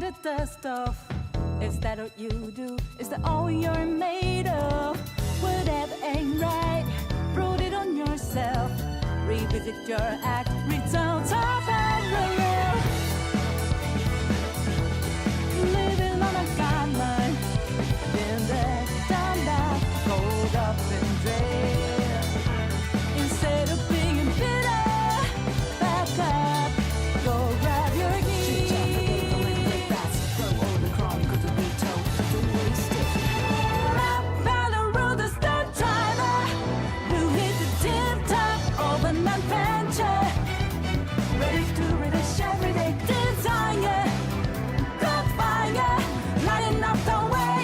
the dust off. Is that what you do? Is that all you're made of? Whatever ain't right, prove it on yourself. Revisit your act, return to parallel. Living on a guideline, been there, done that, rolled up and dread. Instead of being bitter, back up, go grab your keys. Throw all the crumbs, cause we told, don't waste it. Rap, battle, rule the start driver. You hit the tip top of an adventure. Ready to read a everyday desire. Got fire, lighting up the way.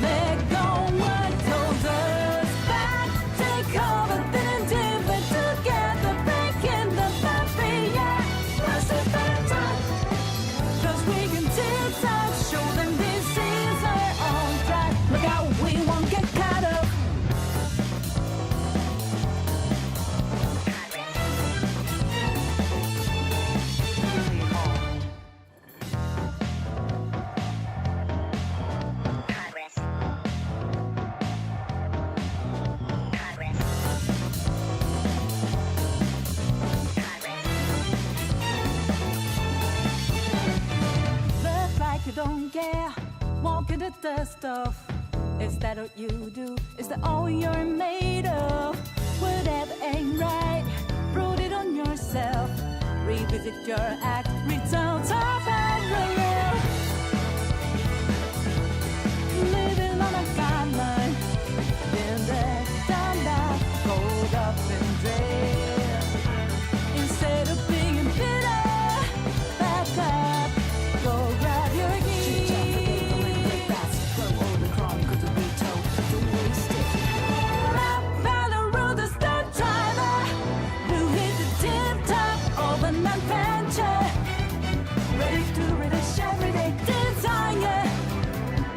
Let go what holds us back. Take over, then dip it together. Breaking the barrier. What's the better time? Cause we can zigzag, show them this is our own track. Look out, we won't get caught up. Look like you don't care, walking the dust off. Is that what you do? Is that all you're made of? Whatever ain't right, prove it on yourself. Revisit your act, return to parallel. Living on a guideline, been there, done that, rolled up and dread. Instead of being bitter, back up, go grab your keys. Throw all the crumbs, cause we told, don't waste it. Rap, battle, rule the start driver. You hit the tip top of an adventure. Ready to read a everyday desire.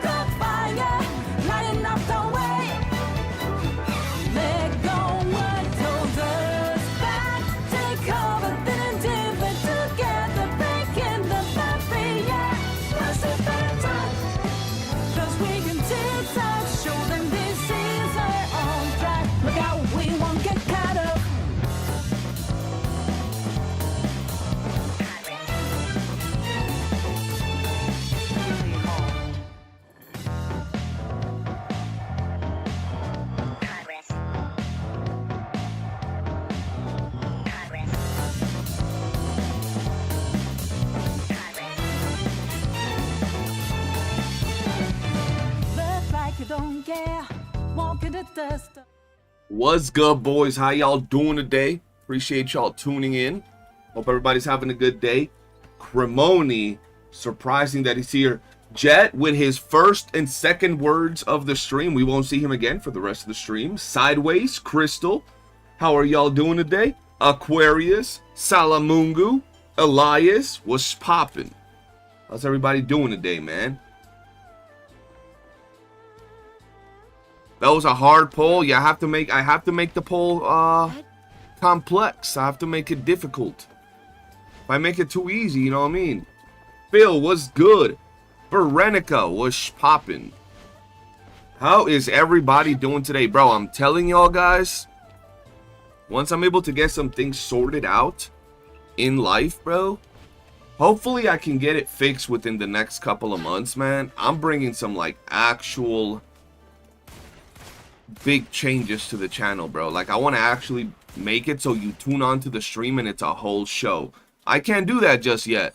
Got fire, lighting up the way. Let go what holds us back. Take over, then dip it together. Breaking the barrier. What's the better time? Cause we can zigzag, show them this is our own track. Look out, we won't get caught up. Look like you don't care, walking the dust off. What's good, boys? How y'all doing today? Appreciate y'all tuning in. Hope everybody's having a good day. Cremoni, surprising that he's here. Jet with his first and second words of the stream. We won't see him again for the rest of the stream. Sideways, Crystal, how are y'all doing today? Aquarius, Salamungu, Elias, what's poppin'? How's everybody doing today, man? That was a hard poll. Yeah, I have to make the poll complex. I have to make it difficult. If I make it too easy, you know what I mean? Phil, what's good? Berenica, what's poppin'? How is everybody doing today? Bro, I'm telling y'all guys, once I'm able to get some things sorted out in life, bro, hopefully I can get it fixed within the next couple of months, man. I'm bringing some like actual big changes to the channel, bro. Like, I want to actually make it so you tune on to the stream and it's a whole show. I can't do that just yet,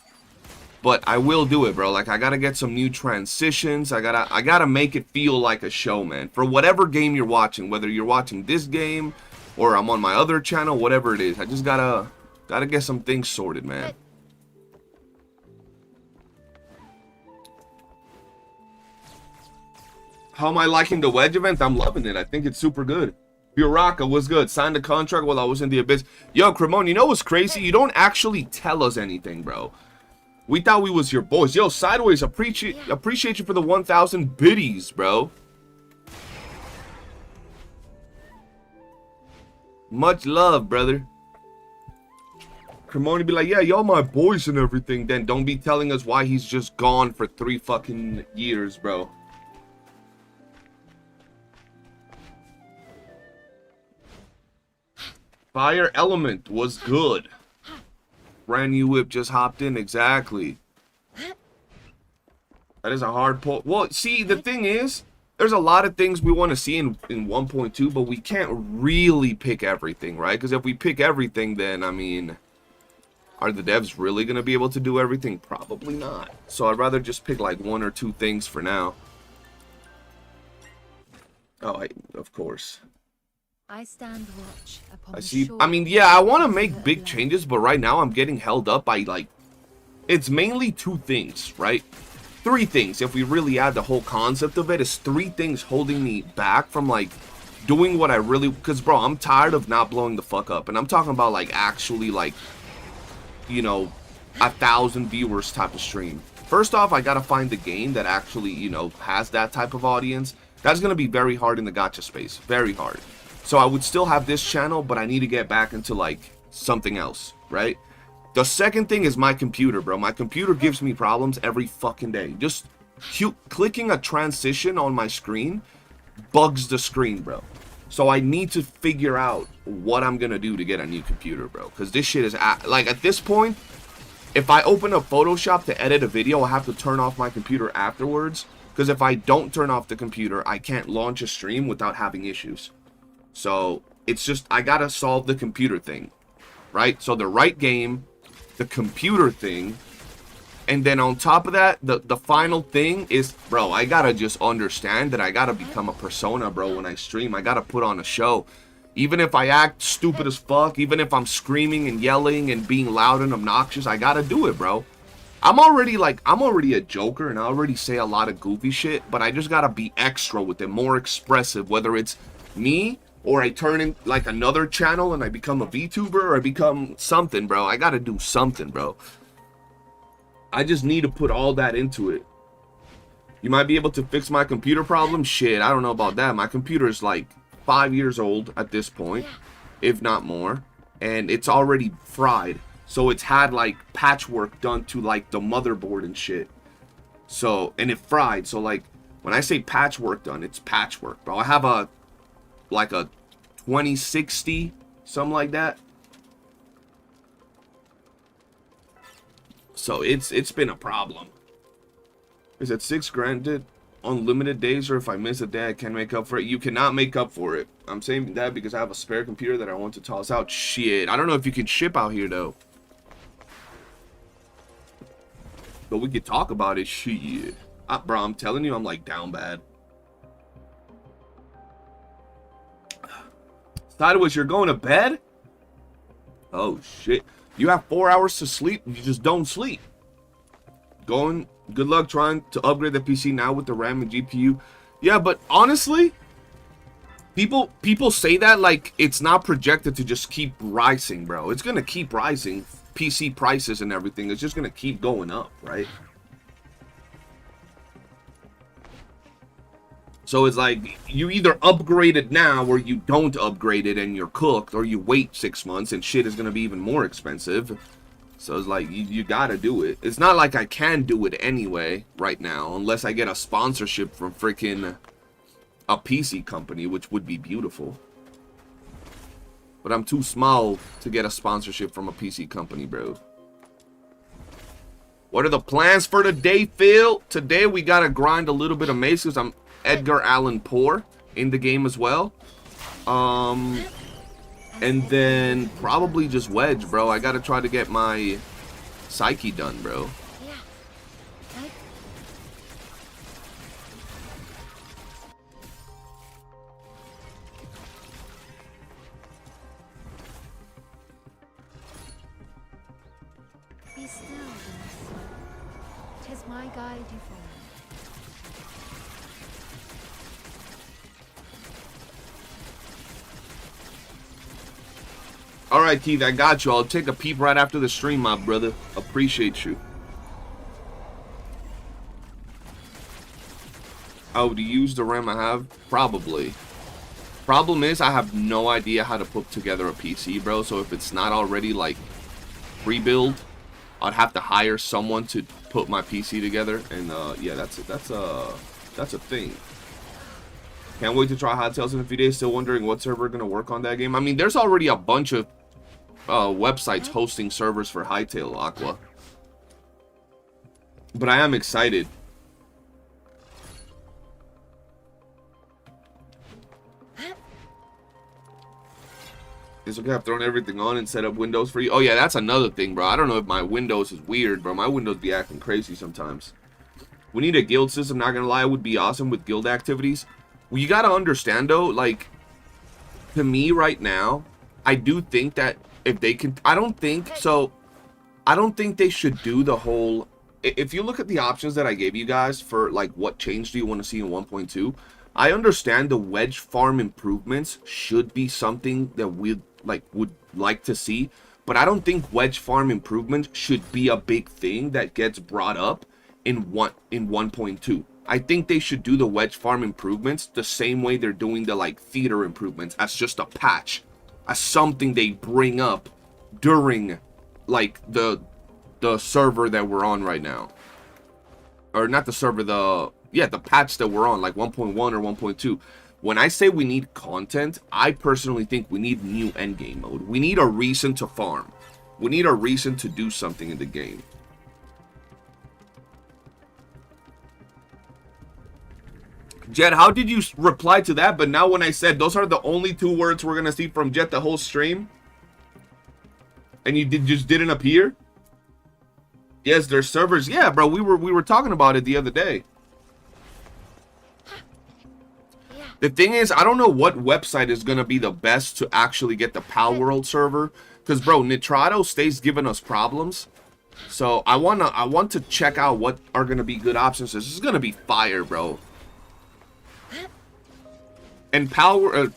but I will do it, bro. Like, I gotta get some new transitions. I gotta make it feel like a show, man. For whatever game you're watching, whether you're watching this game or I'm on my other channel, whatever it is, I just gotta get some things sorted, man. How am I liking the Wedge event? I'm loving it. I think it's super good. Buraka was good. Signed a contract while I was in the abyss. Yo, Cremon, you know what's crazy? You don't actually tell us anything, bro. We thought we was your boys. Yo, Sideways, appreciate you for the 1,000 biddies, bro. Much love, brother. Cremoni be like, yeah, y'all my boys and everything. Then don't be telling us why he's just gone for 3 fucking years, bro. Fire Element was good. Brand new whip just hopped in. Exactly. That is a hard pull. Well, see, the thing is, there's a lot of things we want to see in 1.2, but we can't really pick everything, right? Because if we pick everything, then, I mean, are the devs really going to be able to do everything? Probably not. So I'd rather just pick like 1 or 2 things for now. Oh, of course. I stand watch upon I see. I mean, yeah, I want to make big changes, but right now I'm getting held up by, like, it's mainly 2 things, right? 3 things. If we really add the whole concept of it, it's 3 things holding me back from, like, doing what I really, because, bro, I'm tired of not blowing the fuck up. And I'm talking about, like, actually, like, you know, 1,000 viewers type of stream. First off, I gotta find the game that actually, you know, has that type of audience. That's gonna be very hard in the gacha space. Very hard. So I would still have this channel, but I need to get back into, like, something else, right? The second thing is my computer, bro. My computer gives me problems every fucking day. Just clicking a transition on my screen bugs the screen, bro. So I need to figure out what I'm gonna do to get a new computer, bro. Because this shit is, like, at this point, if I open up Photoshop to edit a video, I have to turn off my computer afterwards. Because if I don't turn off the computer, I can't launch a stream without having issues. So it's just, I gotta solve the computer thing, right? So the right game, the computer thing, and then on top of that, the final thing is, bro, I gotta just understand that I gotta become a persona, bro. When I stream, I gotta put on a show. Even if I act stupid as fuck, even if I'm screaming and yelling and being loud and obnoxious, I gotta do it, bro. I'm already a joker and I already say a lot of goofy shit, but I just gotta be extra with it, more expressive, whether it's me or I turn in like another channel and I become a VTuber or I become something, bro. I gotta do something, bro. I just need to put all that into it. You might be able to fix my computer problem? Shit, I don't know about that. My computer is like 5 years old at this point, if not more. And it's already fried. So it's had like patchwork done to like the motherboard and shit. So, and it fried. So like, when I say patchwork done, it's patchwork, bro. I have a like a 2060, something like that. So it's been a problem. Is it 6 granted unlimited days, or if I miss a day I can make up for it? You cannot make up for it. I'm saying that because I have a spare computer that I want to toss out. Shit, I don't know if you can ship out here though, but we could talk about it. Shit, bro, I'm telling you, I'm like down bad. Sideways, you're going to bed? Oh shit. You have 4 hours to sleep, you just don't sleep. Good luck trying to upgrade the PC now with the RAM and GPU. Yeah, but honestly, people say that like it's not projected to just keep rising, bro. It's gonna keep rising. PC prices and everything, it's just gonna keep going up, right? So it's like, you either upgrade it now or you don't upgrade it and you're cooked, or you wait 6 months and shit is going to be even more expensive. So it's like, you got to do it. It's not like I can do it anyway right now, unless I get a sponsorship from freaking a PC company, which would be beautiful. But I'm too small to get a sponsorship from a PC company, bro. What are the plans for today, Phil? Today we got to grind a little bit of mace because I'm Edgar Allan Poe in the game as well. And then probably just Wedge, bro. I gotta try to get my Psyche done, bro. Be still, Vanessa. 'Tis my guide you follow. Alright, Keith, I got you. I'll take a peep right after the stream, my brother. Appreciate you. Oh, to use the RAM I have? Probably. Problem is, I have no idea how to put together a PC, bro. So if it's not already, like, pre-build. I'd have to hire someone to put my PC together, and yeah, that's a thing. Can't wait to try Hot Tales in a few days. Still wondering what server gonna work on that game. I mean, there's already a bunch of websites hosting servers for Hytale Aqua, but I am excited. It's okay, I've thrown everything on and set up Windows for you. Oh yeah, that's another thing, bro. I don't know if my Windows is weird, bro. My Windows be acting crazy sometimes. We need a guild system, not gonna lie. It would be awesome with guild activities. Well, you gotta understand, though, like, to me right now, I do think that if they can... I don't think they should do the whole... If you look at the options that I gave you guys for, like, what change do you want to see in 1.2, I understand the wedge farm improvements should be something that we would like to see, but I don't think wedge farm improvements should be a big thing that gets brought up in 1.2. I think they should do the wedge farm improvements the same way they're doing the like theater improvements, as just a patch, as something they bring up during like the server that we're on right now, or not the server, the patch that we're on, like 1.1 or 1.2. When I say we need content, I personally think we need new endgame mode. We need a reason to farm. We need a reason to do something in the game. Jet, how did you reply to that? But now when I said those are the only 2 words we're gonna see from Jet the whole stream, and you just didn't appear? Yes, there's servers. Yeah, bro, we were talking about it the other day. The thing is, I don't know what website is going to be the best to actually get the Pal World server. Because, bro, Nitrado stays giving us problems. So, I want to check out what are going to be good options. This is going to be fire, bro. And Pal World,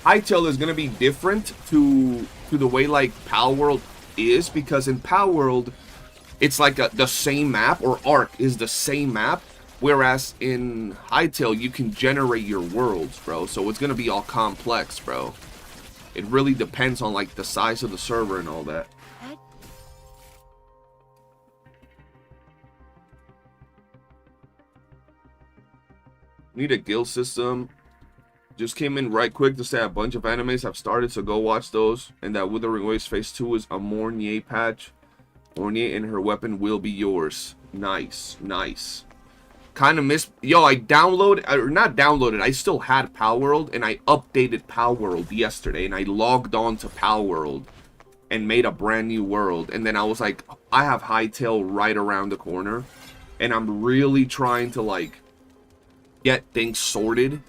Hytale is going to be different to the way, like, Pal World is. Because in Pal World, it's like the same map, or Arc is the same map. Whereas in Hytale, you can generate your worlds, bro. So it's going to be all complex, bro. It really depends on, like, the size of the server and all that. Need a guild system. Just came in right quick to say a bunch of animes have started, so go watch those. And that Withering Waves Phase 2 is a Mornier patch. Mornier and her weapon will be yours. Nice, nice. Kind of missed. Yo, I downloaded, or not downloaded, I still had Pal World, and I updated Pal World yesterday, and I logged on to Pal World and made a brand new world. And then I was like, I have Hytale right around the corner, and I'm really trying to, like, get things sorted.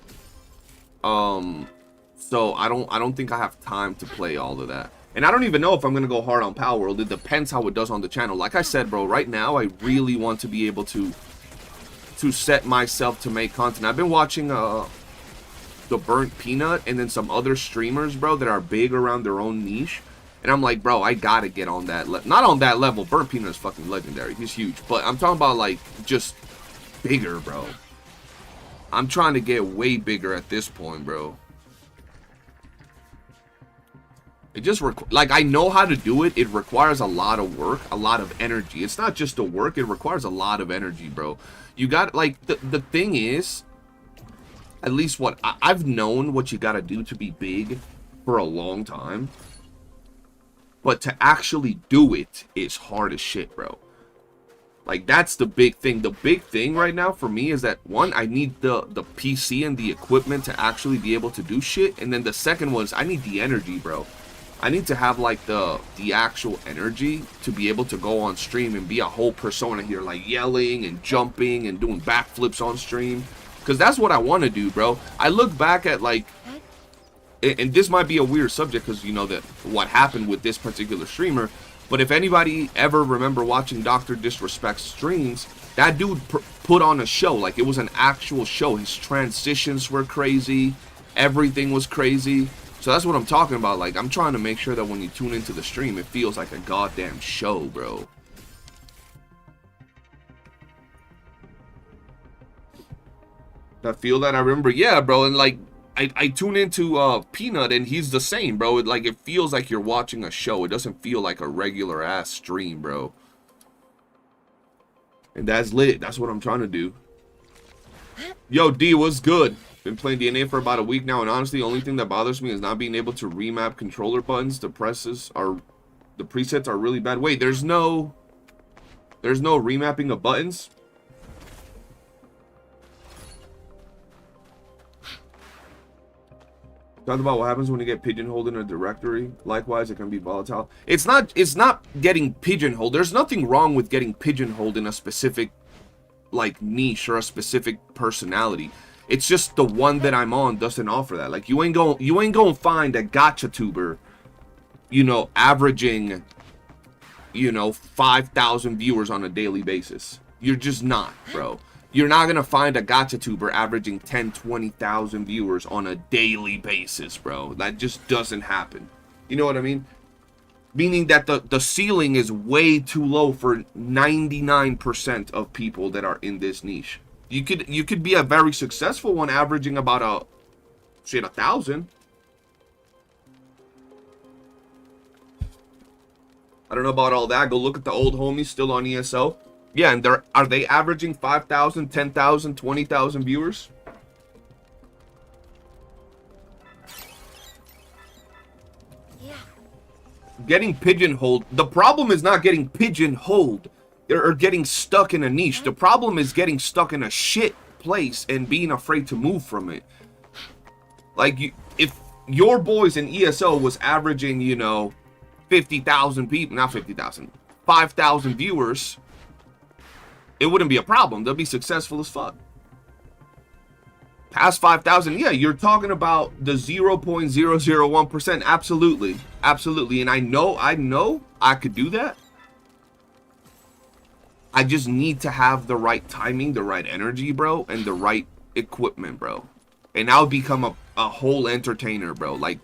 So I don't think I have time to play all of that. And I don't even know if I'm gonna go hard on Pal World. It depends how it does on the channel. Like I said, bro, right now I really want to be able to set myself to make content. I've been watching the Burnt Peanut and then some other streamers, bro, that are big around their own niche. And I'm like, bro, I gotta get on that not on that level. Burnt Peanut is fucking legendary. He's huge. But I'm talking about, like, just bigger, bro. I'm trying to get way bigger at this point, bro. It just like, I know how to do it. It requires a lot of work, a lot of energy. It's not just the work, it requires a lot of energy, bro. You got, like, the thing is, at least what I've known what you gotta do to be big for a long time, but to actually do it is hard as shit, bro. Like, that's the big thing. The big thing right now for me is that, one, I need the PC and the equipment to actually be able to do shit, and then the second was I need the energy, bro. I need to have, like, the actual energy to be able to go on stream and be a whole persona here, like yelling and jumping and doing backflips on stream. Because that's what I want to do, bro. I look back at, like, and this might be a weird subject because, you know, that what happened with this particular streamer. But if anybody ever remember watching Dr. Disrespect streams, that dude put on a show. Like, it was an actual show. His transitions were crazy. Everything was crazy. So that's what I'm talking about. Like, I'm trying to make sure that when you tune into the stream, it feels like a goddamn show, bro. I feel that. I remember, yeah, bro. And, like, I tune into Peanut and he's the same, bro. Like it feels like you're watching a show. It doesn't feel like a regular ass stream, bro. And that's lit. That's what I'm trying to do. Yo, D, what's good? Been playing DNA for about a week now, and honestly, the only thing that bothers me is not being able to remap controller buttons. The presets are really bad. Wait, there's no remapping of buttons? Talk about what happens when you get pigeonholed in a directory. Likewise, it can be volatile. It's not getting pigeonholed. There's nothing wrong with getting pigeonholed in a specific like niche or a specific personality. It's just the one that I'm on doesn't offer that. Like you ain't gonna find a gacha tuber, you know, averaging, you know, 5,000 viewers on a daily basis. You're just not, bro. You're not gonna find a gacha tuber averaging 10, 20,000 viewers on a daily basis, bro. That just doesn't happen. You know what I mean? Meaning that the ceiling is way too low for 99% of people that are in this niche. You could be a very successful one averaging about 1,000. I don't know about all that. Go look at the old homies still on ESO. Yeah, and are they averaging 5,000, 10,000, 20,000 viewers? Yeah. Getting pigeonholed. The problem is not getting pigeonholed or getting stuck in a niche. The problem is getting stuck in a shit place and being afraid to move from it. Like, if your boys in ESO was averaging, you know, 50,000 people, not 50,000, 5,000 viewers, it wouldn't be a problem. They'll be successful as fuck. Past 5,000, yeah, you're talking about the 0.001%. Absolutely. Absolutely. And I know I could do that. I just need to have the right timing, the right energy, bro, and the right equipment, bro. And I'll become a whole entertainer, bro. Like,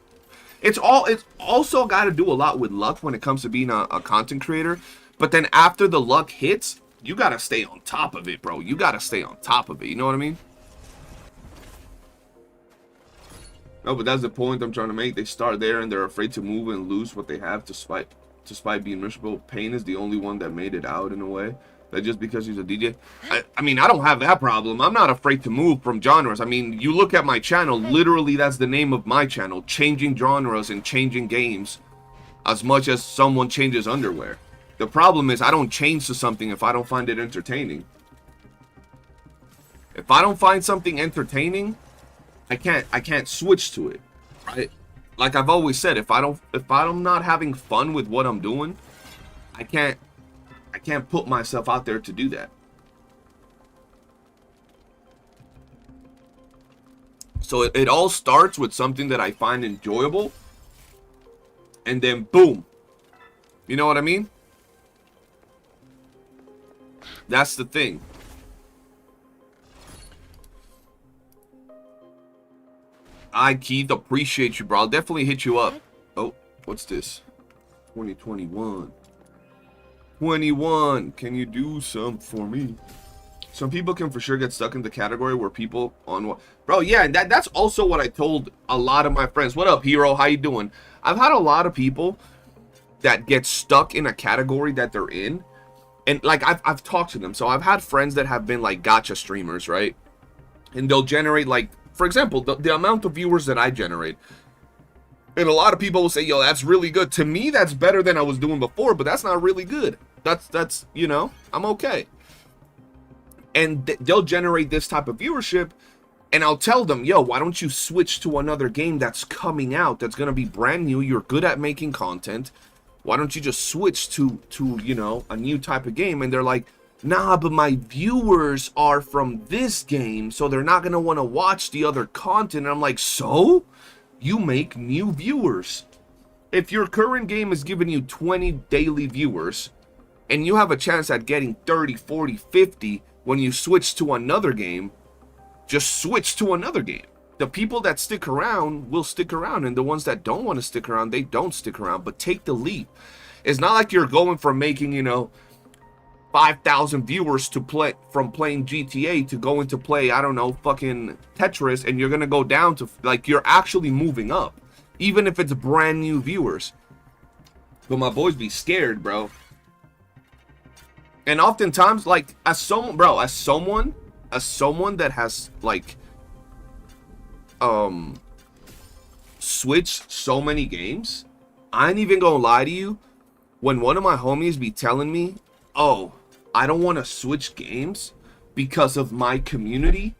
it's also got to do a lot with luck when it comes to being a content creator. But then after the luck hits, you got to stay on top of it, bro. You got to stay on top of it. You know what I mean? No, but that's the point I'm trying to make. They start there and they're afraid to move and lose what they have despite being miserable. Pain is the only one that made it out in a way. That just because he's a DJ. I mean, I don't have that problem. I'm not afraid to move from genres. I mean, you look at my channel, literally that's the name of my channel. Changing genres and changing games as much as someone changes underwear. The problem is I don't change to something if I don't find it entertaining. If I don't find something entertaining, I can't switch to it. Right? Like I've always said, if I'm not having fun with what I'm doing, I can't put myself out there to do that. So it all starts with something that I find enjoyable, and then boom. You know what I mean? That's the thing. Keith, appreciate you, bro. I'll definitely hit you up. Oh, what's this? 2021. 21. Can you do some for me? Some people can for sure get stuck in the category where people on what, bro. Yeah, and that's also what I told a lot of my friends. What up, Hero? How you doing? I've had a lot of people that get stuck in a category that they're in, and like I've talked to them. So I've had friends that have been like gacha streamers, right? And they'll generate, like, for example, the amount of viewers that I generate. And a lot of people will say, yo, that's really good. To me, that's better than I was doing before, but that's not really good. That's you know, I'm okay. And they'll generate this type of viewership, and I'll tell them, yo, why don't you switch to another game that's coming out, that's going to be brand new, you're good at making content. Why don't you just switch to, you know, a new type of game? And they're like, nah, but my viewers are from this game, so they're not going to want to watch the other content. And I'm like, so? You make new viewers. If your current game is giving you 20 daily viewers, and you have a chance at getting 30, 40, 50 when you switch to another game, just switch to another game. The people that stick around will stick around, and the ones that don't want to stick around, they don't stick around. But take the leap. It's not like you're going from making, you know, 5,000 viewers to play from playing GTA to go into play, I don't know, fucking Tetris, and you're gonna go down to, like, you're actually moving up, even if it's brand new viewers. But my boys be scared, bro. And oftentimes, like, as someone that has, like, switched so many games, I ain't even gonna lie to you, when one of my homies be telling me, oh, I don't want to switch games because of my community,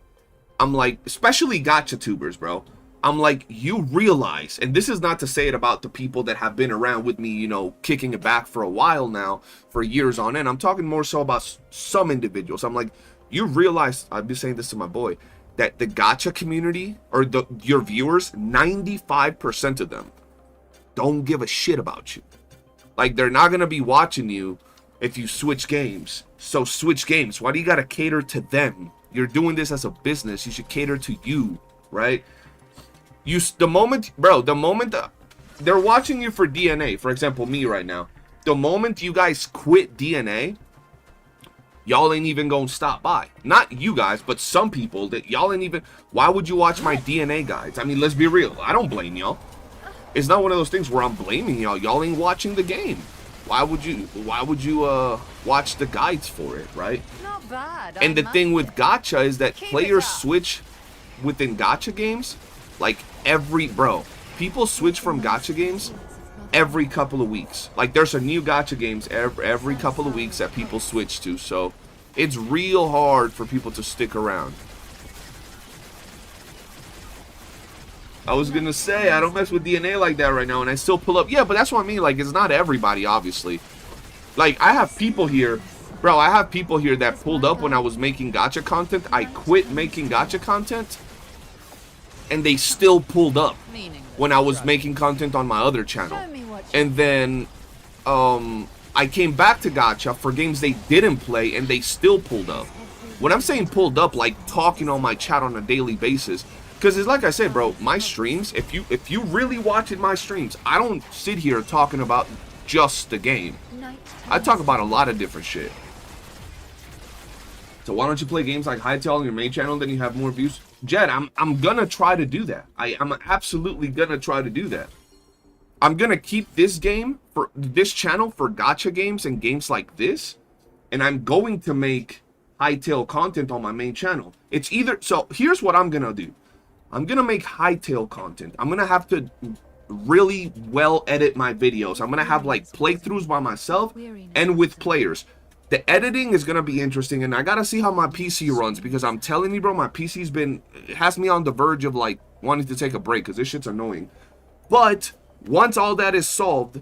I'm like, especially gacha tubers, bro, I'm like, you realize, and this is not to say it about the people that have been around with me, you know, kicking it back for a while now, for years on end, I'm talking more so about some individuals. I'm like, you realize, I've been saying this to my boy, that the gacha community, or your viewers, 95% of them don't give a shit about you. Like, they're not gonna be watching you if you switch games. So switch games. Why do you gotta cater to them? You're doing this as a business. You should cater to you, right? The moment they're watching you for DNA, for example, me right now, the moment you guys quit DNA, y'all ain't even gonna stop by. Not you guys, but some people that y'all ain't even, why would you watch my DNA guides? I mean, let's be real. I don't blame y'all. It's not one of those things where I'm blaming y'all. Y'all ain't watching the game. Why would you watch the guides for it, right? Not bad. And the thing with gacha is that players switch within gacha games, like people switch from gacha games every couple of weeks. Like, there's a new gacha games every couple of weeks that people switch to, so it's real hard for people to stick around. I was gonna say, I don't mess with DNA like that right now, and I still pull up. Yeah, but that's what I mean. Like, it's not everybody, obviously. Like, I have people here, bro, I have people here that pulled up when I was making gacha content. I quit making gacha content, and they still pulled up when I was making content on my other channel. And then, I came back to gacha for games they didn't play, and they still pulled up. When I'm saying pulled up, like, talking on my chat on a daily basis. Because it's like I said, bro, my streams, if you really watching my streams, I don't sit here talking about just the game. I talk about a lot of different shit. So why don't you play games like Hytale on your main channel, then you have more views? Jed, I'm gonna try to do that. I'm absolutely gonna try to do that. I'm gonna keep this game, for this channel, for gacha games and games like this, and I'm going to make Hytale content on my main channel. It's either, so here's what I'm gonna do. I'm gonna make Hytale content. I'm gonna have to really well edit my videos. I'm gonna have like playthroughs by myself and with players. The editing is gonna be interesting, and I gotta see how my PC runs, because I'm telling you, bro, my PC's has me on the verge of like wanting to take a break because this shit's annoying. But once all that is solved,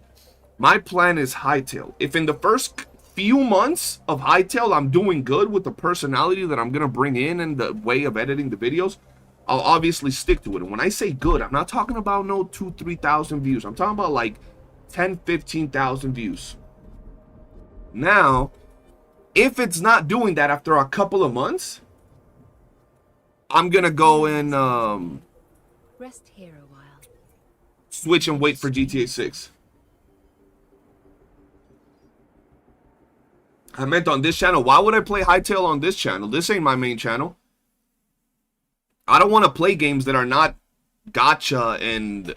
my plan is Hytale. If in the first few months of Hytale I'm doing good with the personality that I'm gonna bring in and the way of editing the videos, I'll obviously stick to it. And when I say good, I'm not talking about no 2,000-3,000 views. I'm talking about like 10,000-15,000 views. Now, if it's not doing that after a couple of months, I'm gonna go and Rest here a while. switch and wait for GTA 6. I meant on this channel. Why would I play Hytale on this channel? This ain't my main channel. I don't want to play games that are not gacha and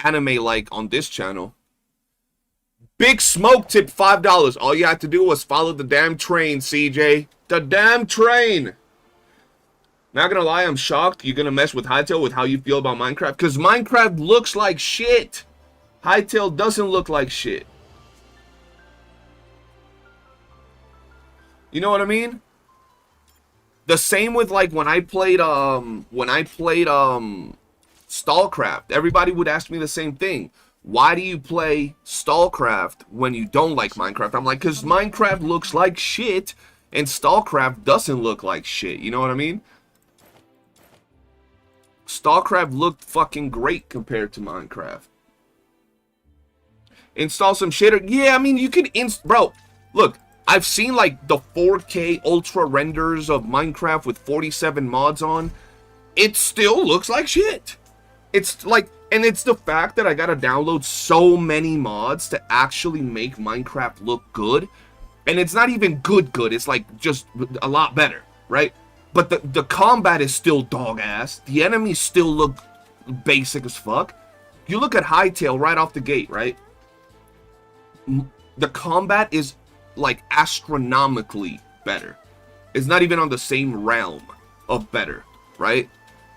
anime like on this channel. Big Smoke tipped $5. All you had to do was follow the damn train, CJ. The damn train. Not gonna lie, I'm shocked you're gonna mess with Hytale with how you feel about Minecraft. Because Minecraft looks like shit. Hytale doesn't look like shit. You know what I mean? The same with like when I played Stallcraft. Everybody would ask me the same thing. Why do you play Stallcraft when you don't like Minecraft? I'm like, because Minecraft looks like shit and Stallcraft doesn't look like shit. You know what I mean? Stallcraft looked fucking great compared to Minecraft. Install some shader. Yeah, I mean, you can bro, look, I've seen like the 4K ultra renders of Minecraft with 47 mods on. It still looks like shit. It's like, and it's the fact that I gotta download so many mods to actually make Minecraft look good And it's not even good, it's like just a lot better, right? But the combat is still dog ass. The enemies still look basic as fuck. You look at Hytale right off the gate, right? The combat is like astronomically better. It's not even on the same realm of better, right?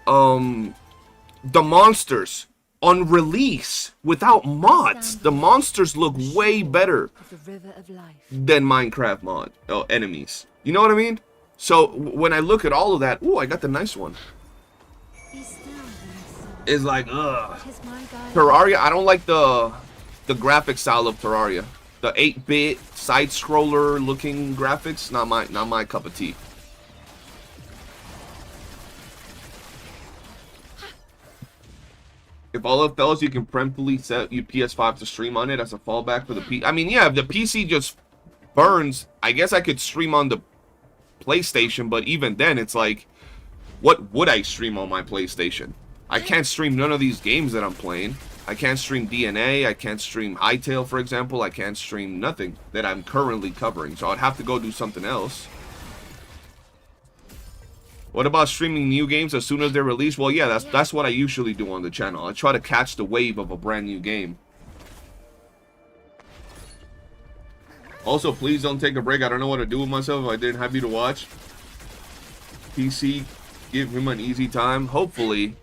The monsters on release without mods, the monsters look way better than Minecraft mod enemies. You know what I mean? So when I look at all of that, ooh, I got the nice one. It's like, ugh. Terraria, I don't like the graphic style of Terraria. The 8-bit side scroller looking graphics, not my cup of tea. If all else fails, you can preemptively set your PS5 to stream on it as a fallback for the PC. I mean, yeah, if the PC just burns, I guess I could stream on the PlayStation, but even then, it's like, what would I stream on my PlayStation? I can't stream none of these games that I'm playing. I can't stream DNA, I can't stream Hytale, for example. I can't stream nothing that I'm currently covering, so I'd have to go do something else. What about streaming new games as soon as they're released? Well, yeah, that's what I usually do on the channel. I try to catch the wave of a brand new game. Also, please don't take a break. I don't know what to do with myself if I didn't have you to watch. PC, give him an easy time. Hopefully.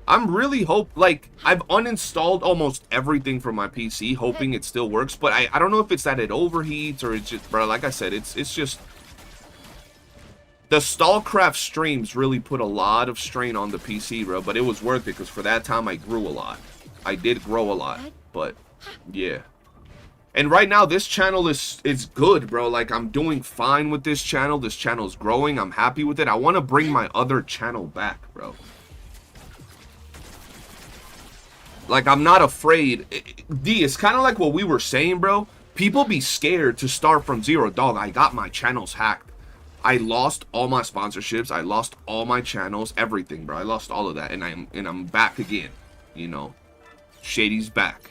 I'm really like, I've uninstalled almost everything from my PC, hoping it still works. But I don't know if it's that it overheats or it's just, bro, like I said, it's just... The StarCraft streams really put a lot of strain on the PC, bro, but it was worth it because for that time I grew a lot. I did grow a lot, but yeah. And right now this channel is good, bro. Like, I'm doing fine with this channel. This channel is growing. I'm happy with it. I want to bring my other channel back, bro. Like, I'm not afraid. D, it's kind of like what we were saying, bro. People be scared to start from zero. Dog, I got my channels hacked. I lost all my sponsorships. I lost all my channels, everything, bro. I lost all of that, and I'm back again. You know, Shady's back.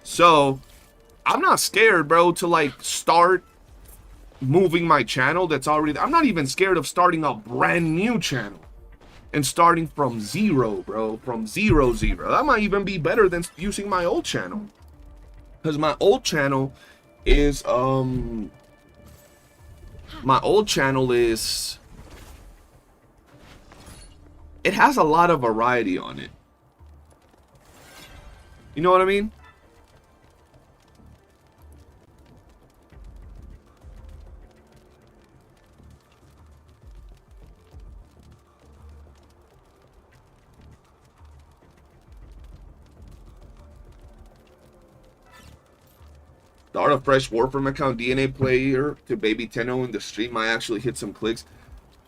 So I'm not scared, bro, to like start moving my channel. That's already. I'm not even scared of starting a brand new channel and starting from zero, bro. From zero. That might even be better than using my old channel, because my old channel is it has a lot of variety on it. You know what I mean? Start a fresh Warframe account, DNA player to Baby Tenno in the stream might actually hit some clicks.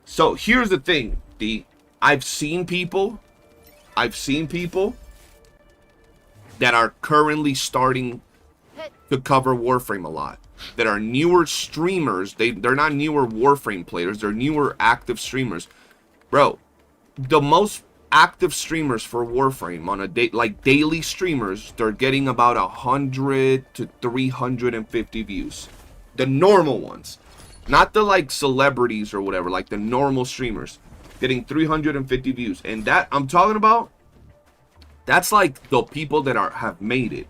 So here's the thing, D. I've seen people that are currently starting to cover Warframe a lot. That are newer streamers. They're not newer Warframe players. They're newer active streamers. Bro, the most active streamers for Warframe on a day, like daily streamers, they're getting about 100 to 350 views. The normal ones, not the like celebrities or whatever, like the normal streamers getting 350 views. And that I'm talking about, that's like the people that have made it.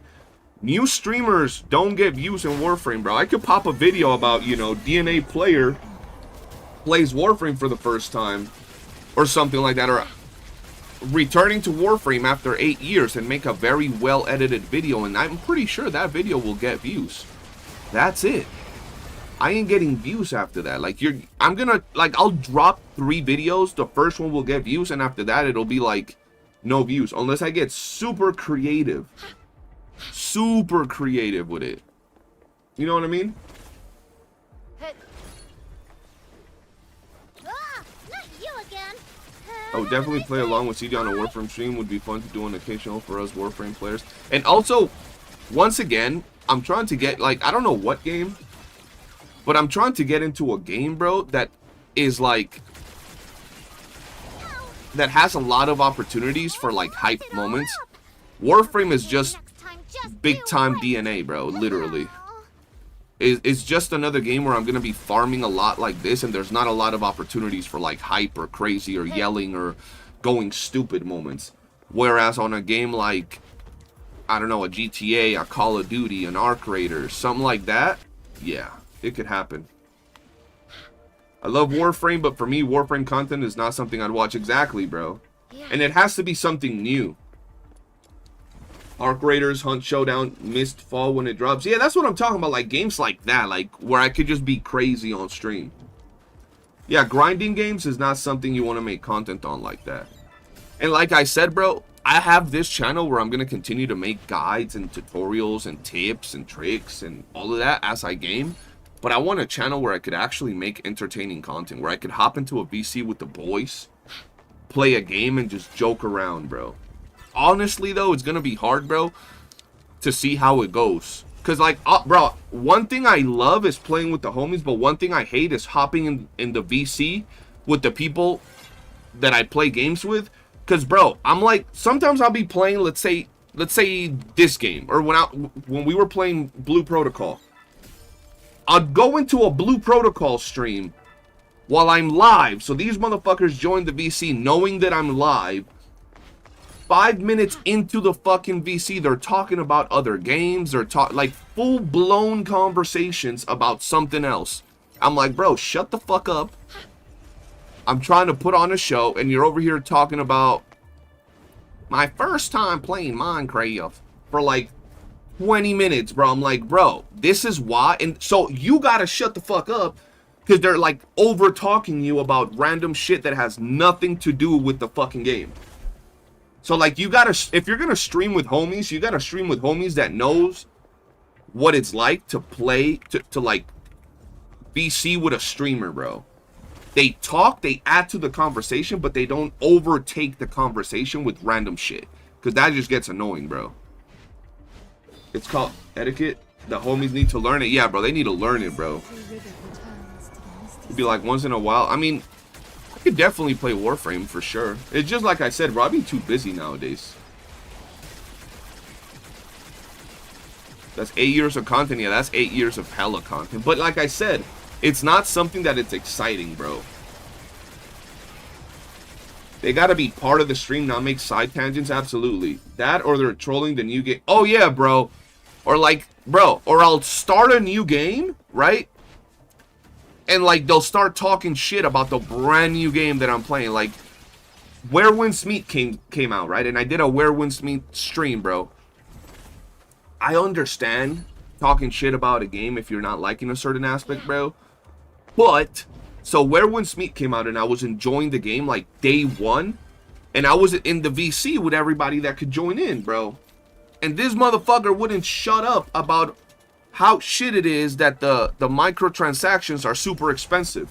New streamers don't get views in Warframe, bro. I could pop a video about, you know, DNA player plays Warframe for the first time or something like that, or returning to Warframe after 8 years and make a very well edited video, and I'm pretty sure that video will get views. That's it. I ain't getting views after that. Like, I'll drop 3 videos. The first one will get views, and after that it'll be like no views unless I get super creative with it. You know what I mean? Oh, definitely play along with CD on a Warframe stream. Would be fun to do on occasional for us Warframe players. And also, once again, I'm trying to get, like, I don't know what game, but I'm trying to get into a game, bro, that is like, that has a lot of opportunities for like hype moments. Warframe is just big time DNA, bro, literally. It's just another game where I'm gonna be farming a lot like this, and there's not a lot of opportunities for like hype or crazy or yelling or going stupid moments. Whereas on a game like, I don't know, a GTA, a Call of Duty, an Arc Raider, something like that, yeah, it could happen. I love Warframe, but for me, Warframe content is not something I'd watch. Exactly, bro. And it has to be something new. Arc Raiders, Hunt Showdown, Mistfall when it drops. Yeah, that's what I'm talking about. Like, games like that. Like, where I could just be crazy on stream. Yeah, grinding games is not something you want to make content on like that. And like I said, bro, I have this channel where I'm going to continue to make guides and tutorials and tips and tricks and all of that as I game. But I want a channel where I could actually make entertaining content. Where I could hop into a VC with the boys, play a game, and just joke around, bro. Honestly, though, it's going to be hard, bro, to see how it goes. Because, like, bro, one thing I love is playing with the homies, but one thing I hate is hopping in the VC with the people that I play games with. Because, bro, I'm like, sometimes I'll be playing, let's say this game, or when we were playing Blue Protocol. I'd go into a Blue Protocol stream while I'm live. So these motherfuckers join the VC knowing that I'm live. 5 minutes into the fucking VC, they're talking about other games. They're like full-blown conversations about something else. I'm like, bro, shut the fuck up. I'm trying to put on a show, and you're over here talking about my first time playing Minecraft for like 20 minutes, bro. I'm like, bro, this is why. And so you gotta shut the fuck up, because they're like over talking you about random shit that has nothing to do with the fucking game. So, like, you gotta, if you're gonna stream with homies, you gotta stream with homies that knows what it's like to play, to like, VC with a streamer, bro. They talk, they add to the conversation, but they don't overtake the conversation with random shit. Because that just gets annoying, bro. It's called etiquette. The homies need to learn it. Yeah, bro, they need to learn it, bro. It'd be like once in a while. I mean, I could definitely play Warframe for sure. It's just like I said, bro, I'd be too busy nowadays. That's 8 years of content. Yeah, that's 8 years of hella content. But like I said, it's not something that it's exciting, bro. They gotta be part of the stream, not make side tangents. Absolutely. That, or they're trolling the new game. Oh yeah, bro. Or like, bro, or I'll start a new game, right? And like, they'll start talking shit about the brand new game that I'm playing. Like, Where Winds Meet came out, right? And I did a Where Winds Meet stream, bro. I understand talking shit about a game if you're not liking a certain aspect, bro. But, so Where Winds Meet came out, and I was enjoying the game like day one. And I was in the VC with everybody that could join in, bro. And this motherfucker wouldn't shut up about how shit it is that the microtransactions are super expensive.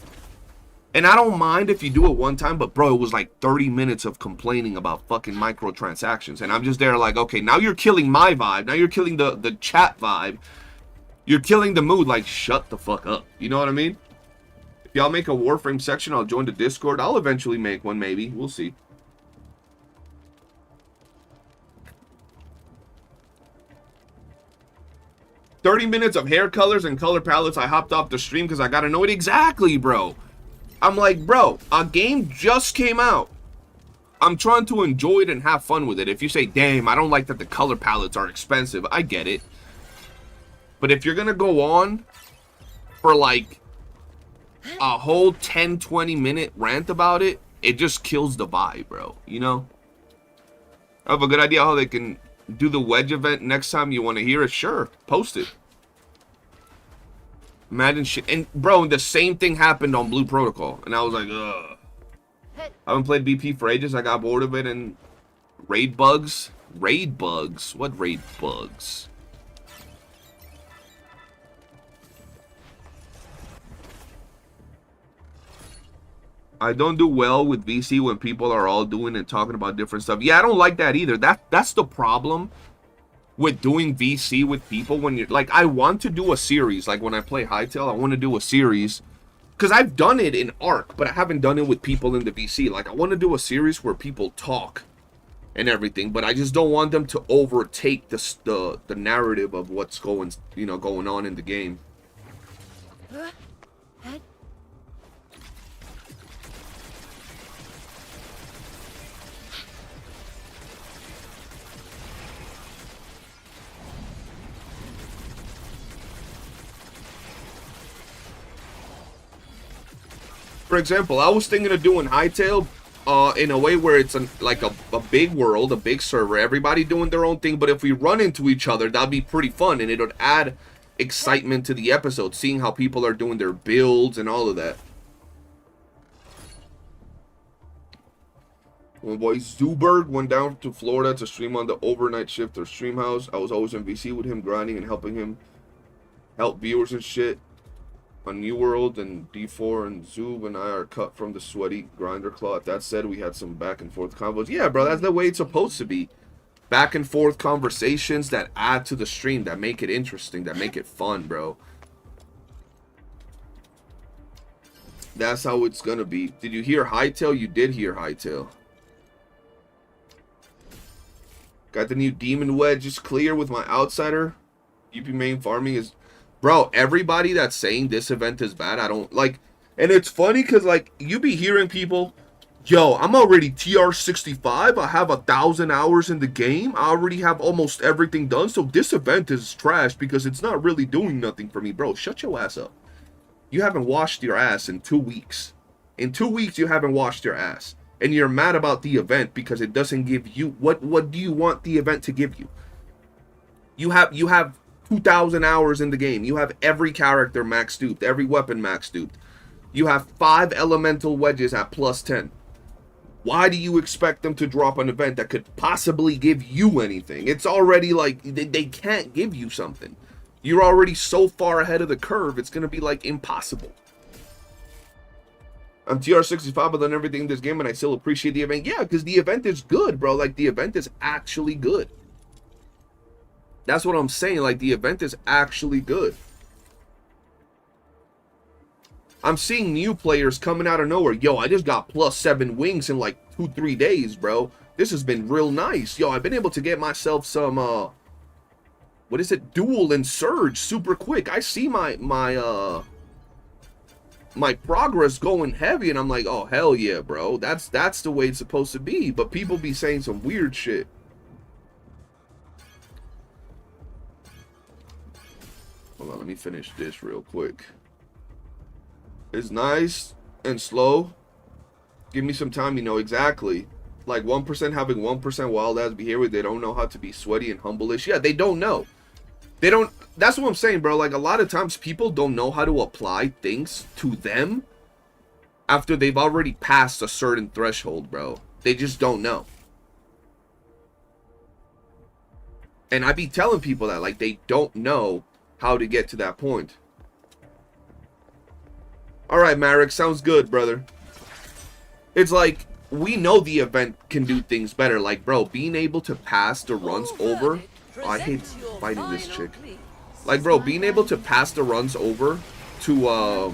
And I don't mind if you do it one time, but bro, it was like 30 minutes of complaining about fucking microtransactions. And I'm just there like, okay, now you're killing my vibe. Now you're killing the chat vibe. You're killing the mood. Like, shut the fuck up. You know what I mean? If y'all make a Warframe section, I'll join the Discord. I'll eventually make one, maybe. We'll see. $30 minutes of hair colors and color palettes. I hopped off the stream because I gotta know it exactly, bro. I'm like, bro, a game just came out. I'm trying to enjoy it and have fun with it. If you say, damn, I don't like that the color palettes are expensive, I get it. But if you're gonna go on for like a whole 10-20 minute rant about it, it just kills the vibe, bro. You know? I have a good idea how they can do the Wedge event next time. You want to hear it? Sure, post it. Imagine shit. And bro, the same thing happened on Blue Protocol, and I was like, ugh. I haven't played BP for ages. I got bored of it. And raid bugs. What raid bugs? I don't do well with VC when people are all doing and talking about different stuff. Yeah, I don't like that either. That's the problem with doing VC with people. When you're like, I want to do a series. Like when I play Hytale, I want to do a series. Because I've done it in Arc, but I haven't done it with people in the VC. Like, I want to do a series where people talk and everything, but I just don't want them to overtake the narrative of what's going on in the game. Head. For example, I was thinking of doing Hightail in a way where it's like a big world, a big server, everybody doing their own thing, but if we run into each other, that'd be pretty fun, and it would add excitement to the episode, seeing how people are doing their builds and all of that. When boy Zuberg went down to Florida to stream on the overnight shift or stream house, I was always in VC with him, grinding and helping him help viewers and shit. On New World and D4 and Zoob and I are cut from the sweaty grinder cloth. That said, we had some back and forth combos. Yeah, bro, that's the way it's supposed to be. Back and forth conversations that add to the stream, that make it interesting, that make it fun, bro. That's how it's gonna be. Did you hear Hightail? You did hear Hightail. Got the new Demon Wedge is clear with my outsider. UP main farming is... Bro, everybody that's saying this event is bad, I don't like. And it's funny because, like, you be hearing people, yo, I'm already TR65. I have 1,000 hours in the game. I already have almost everything done. So this event is trash because it's not really doing nothing for me. Bro, shut your ass up. You haven't washed your ass in 2 weeks. In 2 weeks, you haven't washed your ass. And you're mad about the event because it doesn't give you... What do you want the event to give you? You have 2,000 hours in the game. You have every character max duped, every weapon max duped. You have 5 elemental wedges at plus 10. Why do you expect them to drop an event that could possibly give you anything? It's already like they can't give you something. You're already so far ahead of the curve, it's going to be like impossible. I'm TR65, but done everything in this game and I still appreciate the event. Yeah, because the event is good, bro. Like, the event is actually good. That's what I'm saying. Like, the event is actually good. I'm seeing new players coming out of nowhere. Yo, I just got plus 7 wings in like 2-3 days, bro. This has been real nice. Yo, I've been able to get myself some, what is it? Duel and Surge super quick. I see my progress going heavy and I'm like, oh, hell yeah, bro. That's the way it's supposed to be. But people be saying some weird shit. Hold on, let me finish this real quick. It's nice and slow. Give me some time, you know, exactly. Like 1% having 1% wild ass behavior. They don't know how to be sweaty and humble-ish. Yeah, they don't know. They don't. That's what I'm saying, bro. Like, a lot of times people don't know how to apply things to them after they've already passed a certain threshold, bro. They just don't know. And I be telling people that, like, they don't know how to get to that point. Alright, Marek, sounds good, brother. It's like, we know the event can do things better. Like, bro, being able to pass the runs over... Oh, I hate fighting this chick. Like, bro, being able to pass the runs over to,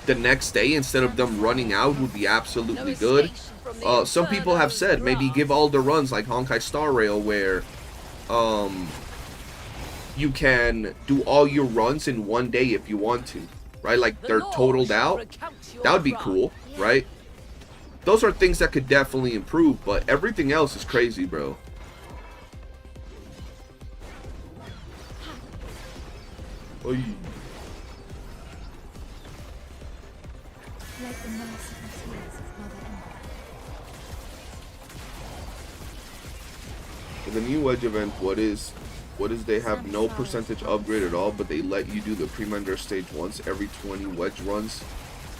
the next day instead of them running out would be absolutely good. Some people have said, maybe give all the runs like Honkai Star Rail where, you can do all your runs in one day if you want to, right? Like, they're totaled out. That would be cool, right? Those are things that could definitely improve, but everything else is crazy, bro. Oy. Like the merciful tears of Mother Ember. For the new Wedge event, what is they have no percentage upgrade at all, but they let you do the pre-render stage once every 20 Wedge runs.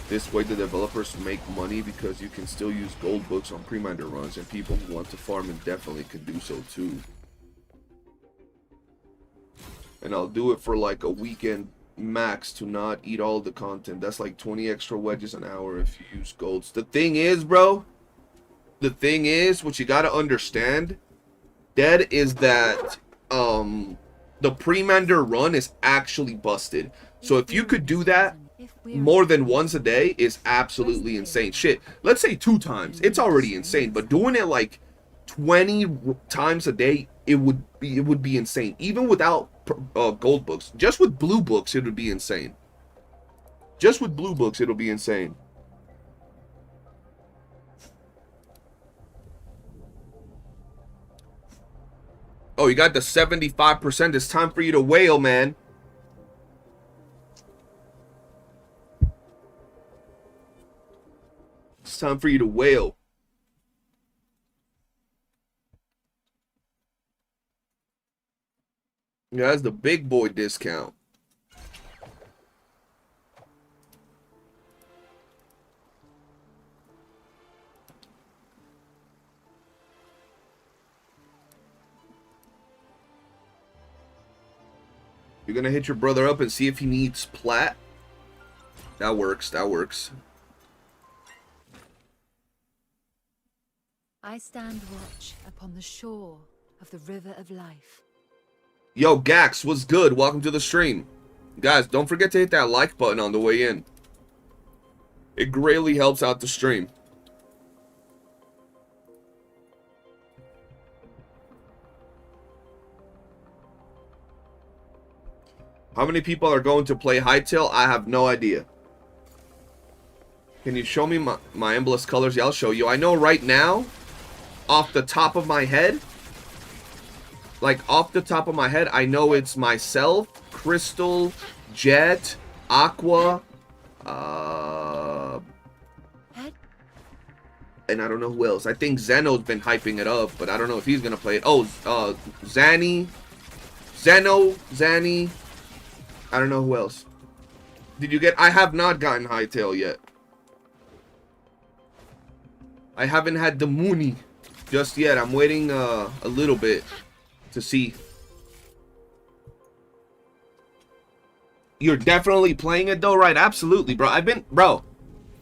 This way the developers make money because you can still use gold books on pre-render runs, and people who want to farm indefinitely can do so too. And I'll do it for like a weekend max to not eat all the content. That's like 20 extra wedges an hour if you use golds. The thing is, bro, the thing is, what you gotta understand, Dead, is that the pre-render run is actually busted. So if you could do that more than once a day is absolutely insane. Shit, let's say 2 times. It's already insane, but doing it like 20 times a day, it would be insane. Even without gold books. Just with blue books, it would be insane. Just with blue books, it'll be insane. Oh, you got the 75%. It's time for you to wail, man. It's time for you to wail. Yeah, that's the big boy discount. You're gonna hit your brother up and see if he needs plat. That works, that works. I stand watch upon the shore of the river of life. Yo, Gax, what's good? Welcome to the stream. Guys, don't forget to hit that like button on the way in. It greatly helps out the stream. How many people are going to play Hytale? I have no idea. Can you show me my Embless colors? Yeah, I'll show you. I know right now, off the top of my head, I know it's myself, Crystal, Jet, Aqua, and I don't know who else. I think Zeno's been hyping it up, but I don't know if he's gonna play it. Oh, Zanny, Zanny. I don't know who else. Did you get? I have not gotten Hytale yet. I haven't had the Mooney just yet. I'm waiting a little bit to see. You're definitely playing it though, right? Absolutely, bro. Bro,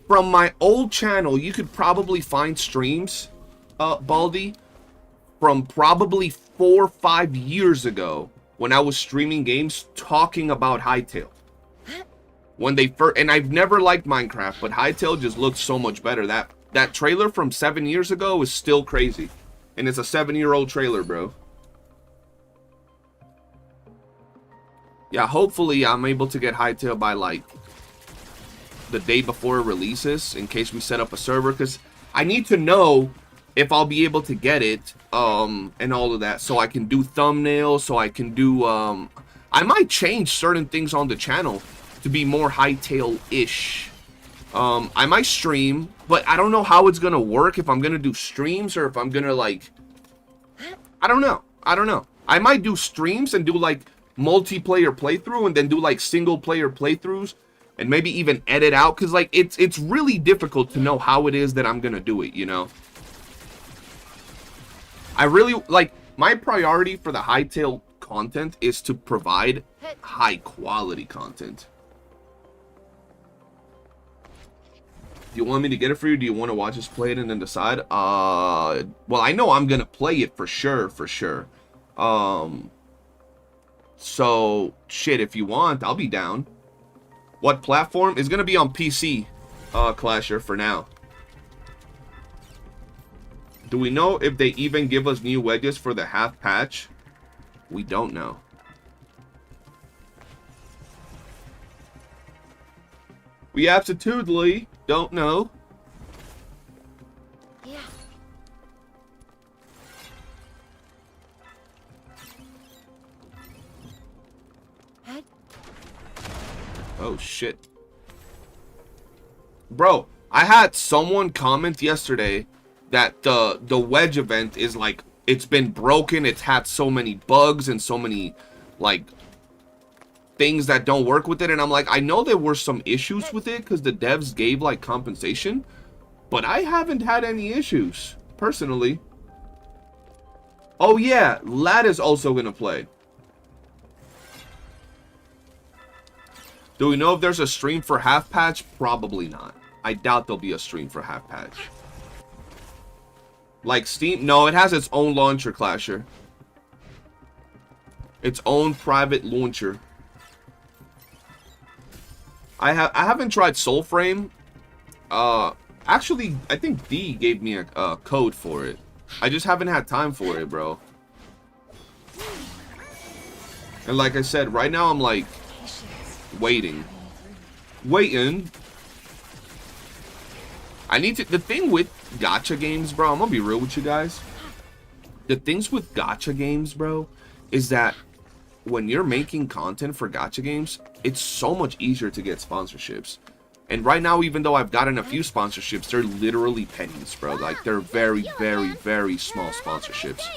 from my old channel, you could probably find streams, Baldy, from probably 4 or 5 years ago when I was streaming games talking about Hytale. When they first, and I've never liked Minecraft, but Hytale just looks so much better. That trailer from 7 years ago is still crazy. And it's a 7-year-old trailer, bro. Yeah, hopefully I'm able to get Hytale by like the day before it releases, in case we set up a server, because I need to know if I'll be able to get it, and all of that, so I can do thumbnails, so I can do, I might change certain things on the channel to be more Hytale-ish. I might stream, but I don't know how it's gonna work, if I'm gonna do streams, or if I'm gonna, like, I don't know. I might do streams and do, like, multiplayer playthrough, and then do, like, single-player playthroughs, and maybe even edit out, because, like, it's really difficult to know how it is that I'm gonna do it, you know? I really, like, my priority for the Hytale content is to provide high-quality content. Do you want me to get it for you? Do you want to watch us play it and then decide? Well, I know I'm gonna play it for sure. So, shit, if you want, I'll be down. What platform? It's gonna be on PC, Clasher, for now. Do we know if they even give us new wedges for the half patch? We don't know. We absolutely don't know. Yeah. Head. Oh shit. Bro, I had someone comment yesterday that the wedge event is like, it's been broken, it's had so many bugs and so many like things that don't work with it, and I'm like, I know there were some issues with it because the devs gave like compensation, but I haven't had any issues personally. Oh yeah, Lad is also gonna play. Do we know if there's a stream for half patch? Probably not. I doubt there'll be a stream for half patch. Like Steam? No, it has its own launcher, Clasher. Its own private launcher. I haven't tried Soulframe. Actually, I think D gave me a code for it. I just haven't had time for it, bro. And like I said, right now I'm like waiting. I need to, the thing with gacha games, bro, I'm gonna be real with you guys. The things with gacha games, bro, is that when you're making content for gacha games, it's so much easier to get sponsorships. And right now, even though I've gotten a few sponsorships, they're literally pennies, bro. Like, they're very, very, very small sponsorships.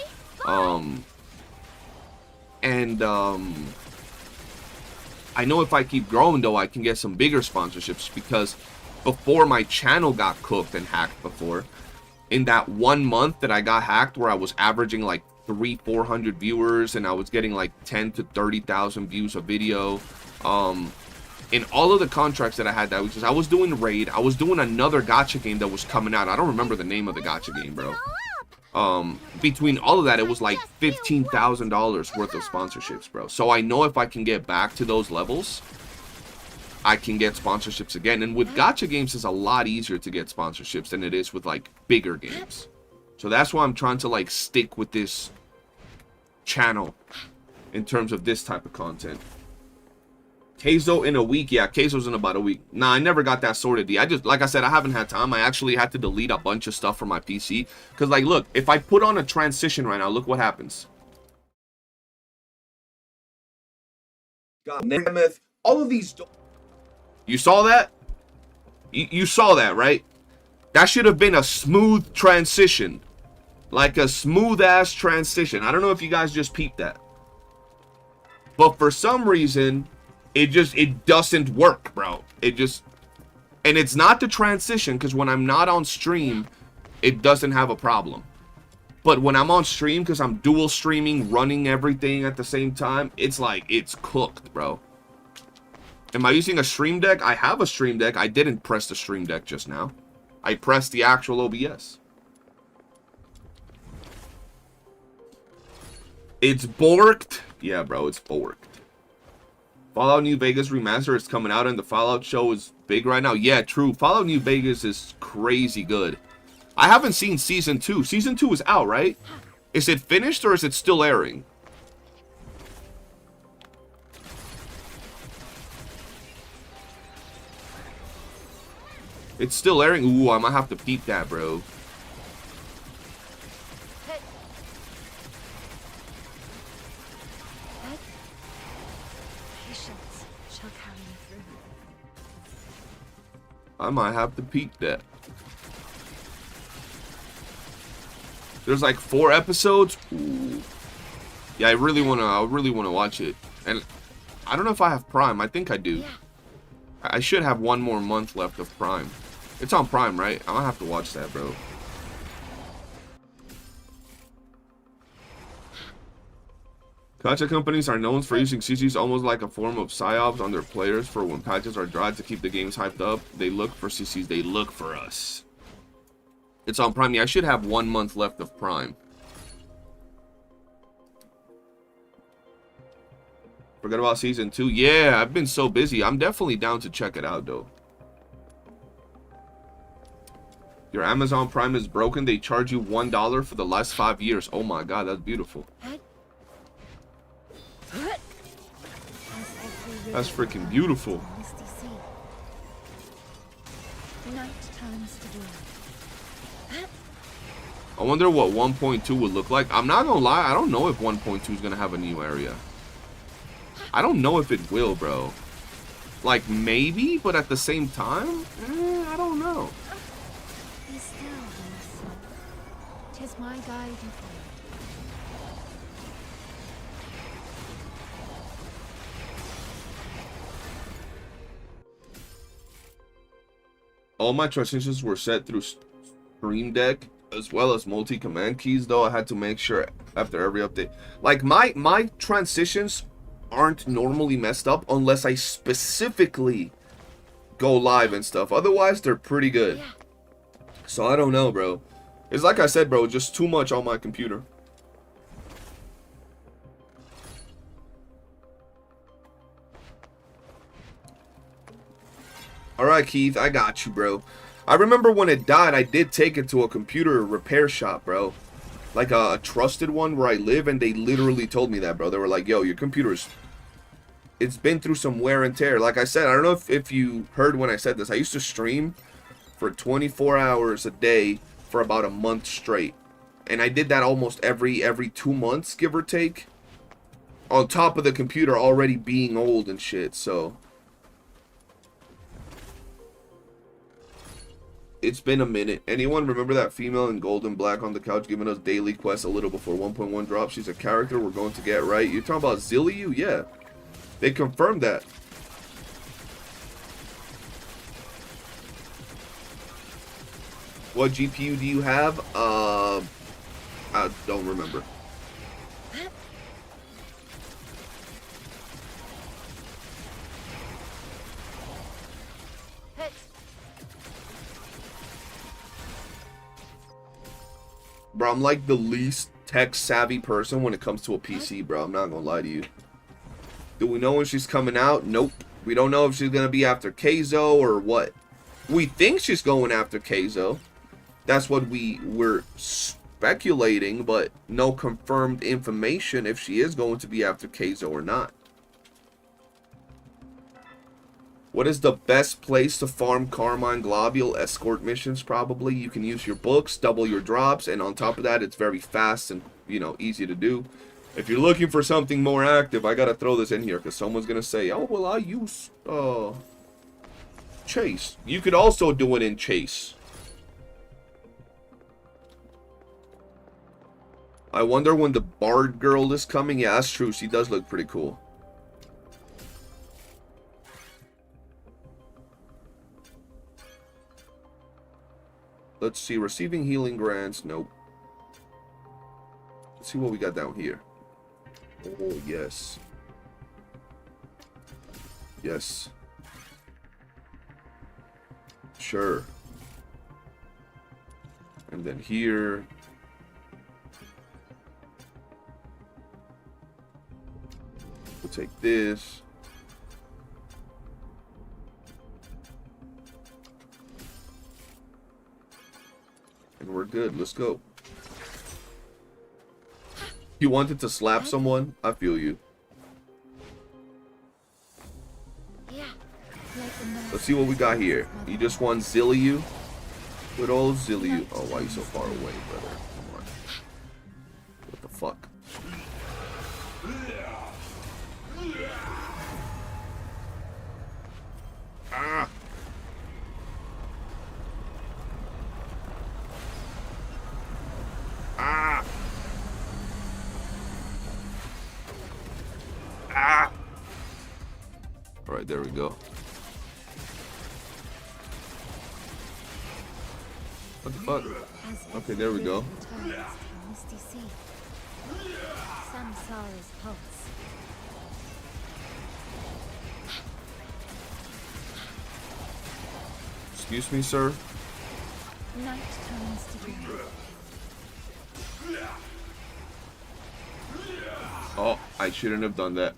I know if I keep growing, though, I can get some bigger sponsorships, because before my channel got cooked and hacked before, in that 1 month that I got hacked, where I was averaging like 300-400 viewers and I was getting like 10 to 30,000 views a video, in all of the contracts that I had that week, I was doing Raid, I was doing another gacha game that was coming out. I don't remember the name of the gacha game, bro. Between all of that, it was like $15,000 worth of sponsorships, bro. So I know if I can get back to those levels, I can get sponsorships again. And with gacha games, it's a lot easier to get sponsorships than it is with like bigger games. So that's why I'm trying to like stick with this channel in terms of this type of content. Kezhou in a week. Yeah, Kezhou's in about a week. Nah, I never got that sorted. I just, like I said, I haven't had time. I actually had to delete a bunch of stuff from my PC. Because, like, look, if I put on a transition right now, look what happens. God, Nemeth, all of these... You saw that? You saw that, right? That should have been a smooth transition. Like a smooth-ass transition. I don't know if you guys just peeped that. But for some reason... It doesn't work, bro. And it's not the transition, because when I'm not on stream, it doesn't have a problem. But when I'm on stream, because I'm dual streaming, running everything at the same time, it's like, it's cooked, bro. Am I using a stream deck? I have a stream deck. I didn't press the stream deck just now. I pressed the actual OBS. It's borked. Yeah, bro, it's borked. Fallout New Vegas Remaster is coming out, and the Fallout show is big right now. Yeah, true. Fallout New Vegas is crazy good. I haven't seen Season 2. Season 2 is out, right? Is it finished, or is it still airing? It's still airing? Ooh, I might have to peep that, bro. I might have to peek that. There's like 4 episodes. Ooh. Yeah, I really wanna watch it. And I don't know if I have Prime. I think I do. I should have 1 more month left of Prime. It's on Prime, right? I'm gonna have to watch that, bro. Gacha companies are known for using CCs almost like a form of psyops on their players for when patches are dry to keep the games hyped up. They look for CCs. They look for us. It's on Prime. Yeah, I should have 1 month left of Prime. Forget about Season 2. Yeah, I've been so busy. I'm definitely down to check it out, though. Your Amazon Prime is broken. They charge you $1 for the last 5 years. Oh my god, that's beautiful. That's freaking beautiful. I wonder what 1.2 would look like. I'm not gonna lie, I don't know if 1.2 is gonna have a new area. I don't know if it will, bro. Like, maybe, but at the same time, I don't know. Be still, son. 'Tis my guide. All my transitions were set through Stream Deck, as well as multi-command keys, though I had to make sure after every update. Like, my transitions aren't normally messed up unless I specifically go live and stuff. Otherwise, they're pretty good. So I don't know, bro. It's like I said, bro, just too much on my computer. Alright, Keith, I got you, bro. I remember when it died, I did take it to a computer repair shop, bro. Like a trusted one where I live, and they literally told me that, bro. They were like, yo, your computer's it's been through some wear and tear. Like I said, I don't know if you heard when I said this. I used to stream for 24 hours a day for about a month straight. And I did that almost every 2 months, give or take. On top of the computer already being old and shit, so. It's been a minute. Anyone remember that female in gold and black on the couch giving us daily quests a little before 1.1 drops? She's a character we're going to get, right? You're talking about YOOOO? Yeah. They confirmed that. What GPU do you have? I don't remember. Bro, I'm like the least tech-savvy person when it comes to a PC, bro. I'm not gonna lie to you. Do we know when she's coming out? Nope. We don't know if she's gonna be after Kezhou or what. We think she's going after Kezhou. That's what we're speculating, but no confirmed information if she is going to be after Kezhou or not. What is the best place to farm Carmine Globule? Escort missions, probably. You can use your books, double your drops, and on top of that, it's very fast and, you know, easy to do. If you're looking for something more active, I gotta throw this in here, because someone's gonna say, oh, well, I use, Chase. You could also do it in Chase. I wonder when the Bard girl is coming. Yeah, that's true. She does look pretty cool. Let's see. Receiving healing grants. Nope. Let's see what we got down here. Oh, yes. Yes. Sure. And then here. We'll take this. And we're good. Let's go. You wanted to slap someone? I feel you. Let's see what we got here. You just want YOOOO? Good old YOOOO. Oh, why are you so far away, brother? Come on. What the fuck? Ah! Ah! Ah! Alright, there we go. What the fuck? Okay, there we go. Excuse me, sir. Night turns to day. Oh, I shouldn't have done that.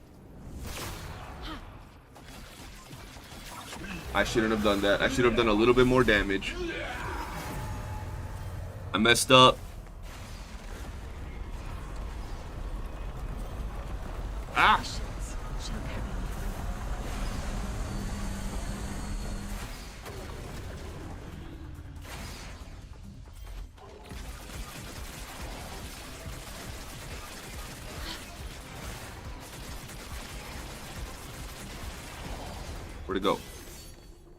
I shouldn't have done that. I should have done a little bit more damage. I messed up. Ah! Where'd it go?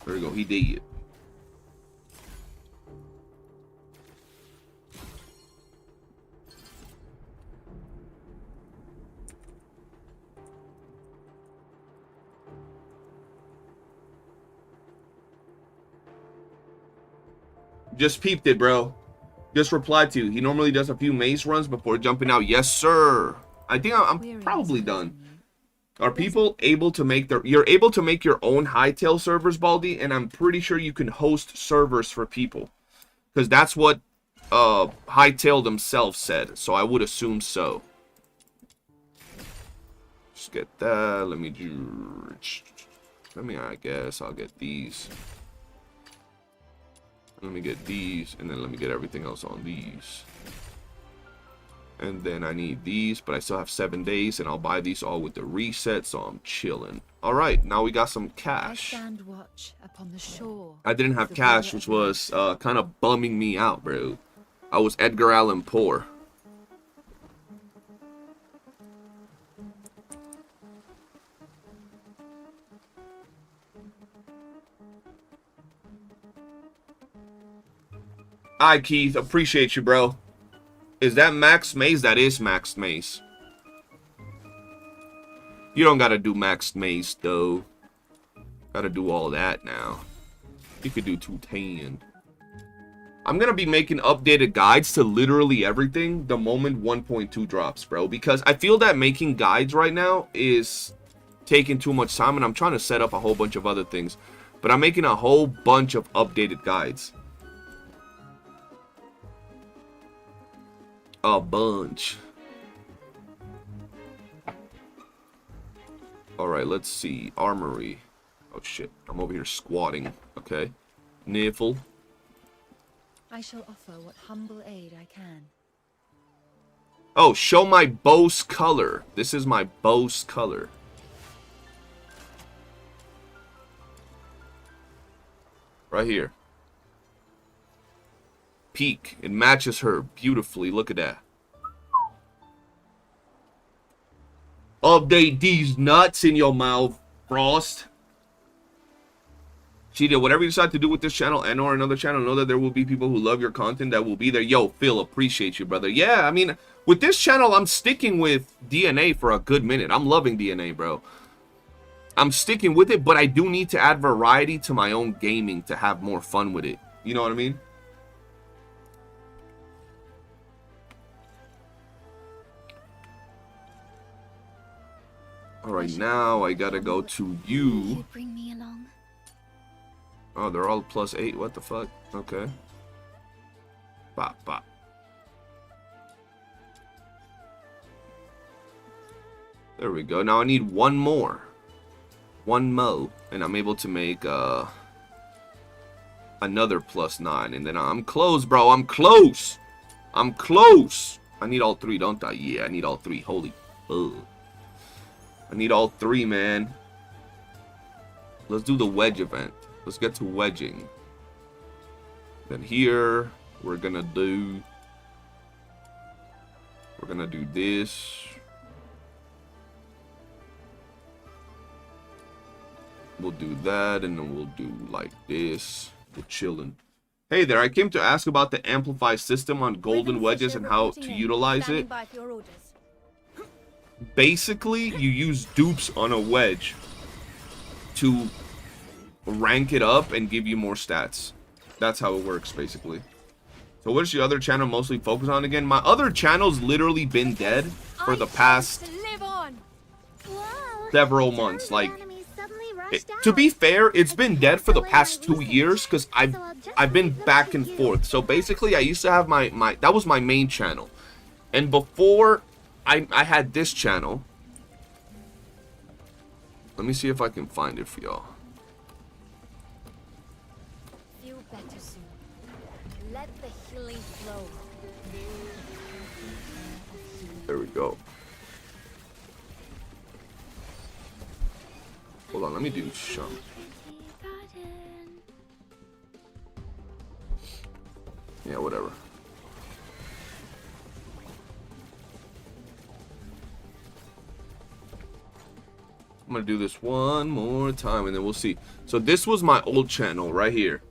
There we go. He did it. Just peeped it, bro. Just replied to you. He normally does a few maze runs before jumping out. Yes, sir. I think I'm probably done. Are people able to make their... You're able to make your own hightail servers, Baldy, and I'm pretty sure you can host servers for people. Because that's what Hightail themselves said. So I would assume so. Just get that. Let me... I guess I'll get these. Let me get these, and then let me get everything else on these. And then I need these, but I still have 7 days, and I'll buy these all with the reset, so I'm chilling. All right, now we got some cash. I stand watch upon the shore. I didn't have cash, which was kind of bumming me out, bro. I was Edgar Allan Poe. Alright, Keith, appreciate you, bro. Is that Max Maze? That is Max Maze. You don't gotta do Max Maze, though. Gotta do all that now. You could do 210. I'm gonna be making updated guides to literally everything the moment 1.2 drops, bro. Because I feel that making guides right now is taking too much time, and I'm trying to set up a whole bunch of other things. But I'm making a whole bunch of updated guides. A bunch. Alright, let's see. Armory. Oh shit, I'm over here squatting. Okay. Niffle. I shall offer what humble aid I can. Oh, show my bow's color. This is my bow's color. Right here. Peak. It matches her beautifully. Look at that. Update these nuts in your mouth, Frost. Cheetah, whatever you decide to do with this channel and or another channel, know that there will be people who love your content that will be there. Yo, Phil, appreciate you, brother. Yeah, I mean, with this channel, I'm sticking with DNA for a good minute. I'm loving DNA, bro. I'm sticking with it, but I do need to add variety to my own gaming to have more fun with it. You know what I mean? Alright, now I gotta go to you. You bring me along. Oh, they're all +8. What the fuck? Okay. Bop, bop. There we go. Now I need one more. One mo. And I'm able to make another +9. And then I'm close, bro. I'm close. I'm close. I need all 3, don't I? Yeah, I need all 3. Holy fuck. I need all 3, man. Let's do the wedge event. Let's get to wedging. Then here, we're gonna do this. We'll do that, and then we'll do like this. We're chilling. Hey there, I came to ask about the amplify system on golden wedges and how to utilize it. Basically, you use dupes on a wedge to rank it up and give you more stats. That's how it works, basically. So what does your other channel mostly focus on again? My other channel's literally been dead for the past several months. Like, to be fair, it's been dead for the past 2 years because I've been back and forth. So basically, I used to have my that was my main channel. And before I had this channel. Let me see if I can find it for y'all. Feel better soon. Let the healing flow. There we go. Hold on, let me do some. Yeah, whatever. I'm gonna do this one more time and then we'll see. So this was my old channel right here.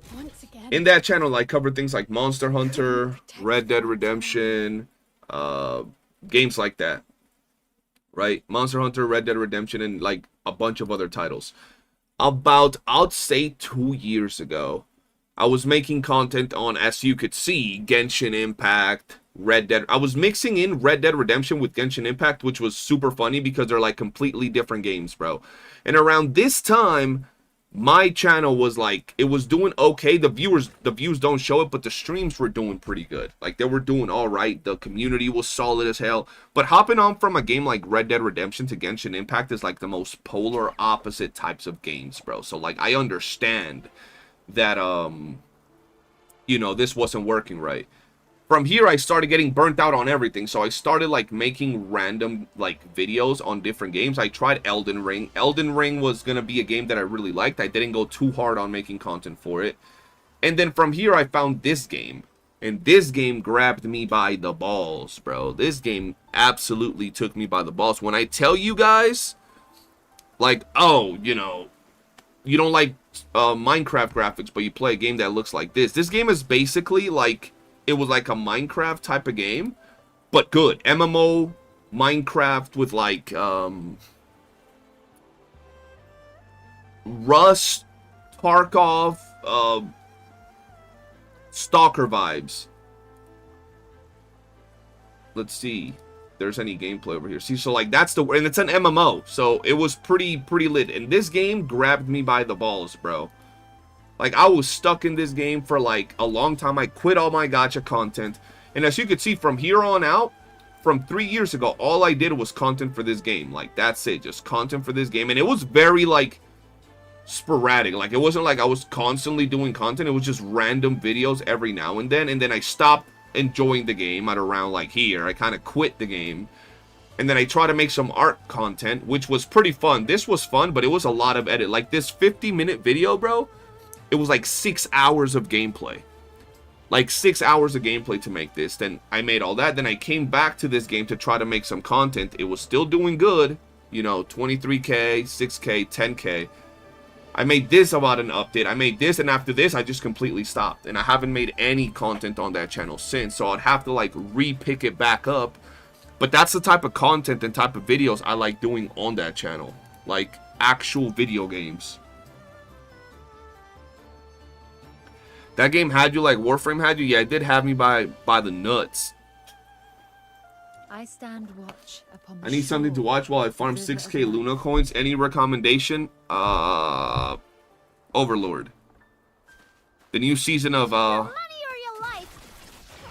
In that channel I covered things like Monster Hunter, Red Dead Redemption, games like that. Right? Monster Hunter, Red Dead Redemption, and like a bunch of other titles. About, I'd say 2 years ago, I was making content on, as you could see, Genshin Impact, Red Dead. I was mixing in Red Dead Redemption with Genshin Impact, which was super funny because they're like completely different games, bro. And around this time, my channel was like, it was doing okay. The views don't show it, but the streams were doing pretty good. Like, they were doing all right. The community was solid as hell. But hopping on from a game like Red Dead Redemption to Genshin Impact is like the most polar opposite types of games, bro. So like, I understand that, you know, this wasn't working right. from here I started getting burnt out on everything. So I started like making random like videos on different games. I tried Elden Ring. Elden Ring was gonna be a game that I really liked. I didn't go too hard on making content for it. And then from here I found this game. And this game grabbed me by the balls, bro. This game absolutely took me by the balls. When I tell you guys, like, oh, you know, you don't like Minecraft graphics, but you play a game that looks like this. This game is basically like, it was like a Minecraft type of game, but good. MMO Minecraft with like Rust, Tarkov, Stalker vibes. Let's see if there's any gameplay over here. See, so like that's the, and it's an MMO, so it was pretty lit. And this game grabbed me by the balls, bro. Like I was stuck in this game for like a long time. I quit all my gacha content, and as you can see from here on out, from 3 years ago, all I did was content for this game. Like that's it, just content for this game. And it was very like sporadic. Like it wasn't like I was constantly doing content. It was just random videos every now and then I stopped enjoying the game at around like here. I kind of quit the game, and then I tried to make some art content, which was pretty fun. This was fun, but it was a lot of edit. Like this 50-minute video, bro, it was like 6 hours of gameplay. Like 6 hours of gameplay to make this. Then I made all that. Then I came back to this game to try to make some content. It was still doing good, you know, 23k, 6k, 10k. I made this about an update. I made this, and after this, I just completely stopped. And I haven't made any content on that channel since. So I'd have to, like, re-pick it back up. But that's the type of content and type of videos I like doing on that channel. Like, actual video games. That game had you like Warframe had you? Yeah, it did have me by the nuts. I stand watch upon the I need something to watch while I farm 6k Luna coins. Any recommendation? Overlord. The new season of Money or your life.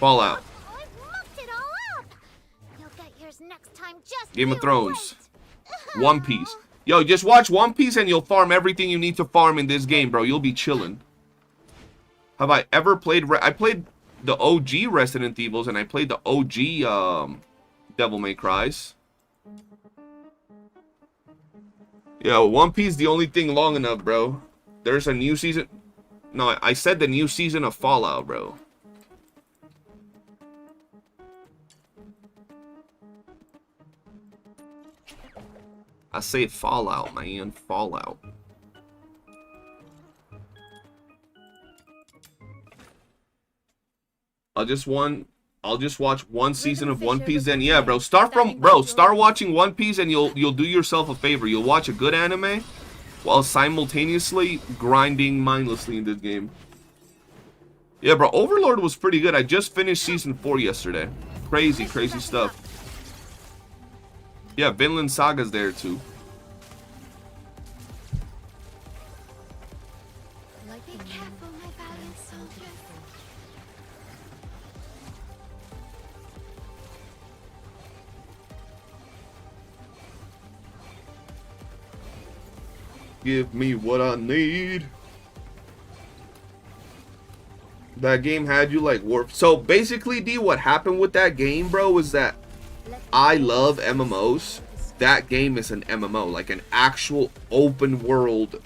Fallout. I've mucked it all up. You'll get yours next time. Just Game of you Thrones. wait. One Piece. Yo, just watch One Piece and you'll farm everything you need to farm in this game, bro. You'll be chilling. Have I ever played... I played the OG Resident Evils, and I played the OG Devil May Cry's. Yeah, One Piece the only thing long enough, bro. There's a new season... No, I said the new season of Fallout, bro. I say Fallout, man. Fallout. I'll just watch one season of One Piece, then yeah, bro. Start watching One Piece and you'll do yourself a favor. You'll watch a good anime while simultaneously grinding mindlessly in this game. Yeah, bro, Overlord was pretty good. I just finished season 4 yesterday. Crazy stuff. Yeah, Vinland Saga's there too. Be careful, my valiant soldier. Give me what I need. That game had you like warp. So basically, D, what happened with that game, bro, is that I love MMOs. That game is an MMO, like an actual open world,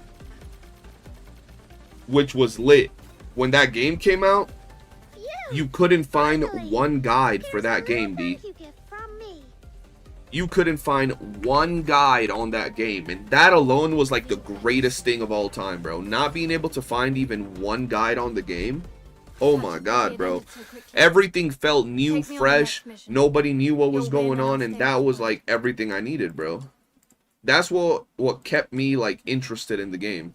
which was lit. When that game came out, you couldn't find one guide for that game, D. You couldn't find one guide on that game, and that alone was like the greatest thing of all time, bro. Not being able to find even one guide on the game. Oh my god, bro. Everything felt new, fresh. Nobody knew what was going on, and that was like everything I needed, bro. That's what kept me like interested in the game.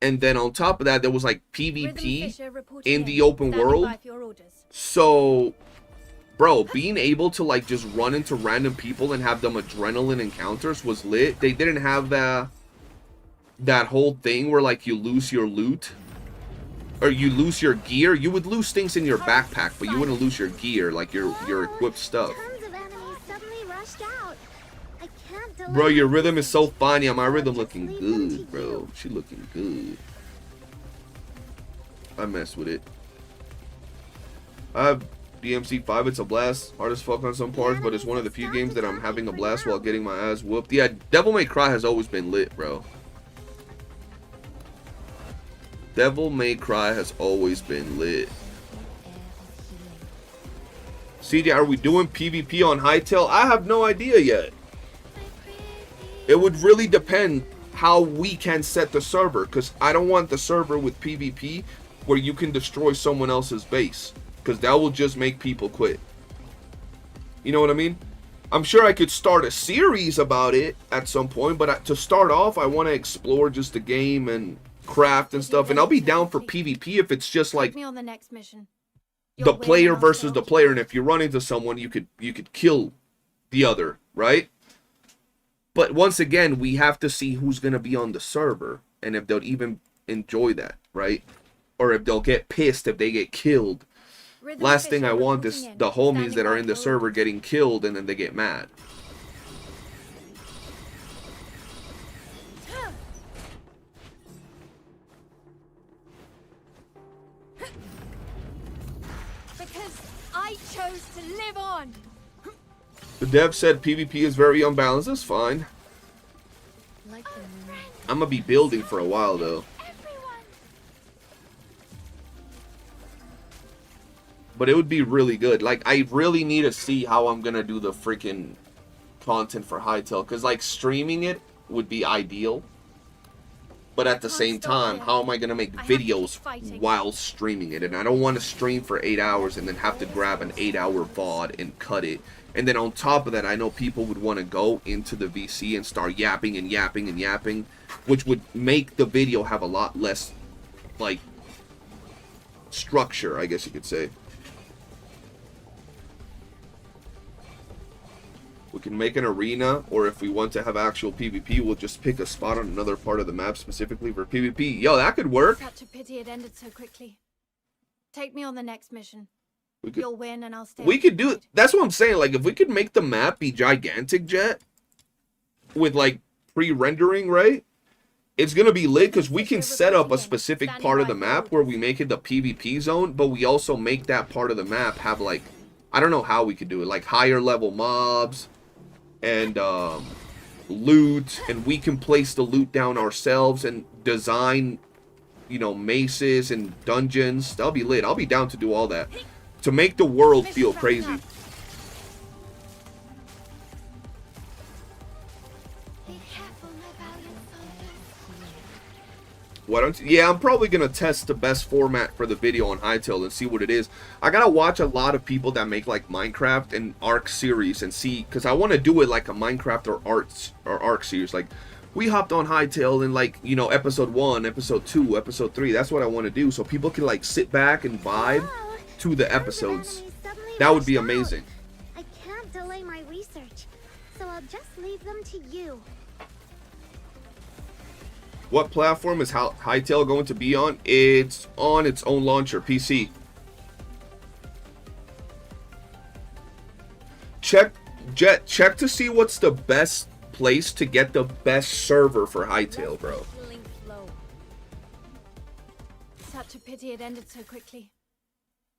And then on top of that, there was like PvP in the open world. So, bro, being able to like just run into random people and have them adrenaline encounters was lit. They didn't have that whole thing where like you lose your loot or you lose your gear. You would lose things in your backpack, but you wouldn't lose your gear, like your equipped stuff. Bro, your rhythm is so fine. Yeah, my rhythm looking good, bro. She looking good. I mess with it. I have DMC5. It's a blast. Hard as fuck on some parts, but it's one of the few games that I'm having a blast while getting my ass whooped. Yeah, Devil May Cry has always been lit, bro. Devil May Cry has always been lit. CJ, are we doing PvP on Hytale? I have no idea yet. It would really depend how we can set the server, because I don't want the server with PvP where you can destroy someone else's base, because that will just make people quit. You know what I mean? I'm sure I could start a series about it at some point, but to start off, I want to explore just the game and craft and stuff, and I'll be down for PvP if it's just like Me on the next mission. the player versus the player, and if you run into someone, you could kill the other, right? But once again, we have to see who's going to be on the server and if they'll even enjoy that, right? Or if they'll get pissed if they get killed. Last thing I want is the homies that are in the server getting killed and then they get mad. Because I chose to live on. The dev said PvP is very unbalanced. That's fine. Like the moon. I'm going to be building for a while, though. But it would be really good. Like, I really need to see how I'm going to do the freaking content for Hytale. Because, like, streaming it would be ideal. But at the same time, how am I going to make videos while streaming it? And I don't want to stream for 8 hours and then have to grab an 8-hour VOD and cut it. And then on top of that, I know people would want to go into the VC and start yapping and yapping and yapping, which would make the video have a lot less, like, structure, I guess you could say. We can make an arena, or if we want to have actual PvP, we'll just pick a spot on another part of the map specifically for PvP. Yo, that could work. Such a pity it ended so quickly. Take me on the next mission. Could, you'll win and I'll stay. We could do it. That's what I'm saying. Like, if we could make the map be gigantic, Jet, with like pre-rendering, right? It's gonna be lit because we can set up a specific part of the map where we make it the PvP zone, but we also make that part of the map have like, I don't know how we could do it, like higher level mobs and loot, and we can place the loot down ourselves and design, you know, maces and dungeons. That'll be lit. I'll be down to do all that to make the world feel crazy. Why don't you? Yeah, I'm probably gonna test the best format for the video on Hytale and see what it is. I gotta watch a lot of people that make like Minecraft and Ark series and see, because I want to do it like a Minecraft or Ark series. Like, we hopped on Hytale in, like, you know, episode 1, episode 2, episode 3. That's what I want to do, so people can like sit back and vibe to the episodes. That would be amazing. I can't delay my research, so I'll just leave them to you. What platform is Hytale going to be on? It's on its own launcher, PC. Check to see what's the best place to get the best server for Hytale, bro. Such a pity it ended so quickly.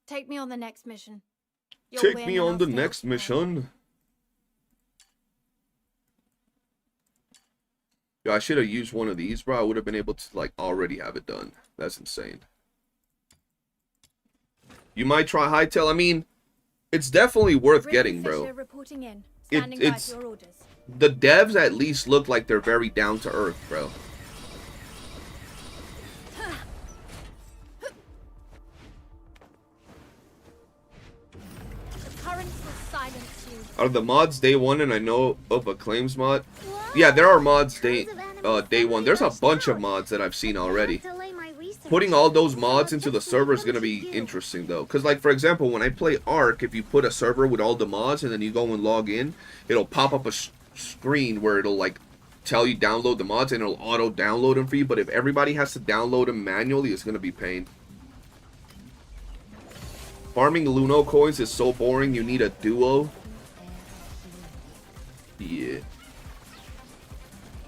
Take me on the next mission. Take me on the next mission. Yo, I should have used one of these, bro. I would have been able to, like, already have it done. That's insane. You might try Hytale. I mean, it's definitely worth getting, bro. It's the devs at least look like they're very down to earth, bro. Are the mods day one? And I know of a claims mod. Yeah, there are mods day one. There's a bunch of mods that I've seen already. Putting all those mods into the server is going to be interesting, though. Because, like, for example, when I play Ark, if you put a server with all the mods and then you go and log in, it'll pop up a screen where it'll, like, tell you download the mods and it'll auto-download them for you. But if everybody has to download them manually, it's going to be pain. Farming Luno coins is so boring, you need a duo. Yeah.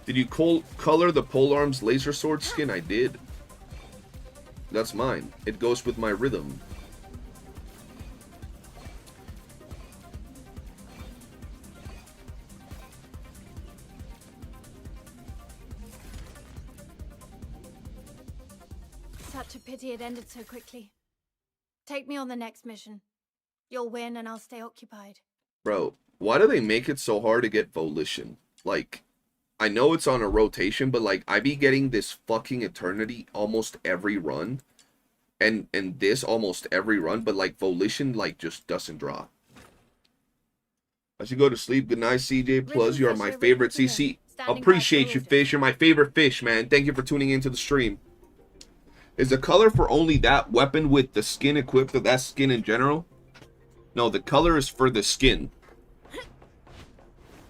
Did you color the polearms laser sword skin? I did. That's mine. It goes with my rhythm. Such a pity it ended so quickly. Take me on the next mission. You'll win and I'll stay occupied. Bro, why do they make it so hard to get Volition? Like, I know it's on a rotation, but like, I be getting this fucking Eternity almost every run. And this almost every run, but like, Volition, like, just doesn't drop. I should go to sleep. Good night, CJ. Plus, you are my favorite. CC, appreciate you, Fish. You're my favorite fish, man. Thank you for tuning into the stream. Is the color for only that weapon with the skin equipped, or that skin in general? No, the color is for the skin.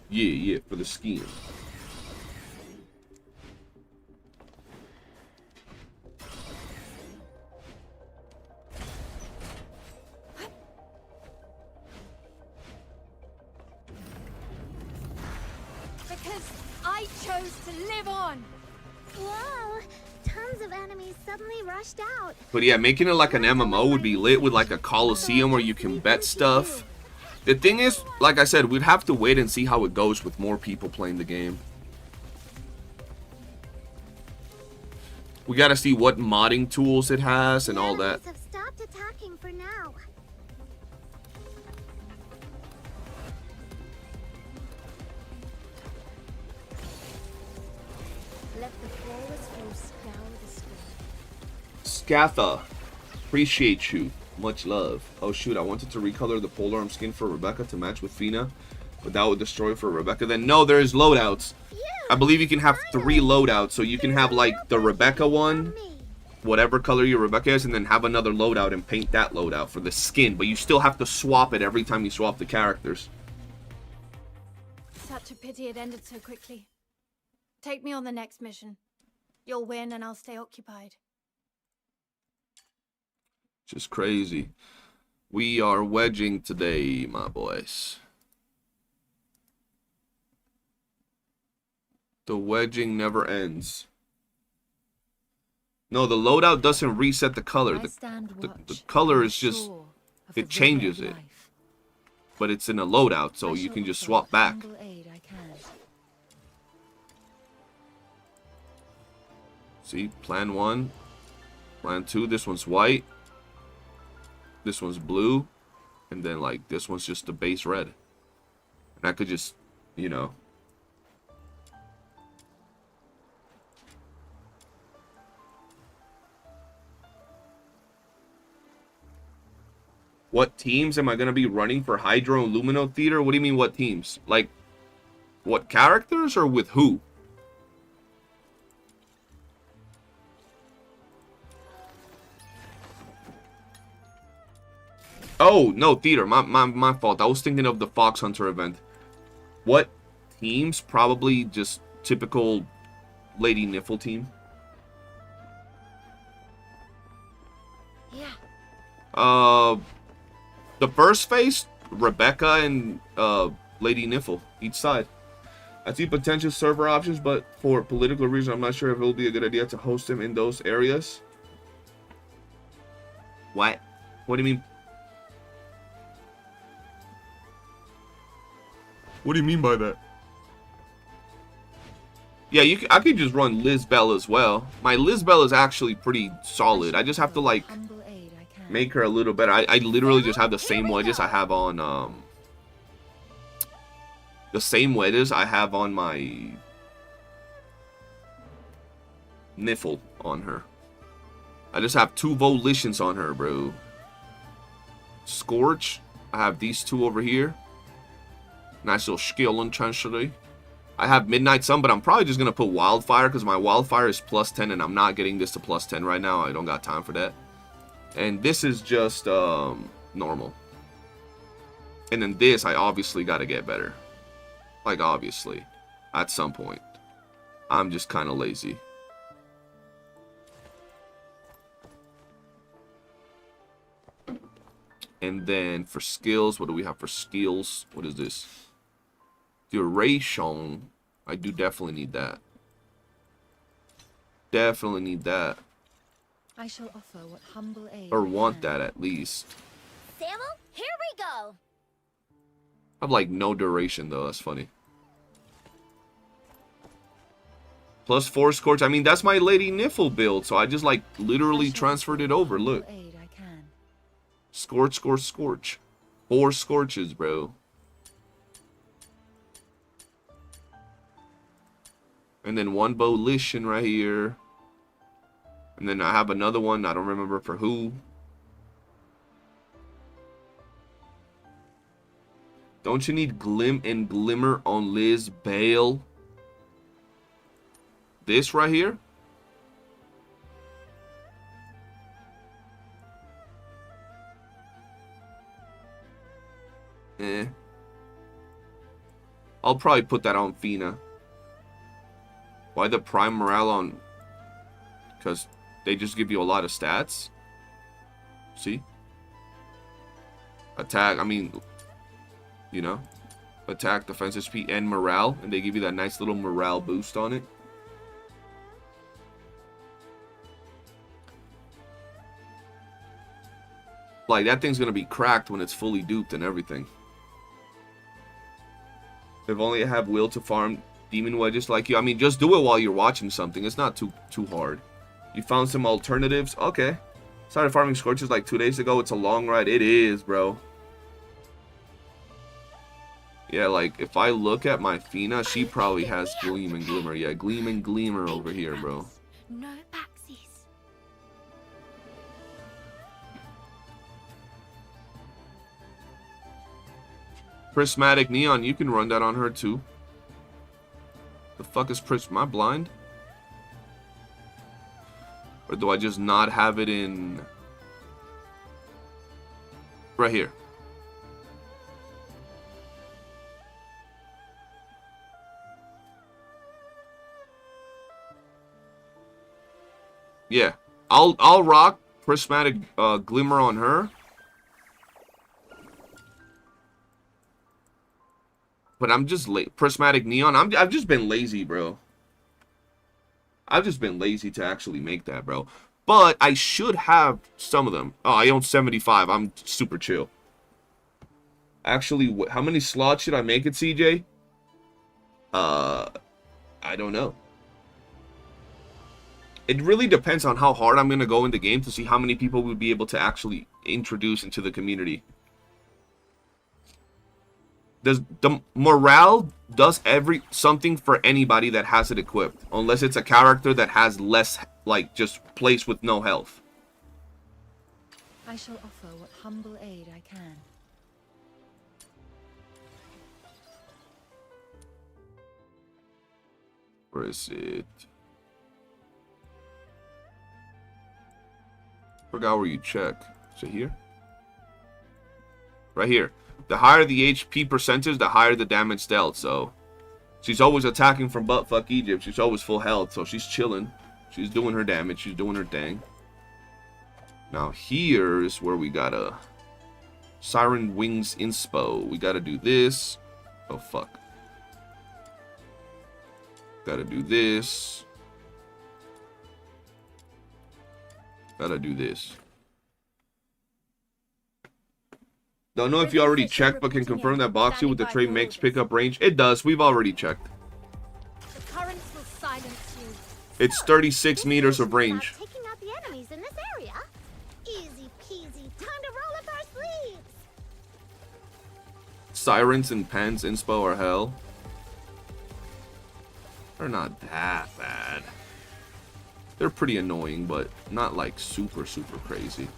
Yeah, for the skin. Because I chose to live on. Whoa! Tons of enemies suddenly rushed out. But yeah, making it like an MMO would be lit with like a Coliseum where you can bet stuff. The thing is, like I said, we'd have to wait and see how it goes with more people playing the game. We gotta see what modding tools it has and all that. Have stopped attacking for now. Let the flawless foe scour the sky. Scatha, appreciate you. Much love. Oh shoot, I wanted to recolor the polearm skin for Rebecca to match with Fina, but that would destroy for Rebecca. Then no, there's loadouts. I believe you can have 3 loadouts, so you can have like the Rebecca one, whatever color your Rebecca is, and then have another loadout and paint that loadout for the skin, but you still have to swap it every time you swap the characters. Such a pity it ended so quickly. Take me on the next mission. You'll win and I'll stay occupied. Just crazy. We are wedging today, my boys. The wedging never ends. No, the loadout doesn't reset the color. The color is just, it changes it. But it's in a loadout, so you can just swap back. See, plan 1. Plan 2, this one's white. This one's blue, and then like this one's just the base red. And I could just, you know. What teams am I gonna be running for Hydro and Lumino Theater? What do you mean what teams? Like, what characters or with who? Oh, no, theater. My fault. I was thinking of the Fox Hunter event. What teams? Probably just typical Lady Niffle team. Yeah. The first phase, Rebecca and Lady Niffle, each side. I see potential server options, but for political reasons, I'm not sure if it will be a good idea to host them in those areas. What? What do you mean? What do you mean by that? Yeah, I could just run Lizbel as well. My Lizbel is actually pretty solid. I just have to like make her a little better. I literally just have the same wedges I have on my Niffle on her. I just have 2 volitions on her, bro. Scorch. I have these 2 over here. Nice little skill intensity. I have Midnight Sun, but I'm probably just going to put Wildfire because my Wildfire is +10 and I'm not getting this to +10 right now. I don't got time for that. And this is just normal. And then this, I obviously got to get better. Like, obviously. At some point. I'm just kind of lazy. And then for skills, what do we have for skills? What is this? Duration. I do definitely need that. Definitely need that. I shall offer what humble aid Or I want can. that at least. Samuel, here we go. I have like no duration though, that's funny. Plus 4 scorch. I mean, that's my Lady Niffle build, so I just like literally I shall transferred it offer what over. humble Look. aid I can. Scorch, scorch, scorch. 4 scorches, bro. And then 1 Volition right here. And then I have another one. I don't remember for who. Don't you need Glim and Glimmer on Liz Bale? This right here? Eh. I'll probably put that on Fina. Why the Prime Morale on? Because they just give you a lot of stats. See? Attack, I mean, you know, attack, defensive speed, and morale. And they give you that nice little morale boost on it. Like, that thing's going to be cracked when it's fully duped and everything. If only I have will to farm demon wedges like you. I mean, just do it while you're watching something. It's not too hard. You found some alternatives? Okay. Started farming scorches like 2 days ago. It's a long ride. It is, bro. Yeah, like, if I look at my Fina, she probably has Gleam and Glimmer. Yeah, Gleam and Glimmer over here, bro. No backsies. Prismatic Neon, you can run that on her too. The fuck is Am I blind? Or do I just not have it in... Right here. Yeah. I'll rock Prismatic Glimmer on her. But I'm just Prismatic Neon. I've just been lazy, bro. I've just been lazy to actually make that, bro. But I should have some of them. Oh, I own 75. I'm super chill. Actually, how many slots should I make it, CJ? I don't know. It really depends on how hard I'm going to go in the game to see how many people we'll be able to actually introduce into the community. The morale does something for anybody that has it equipped, unless it's a character that has less, like, just placed with no health. I shall offer what humble aid I can. Where is it? Forgot where you check. Is it here? Right here. The higher the HP percentage, the higher the damage dealt. So she's always attacking from buttfuck Egypt. She's always full health, so she's chilling. She's doing her damage. She's doing her thing. Now here is where we gotta Siren Wings Inspo. We gotta do this. Oh fuck. Gotta do this. Gotta do this. Don't know if you already checked, but can confirm that Boxy with the trade makes pickup range. It does. We've already checked. The currents will silence you. It's 36 meters of range. Taking out the enemies in this area. Easy peasy. Time to roll up our sleeves. Sirens and Pens Inspo are hell. They're not that bad. They're pretty annoying, but not like super crazy.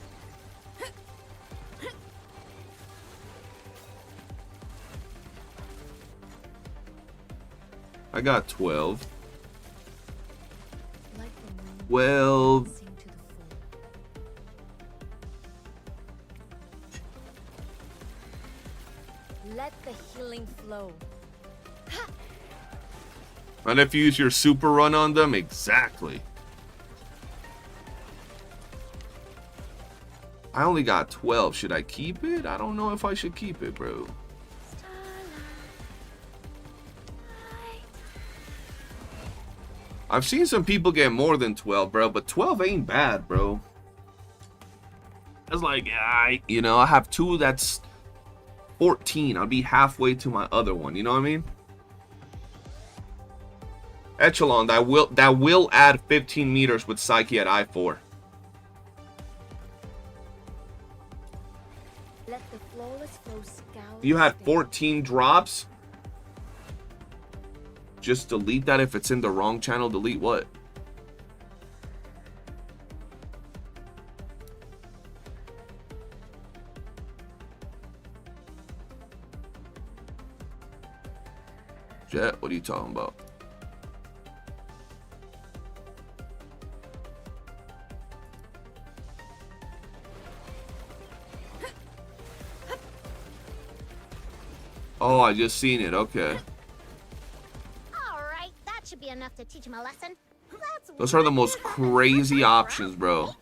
I got 12. 12. Let the healing flow. And if you use your super run on them, exactly. I only got 12. Should I keep it? I don't know if I should keep it, bro. I've seen some people get more than 12, bro, but 12 ain't bad, bro. That's like, you know, I have 2 that's 14. I'll be halfway to my other one, you know what I mean? Echelon, that will add 15 meters with Psyche at I4. Let the flawless flow scour. You had 14 drops. Just delete that if it's in the wrong channel. Delete what? Jet, what are you talking about? Oh, I just seen it. Okay. Alright, that should be enough to teach him a lesson. Those are the most crazy options, bro.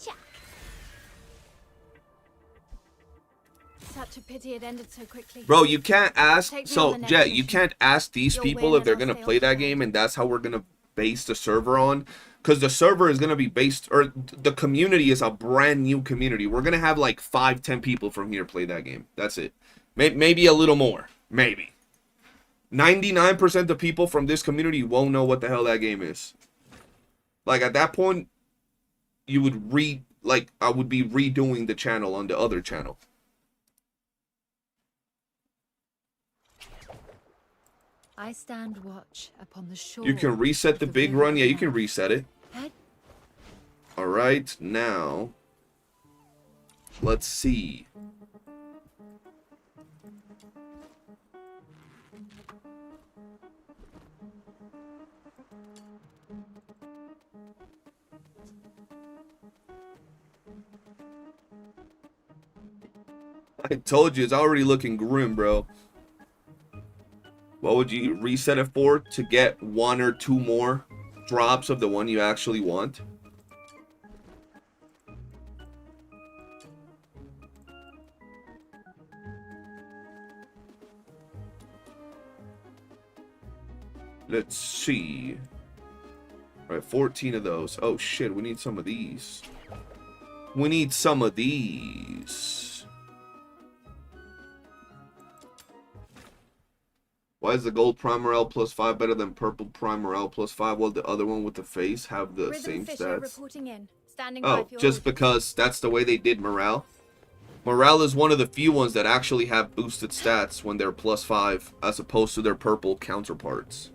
Such a pity it ended so quickly. Bro, you can't ask. Take me on So, the next Jet, you mission. can't ask these You'll people win if they're and I'll gonna stay play on that track. game, and that's how we're gonna base the server on. Because the server is gonna be based, or the community is a brand new community. We're gonna have like 5-10 people from here play that game. That's it. Maybe a little more. Maybe. 99% of people from this community won't know what the hell that game is. Like, at that point, you would I would be redoing the channel on the other channel. I stand watch upon the shore. You can reset the big run. Yeah, you can reset it. Head All right, now let's see. I told you, it's already looking grim, bro. What would you reset it for? To get 1 or 2 more drops of the one you actually want? Let's see. All right, 14 of those. Oh shit, we need some of these. We need some of these. Why is the gold Primer L +5 better than purple Primer L +5 while the other one with the face have the Rhythm same Fisher stats? reporting in. Standing by Oh, for your just orders. because that's the way they did morale. Morale is one of the few ones that actually have boosted stats when they're +5 as opposed to their purple counterparts.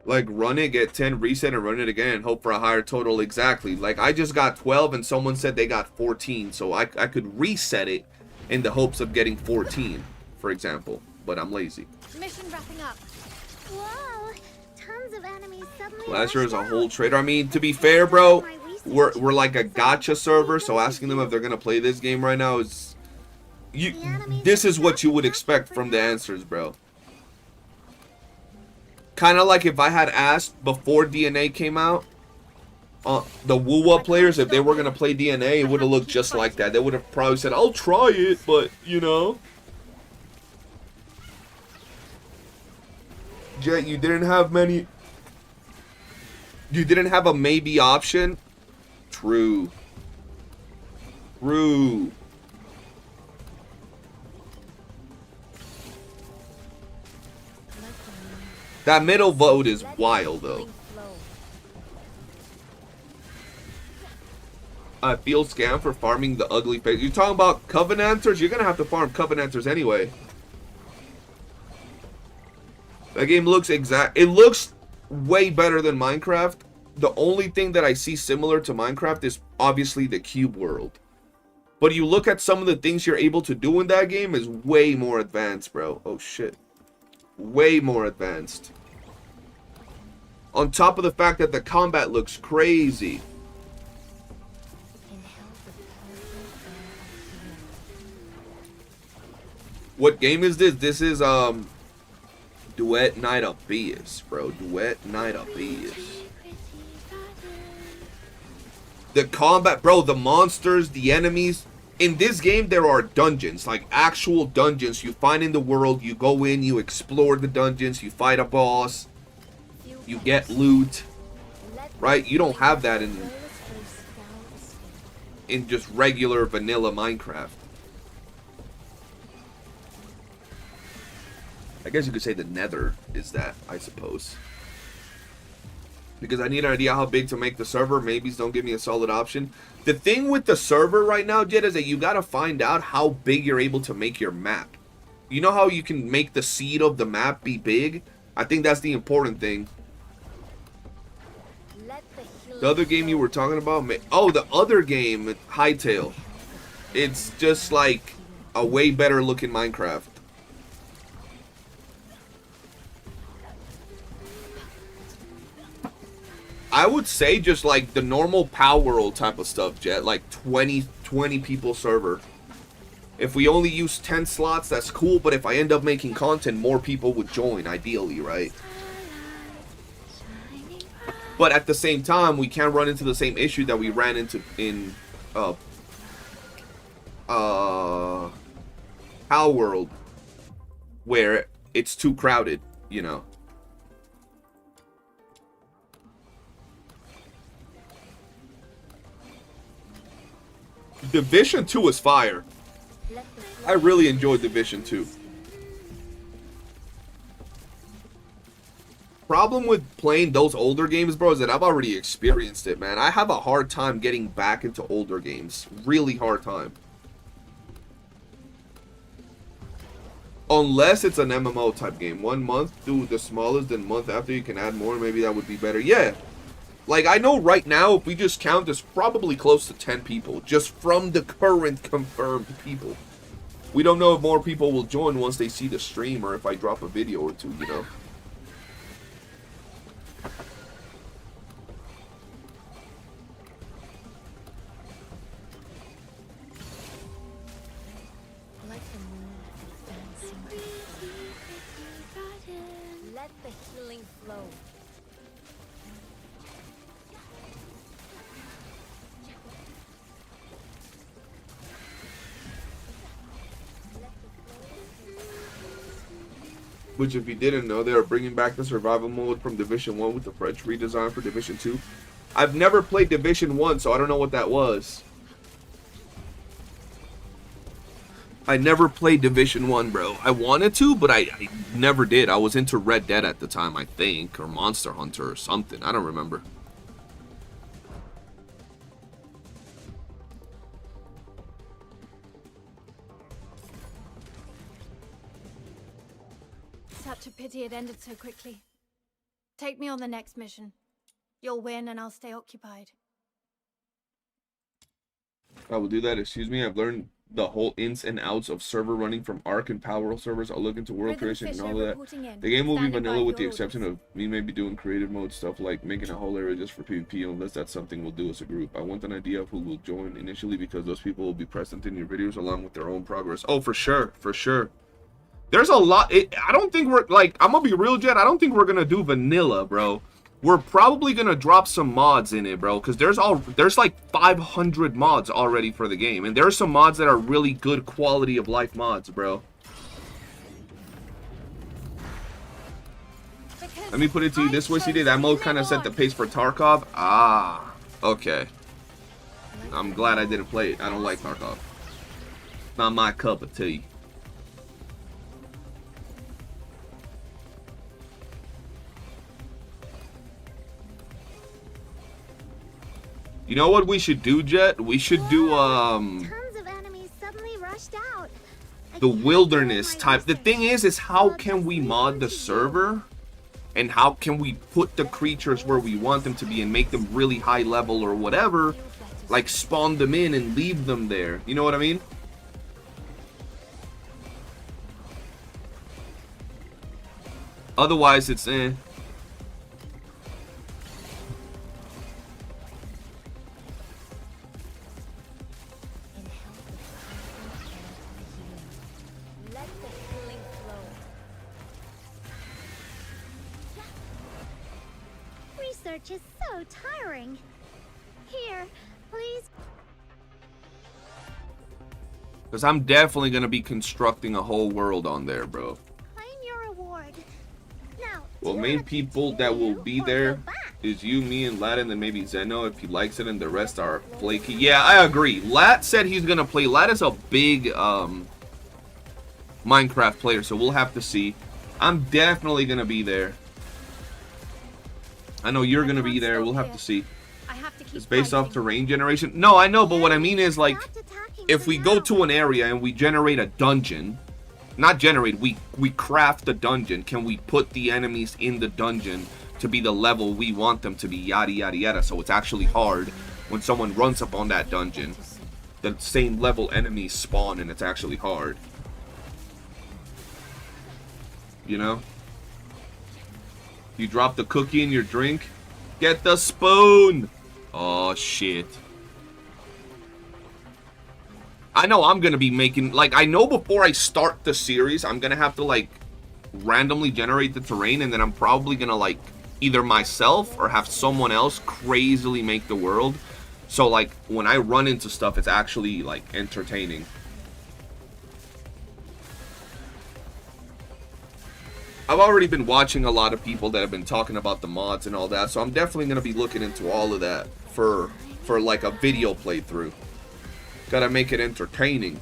Like, run it, get 10, reset, and run it again, and hope for a higher total. Exactly. Like, I just got 12, and someone said they got 14, so I could reset it in the hopes of getting 14, for example. But I'm lazy. Mission wrapping up. Whoa, tons of enemies suddenly. Lasher is a rushed whole out. trader. I mean, to be fair, bro, we're like a gacha server, so asking them if they're gonna play this game right now is... This is what you would expect from the answers, bro. Kind of like if I had asked before DNA came out, the YOOOO players, if they were going to play DNA, it would have looked just like that. They would have probably said, I'll try it, but, you know. Jet, you didn't have many... You didn't have a maybe option? True. True. That middle vote is wild, though. I feel scammed for farming the ugly face. You're talking about Covenanters? You're gonna have to farm Covenanters anyway. That game looks it looks way better than Minecraft. The only thing that I see similar to Minecraft is obviously the cube world. But you look at some of the things you're able to do in that game is way more advanced, bro. Oh shit. Way more advanced. On top of the fact that the combat looks crazy. What game is this? This is Duet Night Abyss, bro. Duet Night Abyss. The combat, bro, the monsters, the enemies. In this game, there are dungeons, like actual dungeons you find in the world. You go in, you explore the dungeons, you fight a boss, you get loot, right? You don't have that in just regular vanilla Minecraft. I guess you could say the Nether is that, I suppose. Because I need an idea how big to make the server. Maybes don't give me a solid option. The thing with the server right now, Jet, is that you gotta find out how big you're able to make your map. You know how you can make the seed of the map be big? I think that's the important thing. The other game you were talking about? Oh, the other game, Hightail. It's just like a way better looking Minecraft. I would say just like the normal Power World type of stuff, Jet. Like 20 people server. If we only use 10 slots, that's cool. But if I end up making content, more people would join, ideally, right? But at the same time, we can't run into the same issue that we ran into in Power World, where it's too crowded, you know. Division 2 is fire. I really enjoyed Division 2. Problem with playing those older games, bro, is that I've already experienced it, man. I have a hard time getting back into older games. Really hard time. Unless it's an MMO type game. 1 month, do the smallest, then month after you can add more. Maybe that would be better. Yeah. Like, I know right now, if we just count, there's probably close to 10 people. Just from the current confirmed people. We don't know if more people will join once they see the stream or if I drop a video or two, you know. Like the moon dancing. Let the healing flow. Which, if you didn't know, they are bringing back the survival mode from Division 1 with the French redesign for Division 2. I've never played Division 1, so I don't know what that was. I never played Division 1, bro. I wanted to, but I never did. I was into Red Dead at the time, I think, or Monster Hunter or something. I don't remember. Such a pity it ended so quickly. Take me on the next mission. You'll win and I'll stay occupied. I will do that. Excuse me. I've learned the whole ins and outs of server running from Arc and Power World servers. I'll look into world creation and all of that. The game will be vanilla with the exception of me maybe doing creative mode stuff like making a whole area just for PvP, unless that's something we'll do as a group. I want an idea of who will join initially because those people will be present in your videos along with their own progress. Oh, for sure. For sure. There's a lot. I don't think we're, like, I'm gonna be real, Jet. I don't think we're gonna do vanilla, bro. We're probably gonna drop some mods in it, bro, because there's like 500 mods already for the game, and there are some mods that are really good quality of life mods, bro. Let me put it to you this way, CD. That mode kind of set the pace for Tarkov. Ah, okay. I'm glad I didn't play it. I don't like Tarkov. Not my cup of tea. You know what we should do, Jet? We should do Tons of enemies suddenly rushed out. the wilderness type. The thing is how can we mod the server? And how can we put the creatures where we want them to be and make them really high level or whatever? Like spawn them in and leave them there. You know what I mean? Otherwise, it's Research is so tiring. Here, Please. Because I'm definitely going to be constructing a whole world on there, bro. Claim your reward. Now, Well, do you main wanna people that will be continue or there go back? is you, me, and Lat, and then maybe Zeno if he likes it, and the rest are flaky. Yeah, I agree. Lat said he's going to play. Lat is a big Minecraft player, so we'll have to see. I'm definitely going to be there. I know you're going to be there. We'll have to see. I have to keep It's based off fighting. terrain generation. No, I know, but what I mean is, like, Stop attacking if for we go now. to an area and we generate a dungeon, not generate, we craft a dungeon, can we put the enemies in the dungeon to be the level we want them to be, yada yada yada, so it's actually hard when someone runs up on that dungeon, the same level enemies spawn and it's actually hard, you know? You drop the cookie in your drink, get the spoon. Oh shit. I know I'm gonna be making, like, I know before I start the series I'm gonna have to, like, randomly generate the terrain, and then I'm probably gonna, like, either myself or have someone else crazily make the world, so, like, when I run into stuff it's actually, like, entertaining. I've already been watching a lot of people that have been talking about the mods and all that, so I'm definitely gonna be looking into all of that for like a video playthrough. Gotta make it entertaining.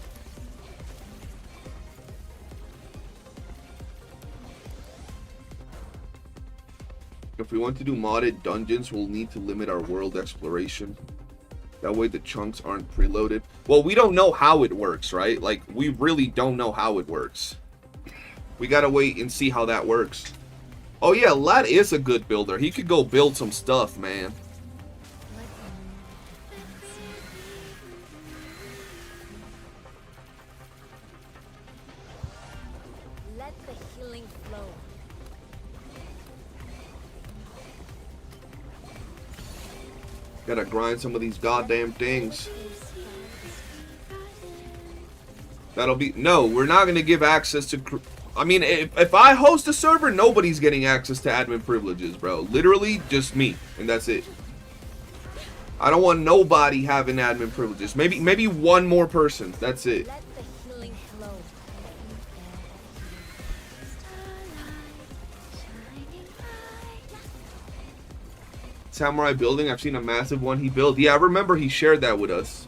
If we want to do modded dungeons, we'll need to limit our world exploration. That way the chunks aren't preloaded. Well, we don't know how it works, right? Like, we really don't know how it works. We gotta wait and see how that works. Oh yeah, Lad is a good builder. He could go build some stuff, man. Let the healing flow. Gotta grind some of these goddamn things. That'll be... No, we're not gonna give access to... I mean, if I host a server, nobody's getting access to admin privileges, bro. Literally, just me. And that's it. I don't want nobody having admin privileges. Maybe one more person. That's it. Let the healing flow. Samurai building, I've seen a massive one he built. Yeah, I remember he shared that with us.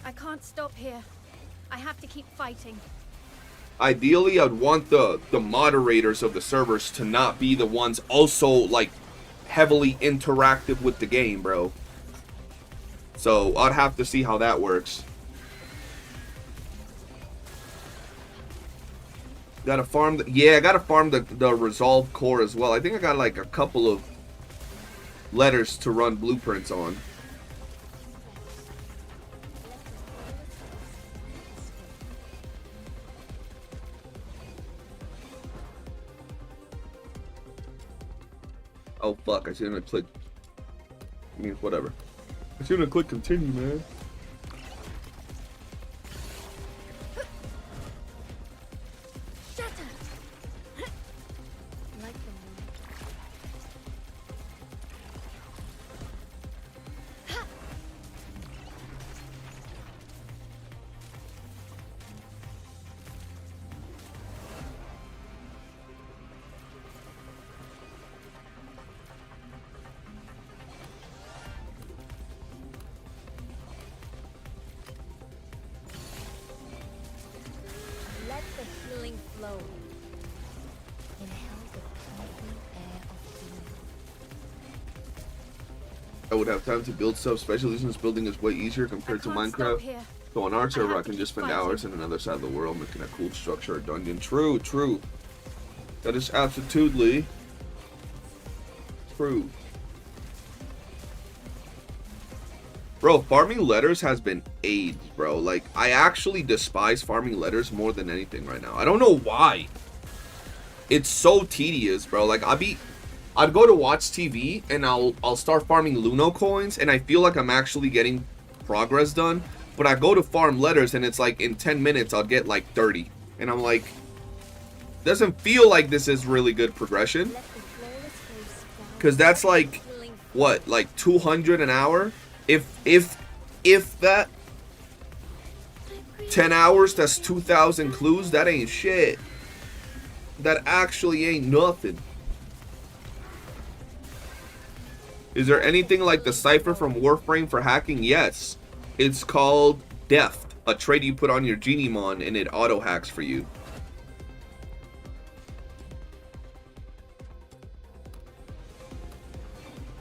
I can't stop here. I have to keep fighting. Ideally, I'd want the moderators of the servers to not be the ones also, like, heavily interactive with the game, bro. So, I'd have to see how that works. Gotta farm the... Yeah, I gotta farm the resolve core as well. I think I got, like, a couple of letters to run blueprints on. Oh fuck, I shouldn't have clicked. I mean, whatever. I shouldn't have clicked continue, man. Like the moon. Let the healing flow. Inhale the pure air of healing. I would have time to build stuff, especially since building is way easier compared to I can't stop Minecraft. here. So on our server, I have can to just keep spend hours in fighting. another side of the world making a cool structure or dungeon. True, true. That is absolutely true. Bro, farming letters has been AIDS, bro. Like, I actually despise farming letters more than anything right now. I don't know why. It's so tedious, bro. Like, I'd go to watch TV and I'll start farming Luno coins and I feel like I'm actually getting progress done. But I go to farm letters and it's like in 10 minutes I'll get like 30. And I'm like, doesn't feel like this is really good progression. Because that's like, what, like 200 an hour? If that, 10 hours, that's 2,000 clues. That ain't shit. That actually ain't nothing. Is there anything like the cipher from Warframe for hacking? Yes. It's called Deft, a trait you put on your Genimon and it auto hacks for you.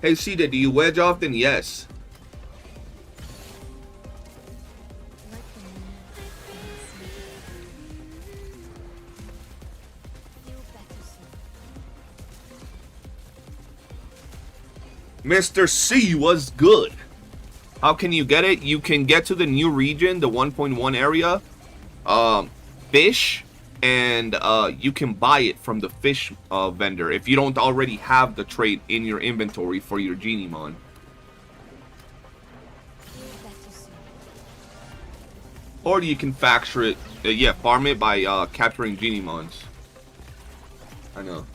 Hey Sita, do you wedge often? Yes. Mr. C was good. How can you get it? You can get to the new region, the 1.1 area, fish, and you can buy it from the fish vendor if you don't already have the trait in your inventory for your Genimon. Or you can factor it, yeah, farm it by capturing Genimons. I know.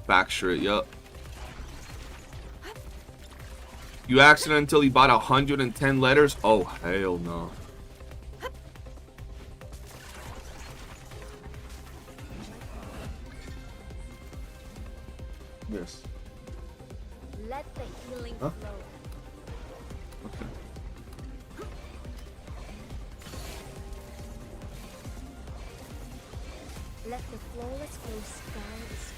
Factor it, yup. You accidentally bought 110 letters? Oh, hell no. Yes. Let the healing Huh? flow. Okay. Let the flawless flow sky the sky.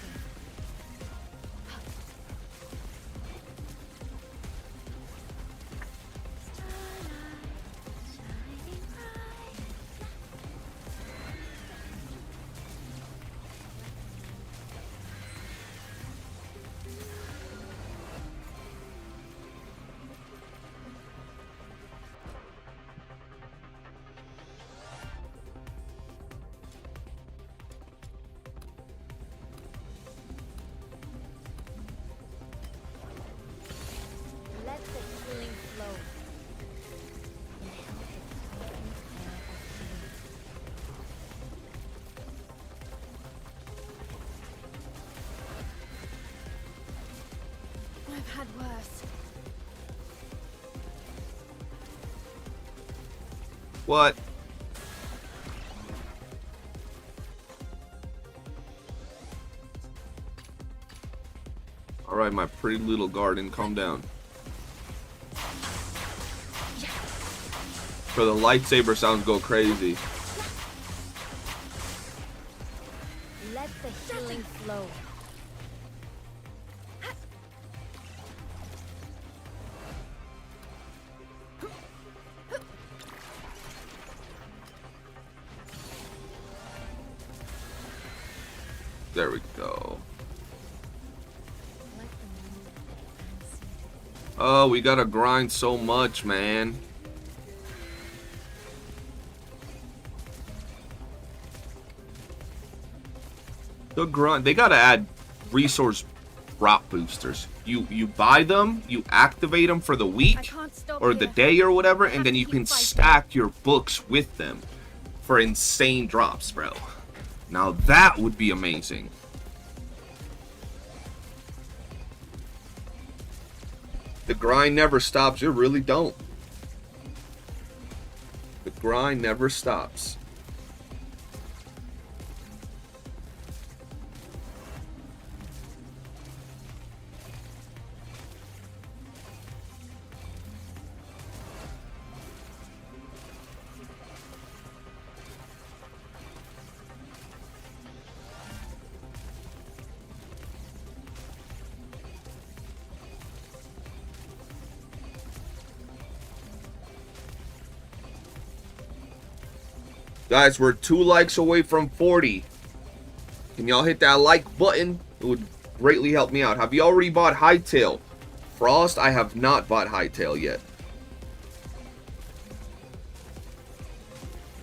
Let the healing flow. Inhale the cleansing air of healing. I've had worse. What? Alright, my pretty little garden, calm down. For the lightsaber sounds go crazy. Let the healing flow. There we go. Let the moon advance into Oh, we gotta grind so much, man. The grind, they gotta add resource drop boosters. You buy them, you activate them for the I week can't stop or the here. day or whatever, I have and then to you keep can fighting. stack your books with them for insane drops, bro. Now that would be amazing. The grind never stops. It really don't. The grind never stops. Guys, we're 2 likes away from 40. Can y'all hit that like button? It would greatly help me out. Have you already bought Hightail? Frost, I have not bought Hightail yet.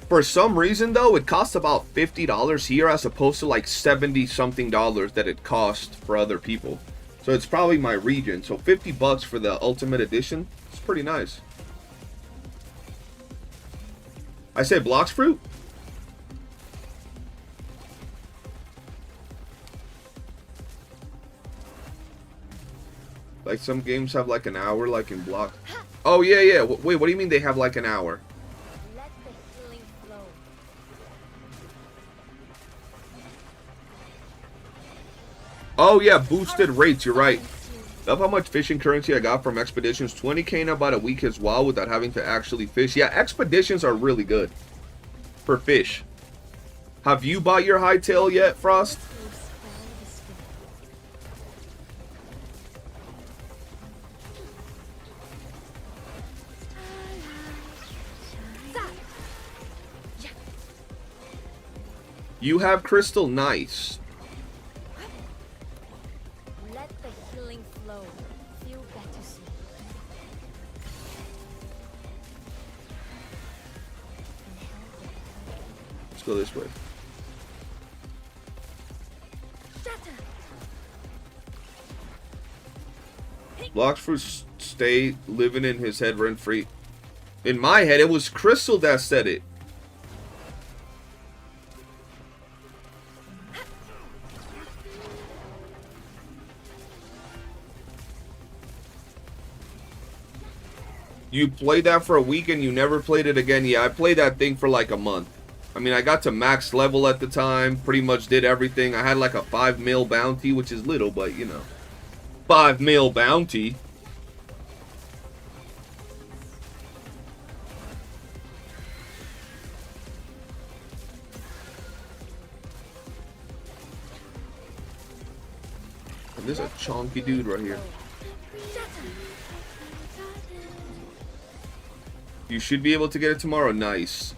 For some reason, though, it costs about $50 here as opposed to like 70 something dollars that it costs for other people. So it's probably my region. So 50 bucks for the Ultimate Edition. It's pretty nice. I say blocks fruit? Like some games have like an hour, like in block. Oh yeah, yeah. Wait, what do you mean they have like an hour? Let the healing flow. Oh yeah, boosted rates. You're right. Love how much fishing currency I got from expeditions. 20k in about a week as well without having to actually fish. Yeah, expeditions are really good for fish. Have you bought your hightail yet, Frost? You have crystal, nice. Let the healing flow. Feel better soon. Let's go this way. Blocks for stay living in his head rent free. In my head, it was Crystal that said it. You played that for a week and you never played it again? Yeah, I played that thing for like a month. I mean, I got to max level at the time. Pretty much did everything. I had like a 5 mil bounty, which is little, but you know. 5 mil bounty. And there's a chunky dude right here. You should be able to get it tomorrow. Nice.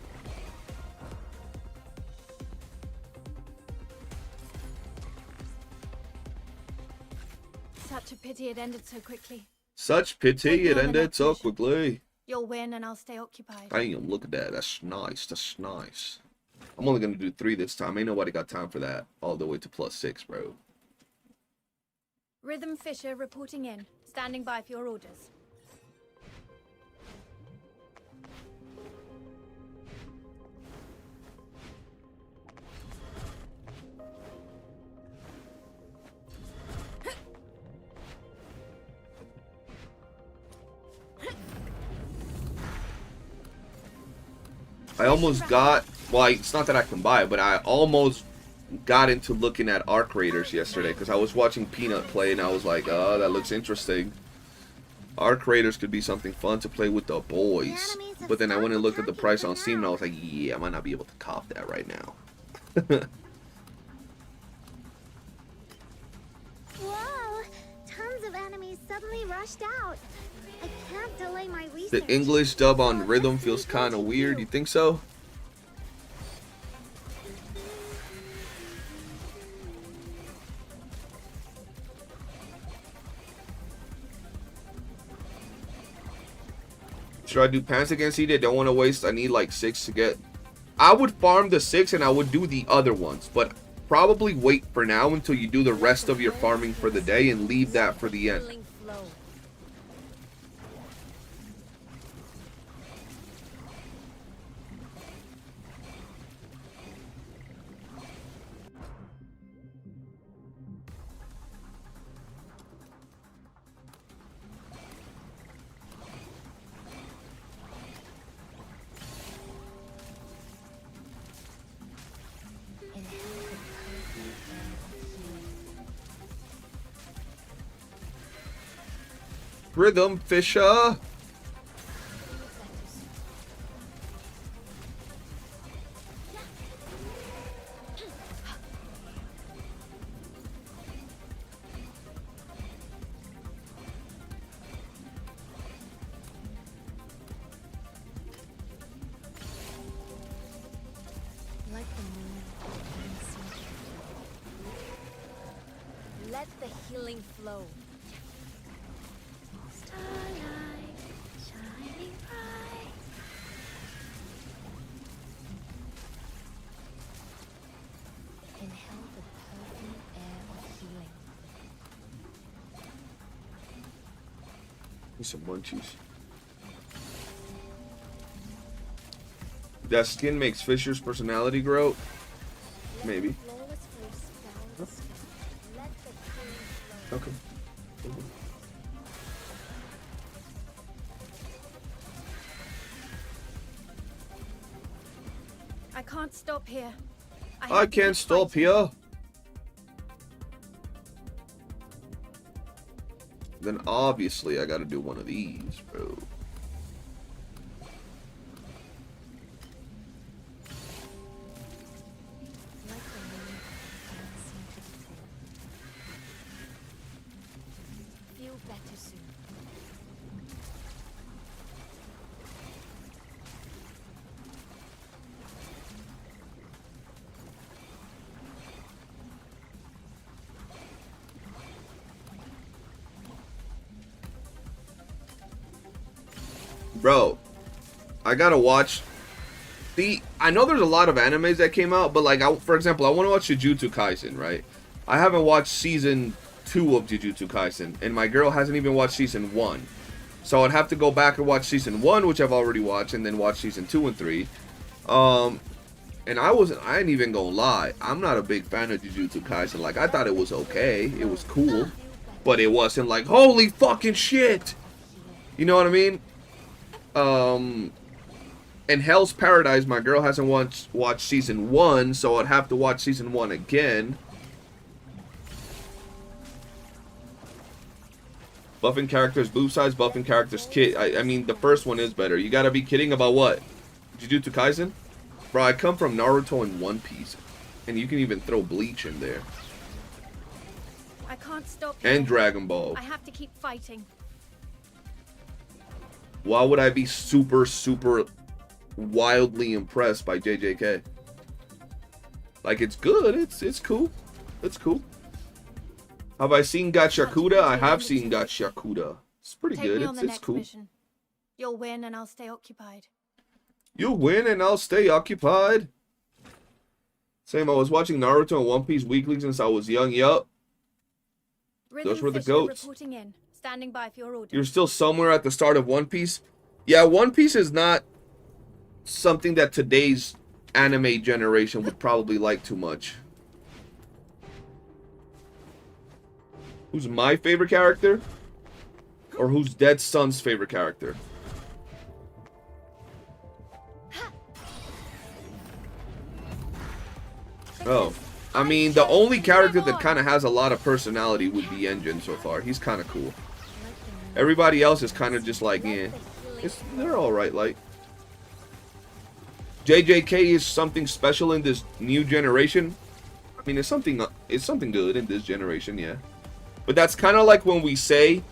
Such a pity it ended so quickly. Such pity it ended so quickly. You'll win and I'll stay occupied. Damn, look at that. That's nice. That's nice. I'm only gonna do 3 this time. Ain't nobody got time for that. All the way to +6, bro. Rhythm Fisher reporting in. Standing by for your orders. I almost got, well, it's not that I can buy it, but I almost got into looking at Arc Raiders yesterday because I was watching Peanut play and I was like, oh, that looks interesting. Arc Raiders could be something fun to play with the boys. But then I went and looked at the price on Steam and I was like, yeah, I might not be able to cop that right now. Whoa! Tons of enemies suddenly rushed out. I can't delay my research. The English dub on Rhythm feels kind of weird. You think so? Should I do pants against ED? I don't want to waste. I need like 6 to get. I would farm the 6 and I would do the other ones, but probably wait for now until you do the rest of your farming for the day and leave that for the end. Rhythm Fisher. Like the moon. Let the healing flow. Starlight shining bright. Inhale the perfume air of healing. Need some munchies. That skin makes Fisher's personality grow. Maybe. Okay. I can't stop here. I have to can't keep stop fighting. here. Then obviously I gotta do one of these, bro. Feel better soon. Bro, I gotta watch. I know there's a lot of animes that came out, but like, for example, I want to watch Jujutsu Kaisen, right? I haven't watched season 2 of Jujutsu Kaisen, and my girl hasn't even watched season 1. So I'd have to go back and watch season 1, which I've already watched, and then watch season 2 and 3. And I ain't even gonna lie, I'm not a big fan of Jujutsu Kaisen. Like, I thought it was okay, it was cool, but it wasn't like, holy fucking shit! You know what I mean? And Hell's Paradise, my girl hasn't watched season 1, so I'd have to watch season 1 again. Buffing characters, boob size, buffing characters, kit. I mean, the first one is better. You gotta be kidding about what? Jujutsu Kaisen? Bro, I come from Naruto and One Piece. And you can even throw Bleach in there. I can't stop here. And Dragon Ball. I have to keep fighting. Why would I be super, super wildly impressed by JJK? Like, it's good. It's cool. It's cool. Have I seen Gachakuda? I have seen Gachakuda. It's pretty Take good. me on the It's next cool. mission. You'll win and I'll stay occupied. You win and I'll stay occupied. Same, I was watching Naruto and One Piece weekly since I was young. Yup. Those were the Fisher goats. Reporting in. Standing by for your orders. You're still somewhere at the start of One Piece. Yeah, One Piece is not something that today's anime generation would probably like too much. Who's my favorite character? Or who's Dead Son's favorite character? Oh. I mean, the only character that kind of has a lot of personality would be Engine so far. He's kind of cool. Everybody else is kind of just like, yeah, they're alright, like. JJK is something special in this new generation. I mean, it's something good in this generation, yeah. But that's kind of like when we say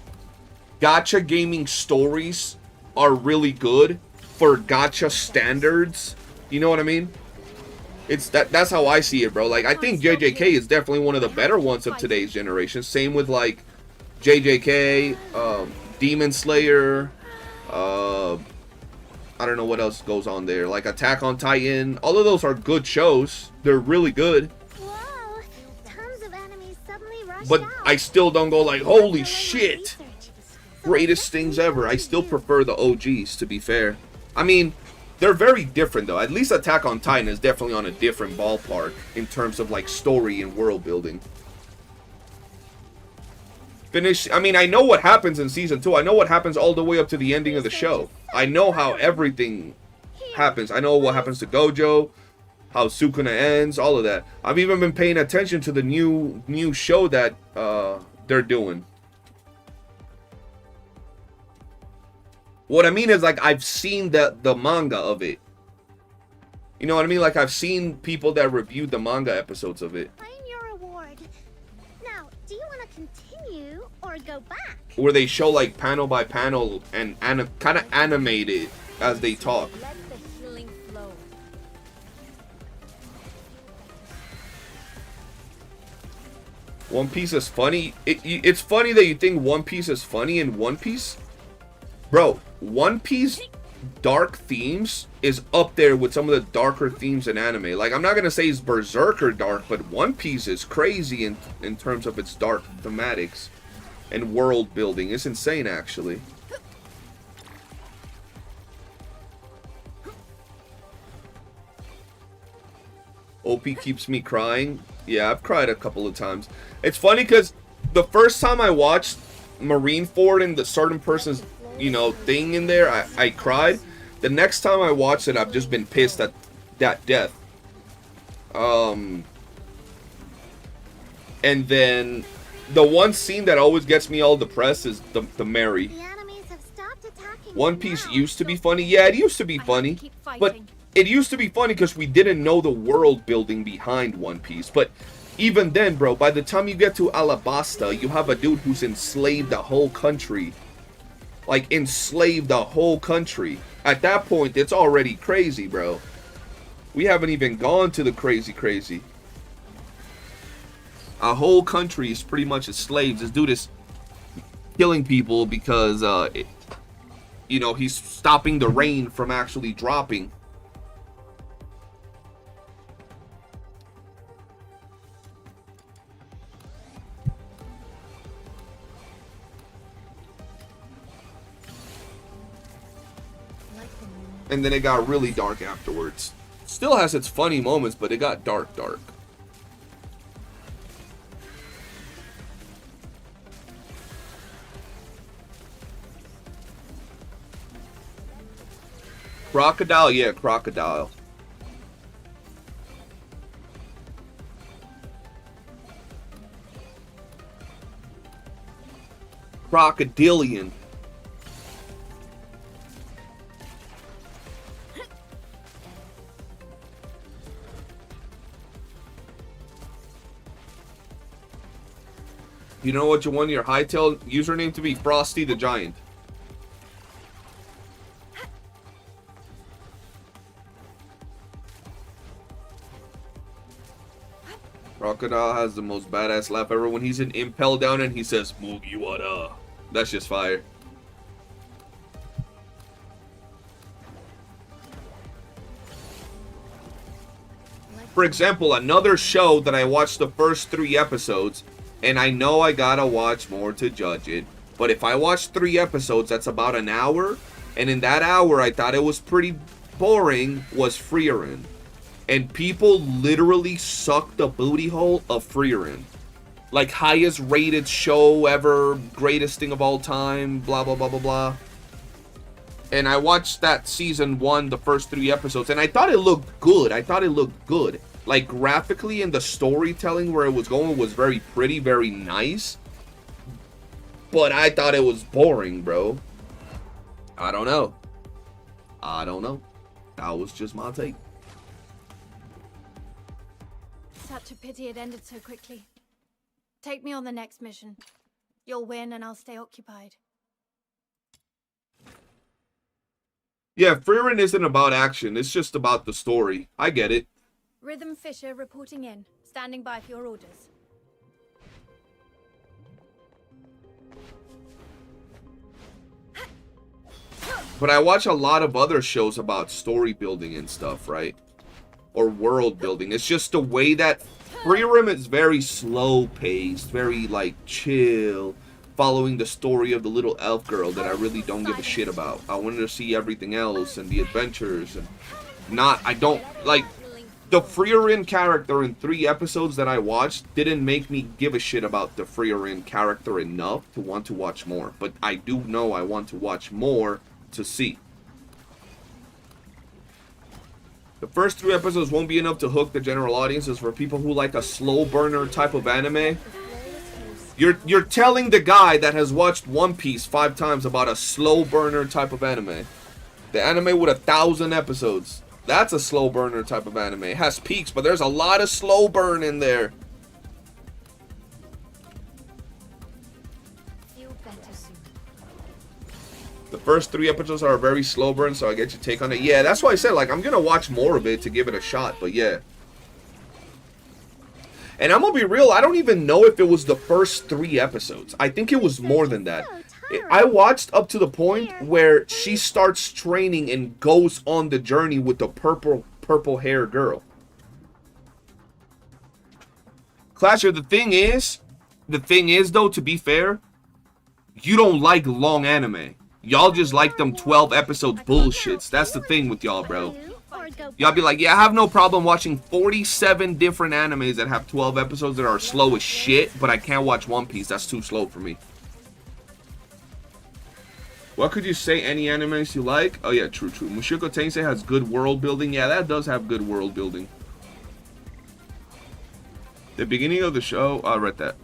gacha gaming stories are really good for gacha standards. You know what I mean? It's that's how I see it, bro. Like, I think JJK is definitely one of the better ones of today's generation. Same with like JJK, Demon Slayer, I don't know what else goes on there. Like Attack on Titan. All of those are good shows. They're really good. Whoa! Tons of enemies suddenly rushed But out. I still don't go like, holy shit! Greatest things ever. I still prefer the OGs, to be fair. I mean, they're very different though. At least Attack on Titan is definitely on a different ballpark in terms of like story and world building. I mean, I know what happens in season 2. I know what happens all the way up to the ending of the show. I know how everything happens. I know what happens to Gojo, how Sukuna ends, all of that. I've even been paying attention to the new show that they're doing. What I mean is, like, I've seen the manga of it. You know what I mean? Like, I've seen people that reviewed the manga episodes of it. Claim your reward. Now, do you want to continue or go back? Where they show, like, panel by panel and kind of animate it as they talk. Let the healing flow. One Piece is funny. It's funny that you think One Piece is funny in One Piece. Bro, One Piece dark themes is up there with some of the darker themes in anime. Like, I'm not going to say it's Berserker dark, but One Piece is crazy in terms of its dark thematics and world building. It's insane, actually. OP keeps me crying. Yeah, I've cried a couple of times. It's funny because the first time I watched Marineford and the certain person's, you know, thing in there, I cried. The next time I watched it, I've just been pissed at that death. And then the one scene that always gets me all depressed is the Mary. The enemies have stopped attacking One me Piece now. used to be funny. Yeah, it used to be I have funny. to keep But fighting. it used to be funny because we didn't know the world building behind One Piece. But even then, bro, by the time you get to Alabasta, you have a dude who's enslaved the whole country. Like, enslaved the whole country. At that point, it's already crazy, bro. We haven't even gone to the crazy. A whole country is pretty much as slaves. This dude is killing people because, you know, he's stopping the rain from actually dropping. And then it got really dark afterwards. Still has its funny moments, but it got dark. Crocodile, yeah, crocodile. Crocodilian. You know what you want your Hytale username to be? Frosty the Giant. Crocodile has the most badass laugh ever when he's in Impel Down and he says Mugiwara. That's just fire. For example, another show that I watched the first 3 episodes, and I know I gotta watch more to judge it, but if I watch 3 episodes, that's about an hour, and in that hour I thought it was pretty boring, was Frieren. And people literally sucked the booty hole of Frieren. Like, highest rated show ever, greatest thing of all time, blah blah blah blah blah. And I watched that season 1, the first 3 episodes, and I thought it looked good. Like, graphically, and the storytelling where it was going was very pretty, very nice. But I thought it was boring, bro. I don't know. That was just my take. Such a pity it ended so quickly. Take me on the next mission. You'll win and I'll stay occupied. Yeah, Frieren isn't about action. It's just about the story. I get it. Rhythm Fisher reporting in. Standing by for your orders. But I watch a lot of other shows about story building and stuff, right? Or world building. It's just the way that Frieren is very slow paced, very like chill, following the story of the little elf girl that I really don't give a shit about. I wanted to see everything else and the adventures and I don't like the Frieren character in 3 episodes that I watched didn't make me give a shit about the Frieren character enough to want to watch more. But I do know I want to watch more to see. The first 3 episodes won't be enough to hook the general audiences for people who like a slow burner type of anime. You're telling the guy that has watched One Piece 5 times about a slow burner type of anime. The anime with 1,000 episodes. That's a slow burner type of anime. It has peaks, but there's a lot of slow burn in there. Feel better soon. The first 3 episodes are a very slow burn, so I get your take on it. Yeah, that's why I said, like, I'm gonna watch more of it to give it a shot, but yeah. And I'm gonna be real, I don't even know if it was the first 3 episodes. I think it was more than that. I watched up to the point where she starts training and goes on the journey with the purple hair girl. Clasher, the thing is though, to be fair, you don't like long anime. Y'all just like them 12 episodes bullshits. That's the thing with y'all, bro. or go. Y'all be like, yeah, I have no problem watching 47 different animes that have 12 episodes that are slow as shit, but I can't watch One Piece. That's too slow for me. What could you say? Any animes you like? Oh yeah, true. Mushoku Tensei has good world building. Yeah, that does have good world building. The beginning of the show, I read that.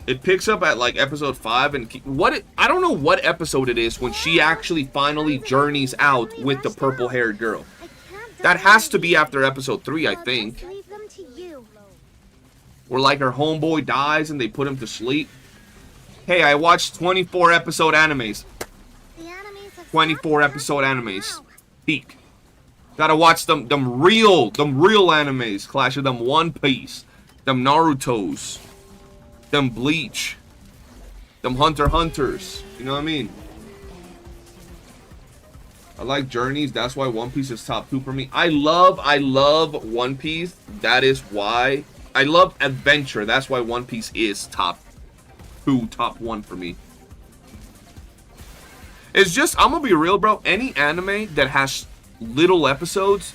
It picks up at like episode 5 and I don't know what episode it is when she actually finally journeys out with the purple-haired girl. That has to be after episode 3, I think. Where like her homeboy dies and they put him to sleep. Hey, I watched 24 episode animes. 24 episode animes. Peak. Gotta watch them real animes. Clash of them One Piece. Them Naruto's. Them Bleach. Them Hunter Hunters. You know what I mean? I like journeys. That's why One Piece is top 2 for me. I love One Piece. That is why. I love adventure. That's why One Piece is top 2, top 1 for me. It's just, I'm gonna be real, bro. Any anime that has little episodes,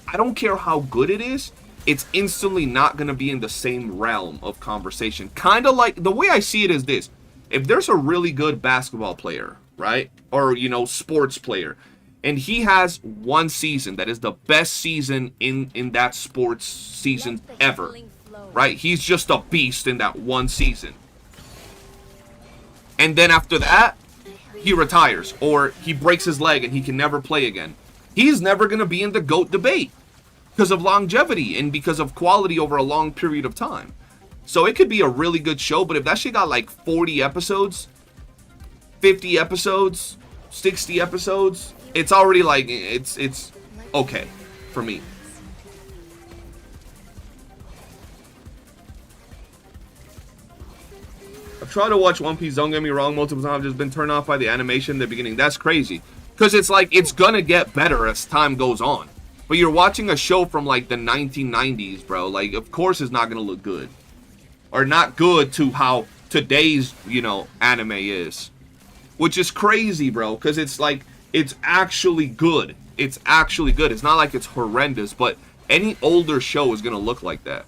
I don't care how good it is, it's instantly not gonna be in the same realm of conversation. Kind of like, the way I see it is this. If there's a really good basketball player, right? Or, you know, sports player, and he has one season that is the best season in that sports season ever, right? He's just a beast in that one season. And then after that, he retires, or he breaks his leg and he can never play again. He's never going to be in the GOAT debate because of longevity and because of quality over a long period of time. So it could be a really good show, but if that shit got like 40 episodes, 50 episodes, 60 episodes, it's already like, it's okay for me. I've tried to watch One Piece, don't get me wrong, multiple times. I've just been turned off by the animation in the beginning. That's crazy. Because it's like, it's gonna get better as time goes on. But you're watching a show from like the 1990s, bro. Like, of course it's not gonna look good. Or not good to how today's, you know, anime is. Which is crazy, bro. Because it's like, it's actually good. It's actually good. It's not like it's horrendous. But any older show is gonna look like that.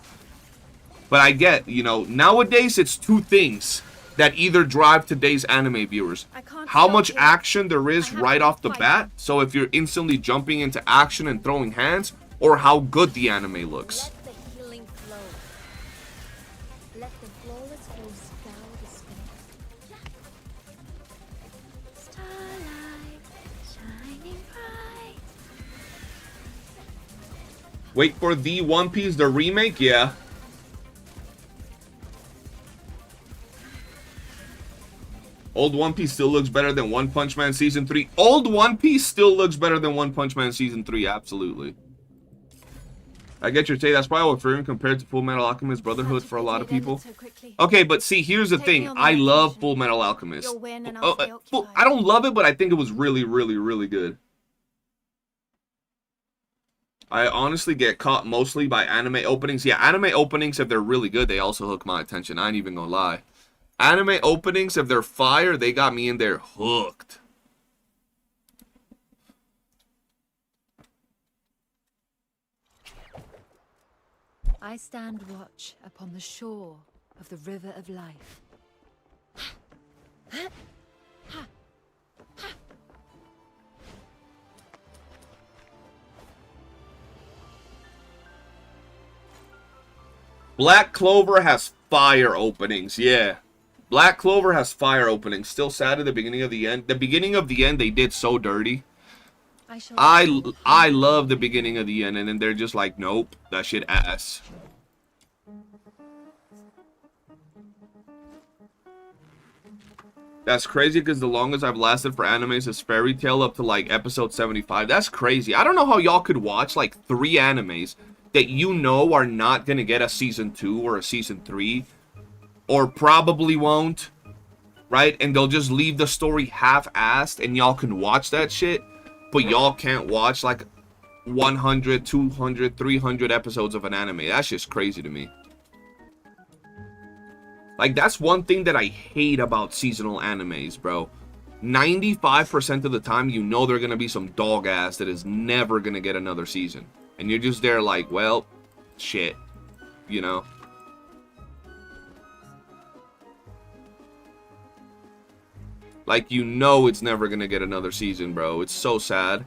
But I get, you know, nowadays it's two things that either drive today's anime viewers. How much action there is right off the bat, so if you're instantly jumping into action and throwing hands, or how good the anime looks. Let the healing flow. Let the flawless flow scour the sky. Starlight shining bright. Wait for the One Piece, the remake? Yeah. Old One Piece still looks better than One Punch Man Season 3. Old One Piece still looks better than One Punch Man Season 3, absolutely. I get your take. That's probably what for him compared to Full Metal Alchemist Brotherhood for a lot of people. Okay, but see, here's the thing. I love Full Metal Alchemist. I don't love it, but I think it was really, really, really good. I honestly get caught mostly by anime openings. Yeah, anime openings, if they're really good, they also hook my attention. I ain't even gonna lie. Anime openings, if they're fire, they got me in there hooked. I stand watch upon the shore of the river of life. Black Clover has fire openings, yeah. Black Clover has fire openings. Still sad at the beginning of the end. The beginning of the end, they did so dirty. I love the beginning of the end, and then they're just like, nope, that shit ass. That's crazy because the longest I've lasted for animes is Fairy Tail up to like episode 75. That's crazy. I don't know how y'all could watch like 3 animes that you know are not going to get a season 2 or a season 3. Or probably won't, right? And they'll just leave the story half-assed and y'all can watch that shit, but y'all can't watch like 100, 200, 300 episodes of an anime. That's just crazy to me. Like, that's one thing that I hate about seasonal animes, bro. 95% of the time, you know they're going to be some dog ass that is never going to get another season. And you're just there like, well, shit, you know? Like, you know it's never going to get another season, bro. It's so sad.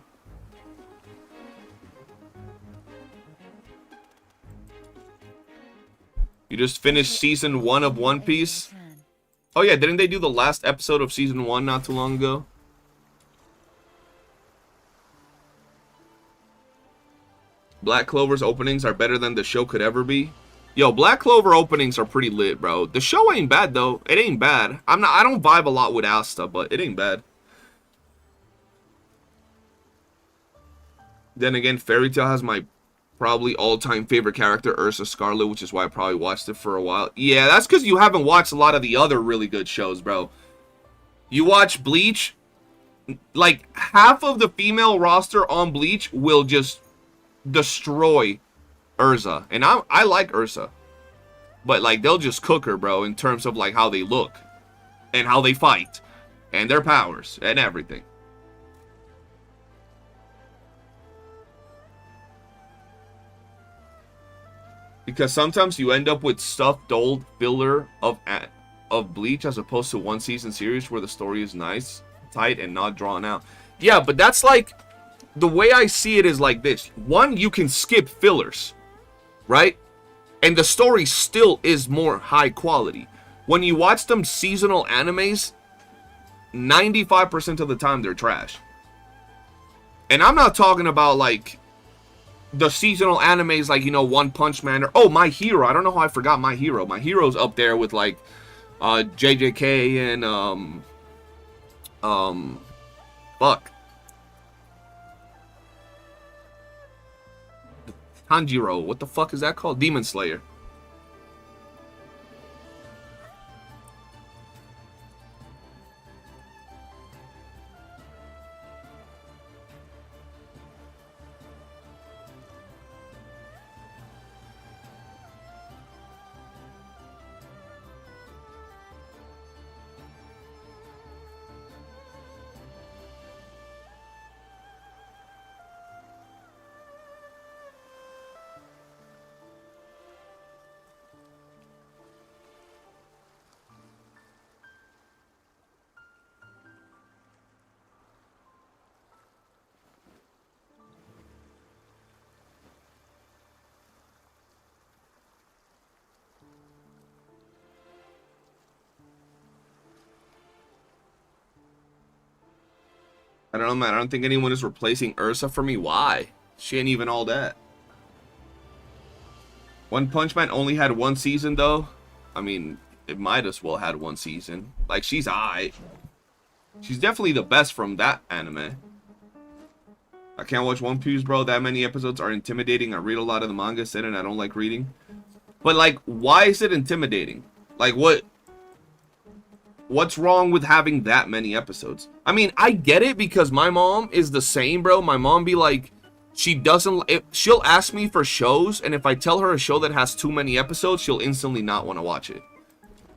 You just finished season 1 of One Piece? Oh yeah, didn't they do the last episode of season 1 not too long ago? Black Clover's openings are better than the show could ever be. Yo, Black Clover openings are pretty lit, bro. The show ain't bad though. It ain't bad. I don't vibe a lot with Asta, but it ain't bad. Then again, Fairy Tail has my probably all-time favorite character, Ursa Scarlet, which is why I probably watched it for a while. Yeah, that's because you haven't watched a lot of the other really good shows, bro. You watch Bleach, like, half of the female roster on Bleach will just destroy Ursa. And I like Ursa. But, like, they'll just cook her, bro, in terms of, like, how they look. And how they fight. And their powers. And everything. Because sometimes you end up with stuffed old filler of Bleach as opposed to one season series where the story is nice, tight, and not drawn out. Yeah, but that's like, the way I see it is like this. One, you can skip fillers, right? And the story still is more high quality. When you watch them seasonal animes, 95% of the time they're trash. And I'm not talking about like the seasonal animes like, you know, One Punch Man or, oh, My Hero. I don't know how I forgot My Hero. My Hero's up there with like JJK and fuck. Tanjiro. What the fuck is that called? Demon Slayer. I don't know, man. I don't think anyone is replacing Ursa for me. Why? She ain't even all that. One Punch Man only had one season, though. I mean, it might as well had one season. Like, she's aight. She's definitely the best from that anime. I can't watch One Piece, bro. That many episodes are intimidating. I read a lot of the manga, said, and I don't like reading. But, like, why is it intimidating? Like, what's wrong with having that many episodes? I mean, I get it because my mom is the same, bro. My mom be like, she'll ask me for shows, and if I tell her a show that has too many episodes, she'll instantly not want to watch it.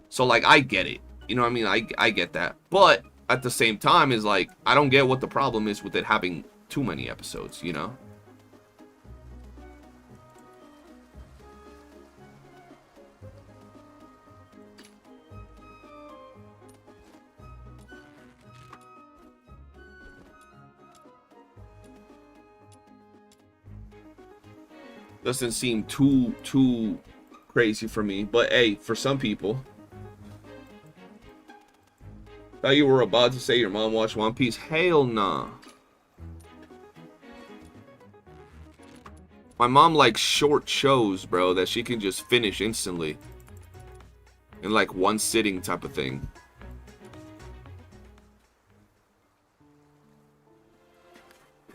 So, like, I get it. You know what I mean? I get that. But at the same time, is like, I don't get what the problem is with it having too many episodes, you know? Doesn't seem too crazy for me, but hey, for some people. Thought you were about to say your mom watched One Piece. Hell nah. My mom likes short shows, bro, that she can just finish instantly. In like one sitting type of thing.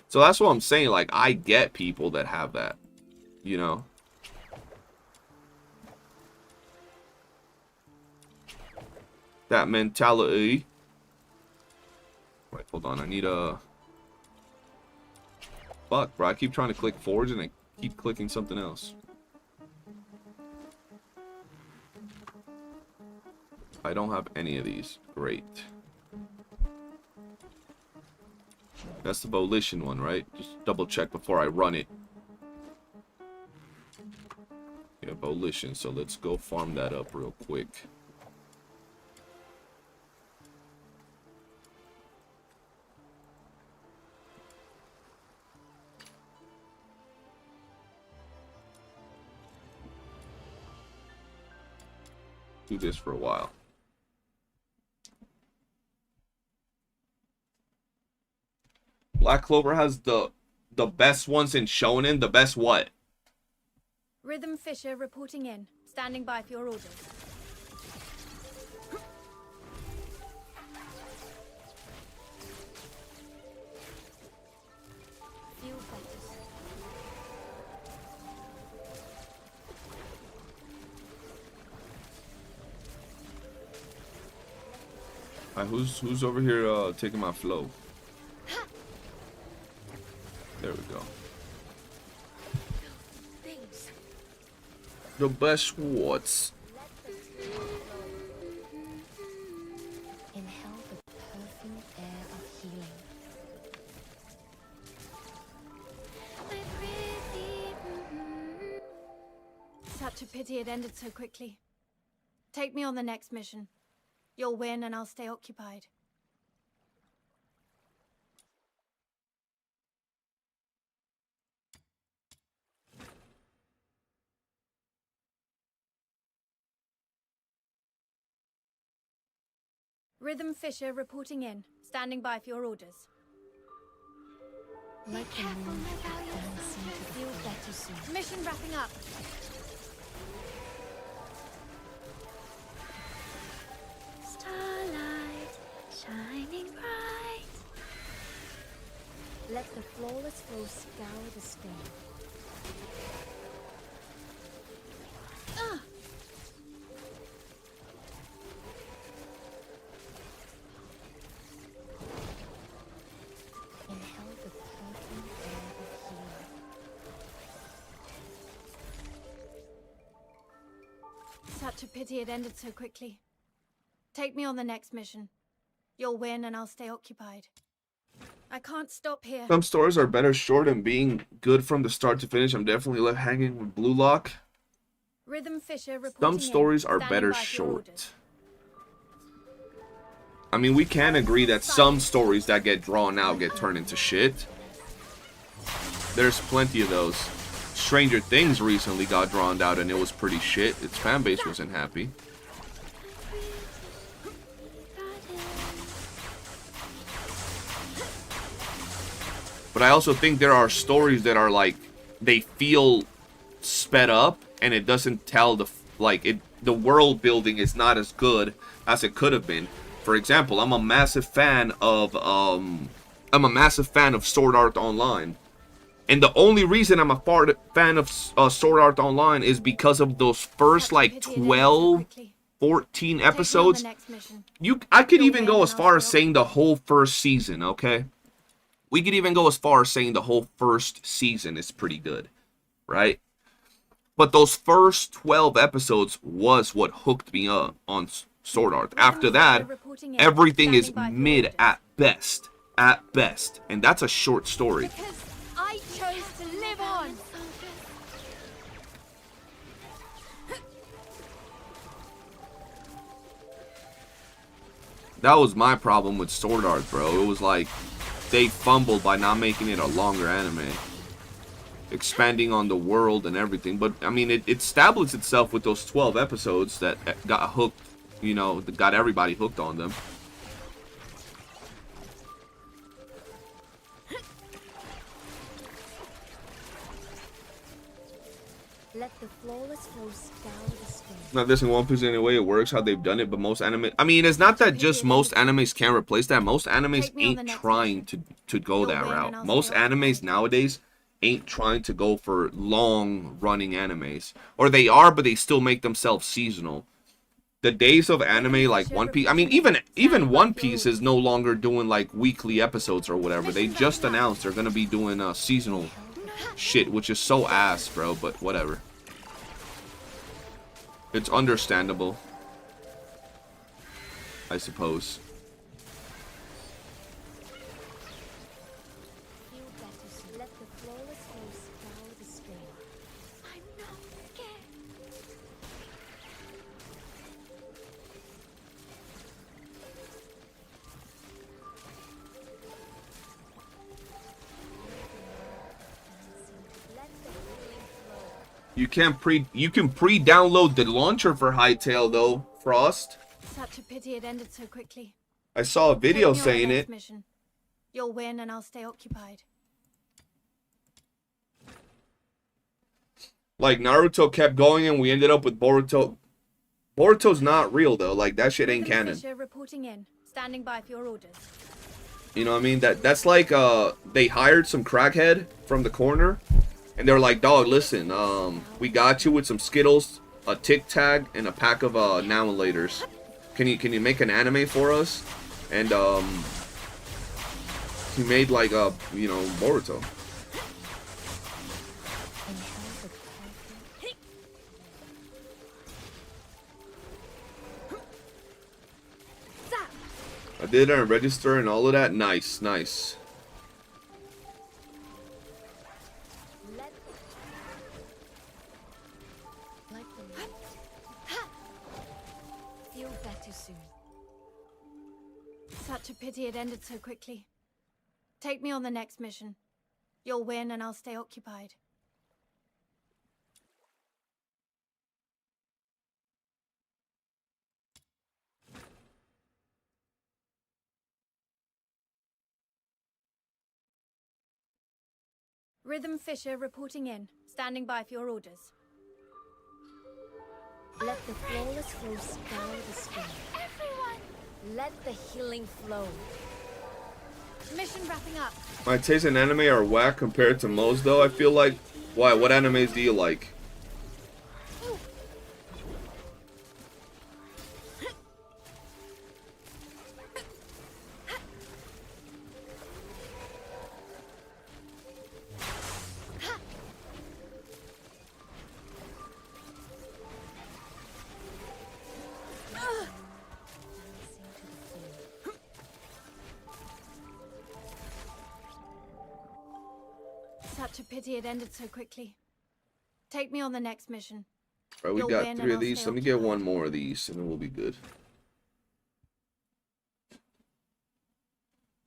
So that's what I'm saying, like, I get people that have that. You know, that mentality. Wait, hold on. I need a. Fuck, bro. I keep trying to click forwards and I keep clicking something else. I don't have any of these. Great. That's the Volition one, right? Just double check before I run it. Yeah, Volition. So let's go farm that up real quick. Do this for a while. Black Clover has the best ones in Shonen. The best what? Rhythm Fisher reporting in. Standing by for your orders. Feel better. Who's over here taking my flow? There we go. The best words. Inhale the perfumed air of healing. Such a pity it ended so quickly. Take me on the next mission. You'll win and I'll stay occupied. Rhythm Fisher reporting in. Standing by for your orders. Like the moon dancing to the Feel better soon. Mission wrapping up. Starlight shining bright. Let the flawless flow scour the stain. Inhale the perfumed air of healing. Such a pity it ended so quickly. Take me on the next mission. You'll win and I'll stay occupied. I can't stop here. Some stories are better short and being good from the start to finish. I'm definitely left hanging with Blue Lock. Rhythm Fisher reporting Some in. stories are Standing better by for your orders. short. I mean, we can agree that some stories that get drawn out get turned into shit. There's plenty of those. Stranger Things recently got drawn out and it was pretty shit. Its fan base wasn't happy. But I also think there are stories that are like, they feel sped up and it doesn't tell the, the world building is not as good as it could have been. For example, I'm a massive fan of Sword Art Online. And the only reason I'm a fan of Sword Art Online is because of those first like 12, 14 episodes. I could even go as far as saying the whole first season, okay? We could even go as far as saying the whole first season is pretty good, right? But those first 12 episodes was what hooked me up on Sword Art. After that, everything is mid at best. At best. And that's a short story. Because I chose to live on. That was my problem with Sword Art, bro. It was like, they fumbled by not making it a longer anime. Expanding on the world and everything. But, I mean, it established itself with those 12 episodes that got hooked, you know, that got everybody hooked on them. Let the flawless flow scour the stain. Not this in One Piece anyway, it works how they've done it, but most anime, I mean, it's not that just most animes can't replace that. Most animes ain't trying to go that route. Most animes nowadays ain't trying to go for long running animes. Or they are, but they still make themselves seasonal. The days of anime like One Piece, I mean, even One Piece is no longer doing like weekly episodes or whatever. They just announced they're gonna be doing seasonal shit, which is so ass, bro, but whatever. It's understandable, I suppose. You can pre-download the launcher for Hightail though, Frost. Such a pity it ended so quickly. I saw a video Take me on the saying next it. mission. You'll win and I'll stay occupied. Like Naruto kept going and we ended up with Boruto. Boruto's not real though. Like that shit ain't canon. Fisher reporting in. Standing by for your orders. You know what I mean? That's like they hired some crackhead from the corner and they're like, "Dog, listen, we got you with some Skittles, a Tic Tac, and a pack of Now-and-Laters. Can you make an anime for us?" And he made like you know, Boruto. I did it and register and all of that. Nice, nice. Feel better soon. Such a pity it ended so quickly. Take me on the next mission. You'll win and I'll stay occupied. Rhythm Fisher reporting in. Standing by for your orders. Let the flawless flow scour the stream. Everyone! Let the healing flow. Mission wrapping up. My taste in anime are whack compared to most though. I feel like. Why? What animes do you like? Such a pity it ended so quickly. Take me on the next mission. Alright, we You'll got win 3 and of I'll these. stay Let me get occupied. one more of these and then we'll be good.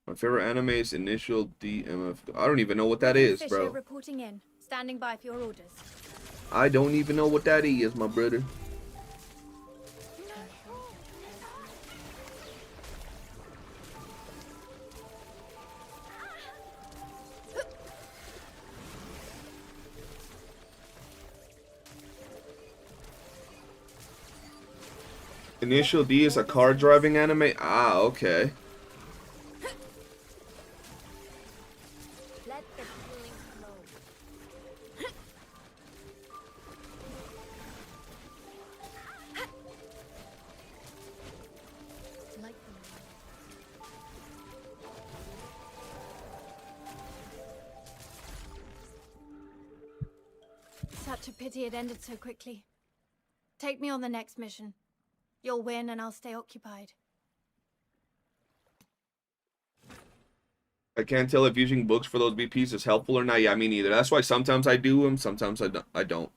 My favorite anime is Initial DMF. I don't even know what that is, Fisher bro. reporting in. Standing by for your orders. I don't even know what that is, my brother. Initial D is a car driving anime? Ah, okay. Let the healing flow. Like Such a pity it ended so quickly. Take me on the next mission. You'll win and I'll stay occupied. I can't tell if using books for those BPs is helpful or not. Yeah, me neither. That's why sometimes I do them, sometimes I don't.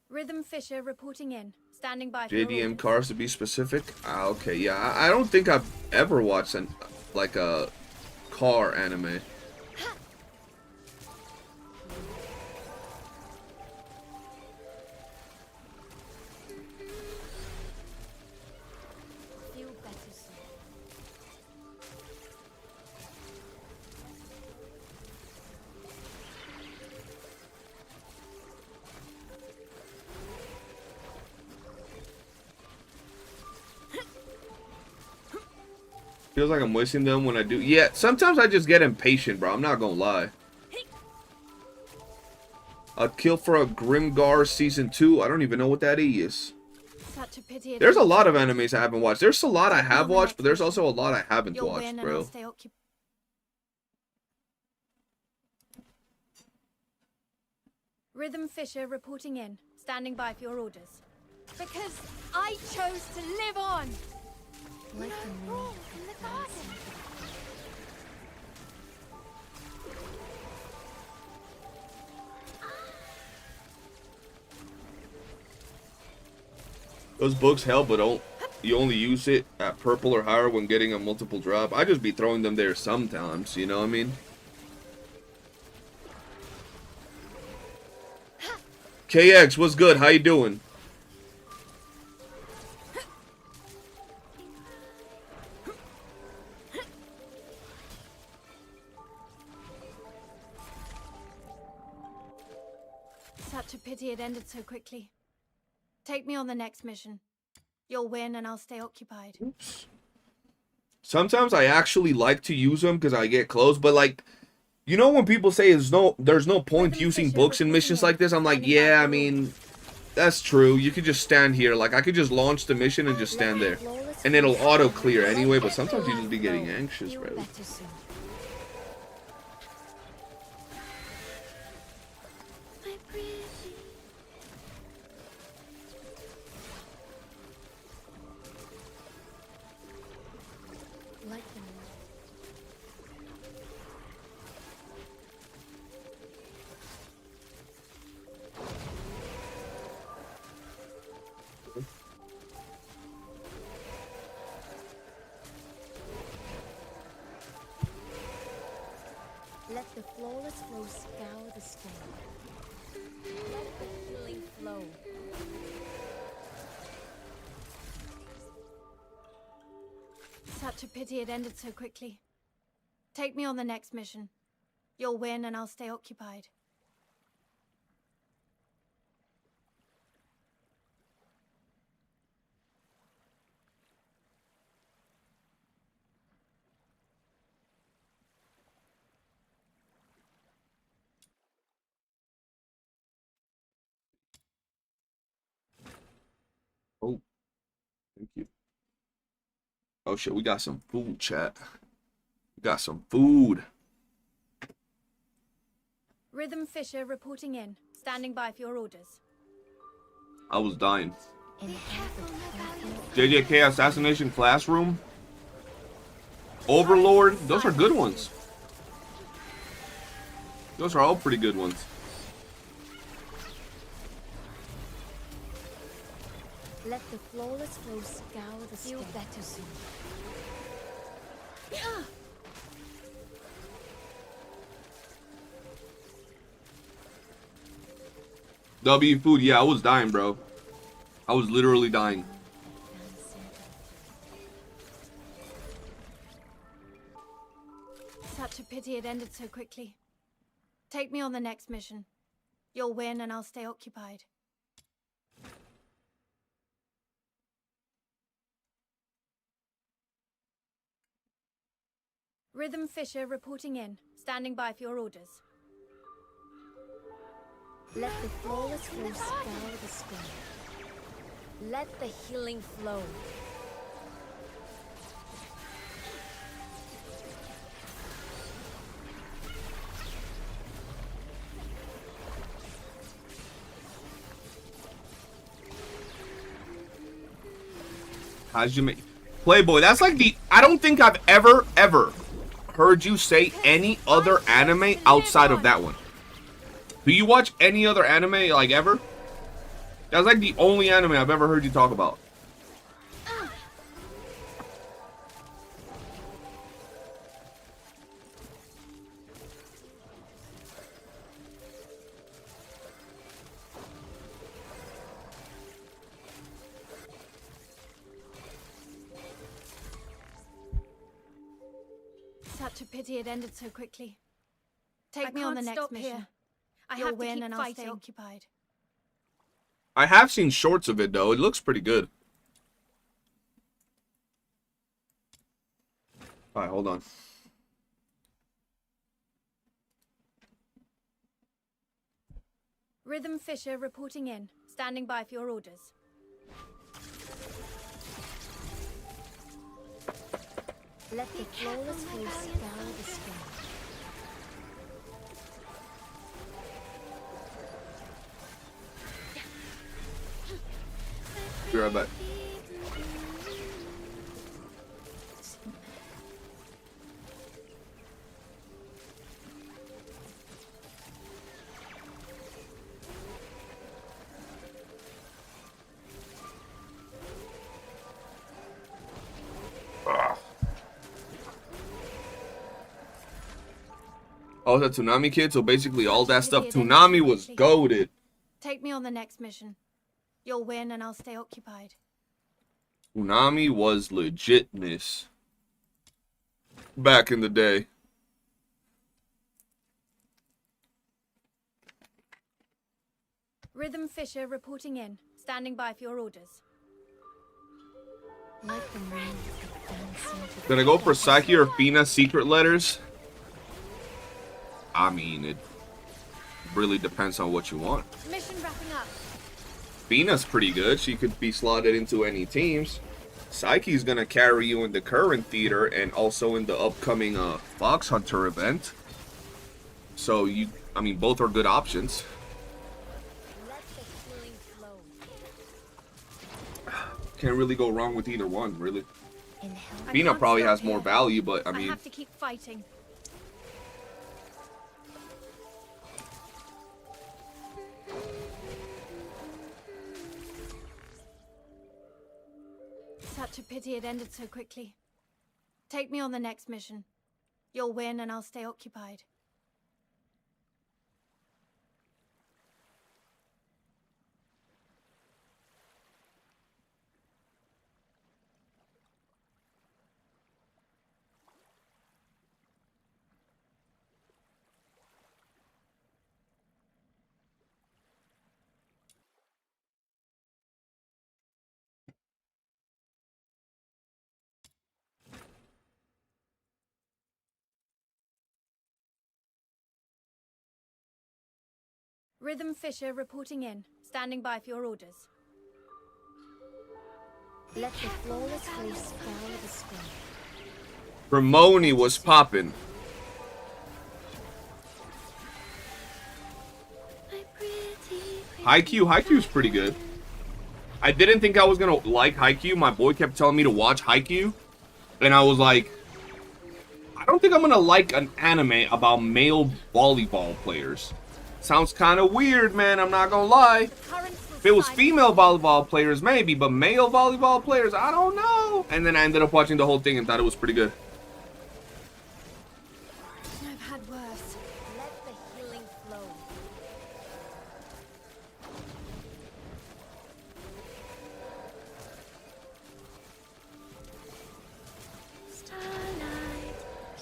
Rhythm Fisher reporting in. Standing by for your JDM orders. cars to be specific. Ah, okay. Yeah, I don't think I've ever watched like a car anime. feel better soon. Feels like I'm wasting them when I do. Yeah, sometimes I just get impatient, bro. I'm not gonna lie. A kill for a Grimgar season 2. I don't even know what that is. Such a pity it There's a ended lot so of animes I haven't watched. There's a lot I have watched, but there's also a lot I haven't You'll watched, win and I'll bro. stay occupied. Rhythm Fisher reporting in. Standing by for your orders. Because I chose to live on. Like the moon In the garden! Those books help, but don't. You only use it at purple or higher when getting a multiple drop. I just be throwing them there sometimes, you know what I mean? KX, what's good? How you doing? Such a pity it ended so quickly. Take me on the next mission. You'll win and I'll stay occupied. Oops. Sometimes I actually like to use them because I get close, but like, you know when people say there's no point using books in missions like this, I'm like, yeah, I mean, that's true. You could just stand here. Like, I could just launch the mission and just stand there. And it'll auto-clear anyway, but sometimes you just be getting anxious, bro. Let the flawless flow scour the stone. Let the healing flow. Such a pity it ended so quickly. Take me on the next mission. You'll win and I'll stay occupied. Oh, thank you. Oh shit, we got some food, chat. We got some food. Rhythm Fisher reporting in. Standing by for your orders. I was dying. JJK Assassination Classroom. Overlord. Those are good ones. Those are all pretty good ones. Let the flawless flow scour the stone. Feel better soon. W food, yeah, I was dying, bro. I was literally dying. Such a pity it ended so quickly. Take me on the next mission. You'll win and I'll stay occupied. Rhythm Fisher reporting in. Standing by for your orders. Let the flawless flow scour the stone. Let the healing flow. How'd you make Playboy? That's like I don't think I've ever heard you say any other anime outside of that one. Do you watch any other anime, like, ever? That's like the only anime I've ever heard you talk about. Such a pity it ended so quickly. Take me on the next mission. Here. I have to win and I'll stay occupied. I have seen shorts of it, though. It looks pretty good. Alright, hold on. Rhythm Fisher reporting in. Standing by for your orders. Let the flawless flow scour the stone. Be right back. Oh, the Toonami kid. So basically, all that stuff. Toonami was goated. Take me on the next mission. You'll win and I'll stay occupied. Unami was legitness back in the day. Rhythm Fisher reporting in. Standing by for your orders. Like the moon dancing to Gonna go for Psyche or Fina secret letters? I mean, it really depends on what you want. Mission wrapping up. Fina's pretty good. She could be slotted into any teams. Psyche's gonna carry you in the current theater and also in the upcoming Fox Hunter event. So I mean, both are good options. let the healing flow. Can't really go wrong with either one, really. In hell. I Fina can't probably stop has more here. value, but I I mean, have to keep fighting. Such a pity it ended so quickly. Take me on the next mission. You'll win and I'll stay occupied. Rhythm Fisher reporting in. Standing by for your orders. Let the flawless grace follow the scroll. Ramoni was popping. Haikyuu's pretty good. I didn't think I was gonna like Haikyuu. My boy kept telling me to watch Haikyuu, and I was like, I don't think I'm gonna like an anime about male volleyball players. Sounds kind of weird, man. I'm not gonna lie. If it was female volleyball players, maybe, but male volleyball players, I don't know. And then I ended up watching the whole thing and thought it was pretty good. I've had worse. Let the healing flow. Starlight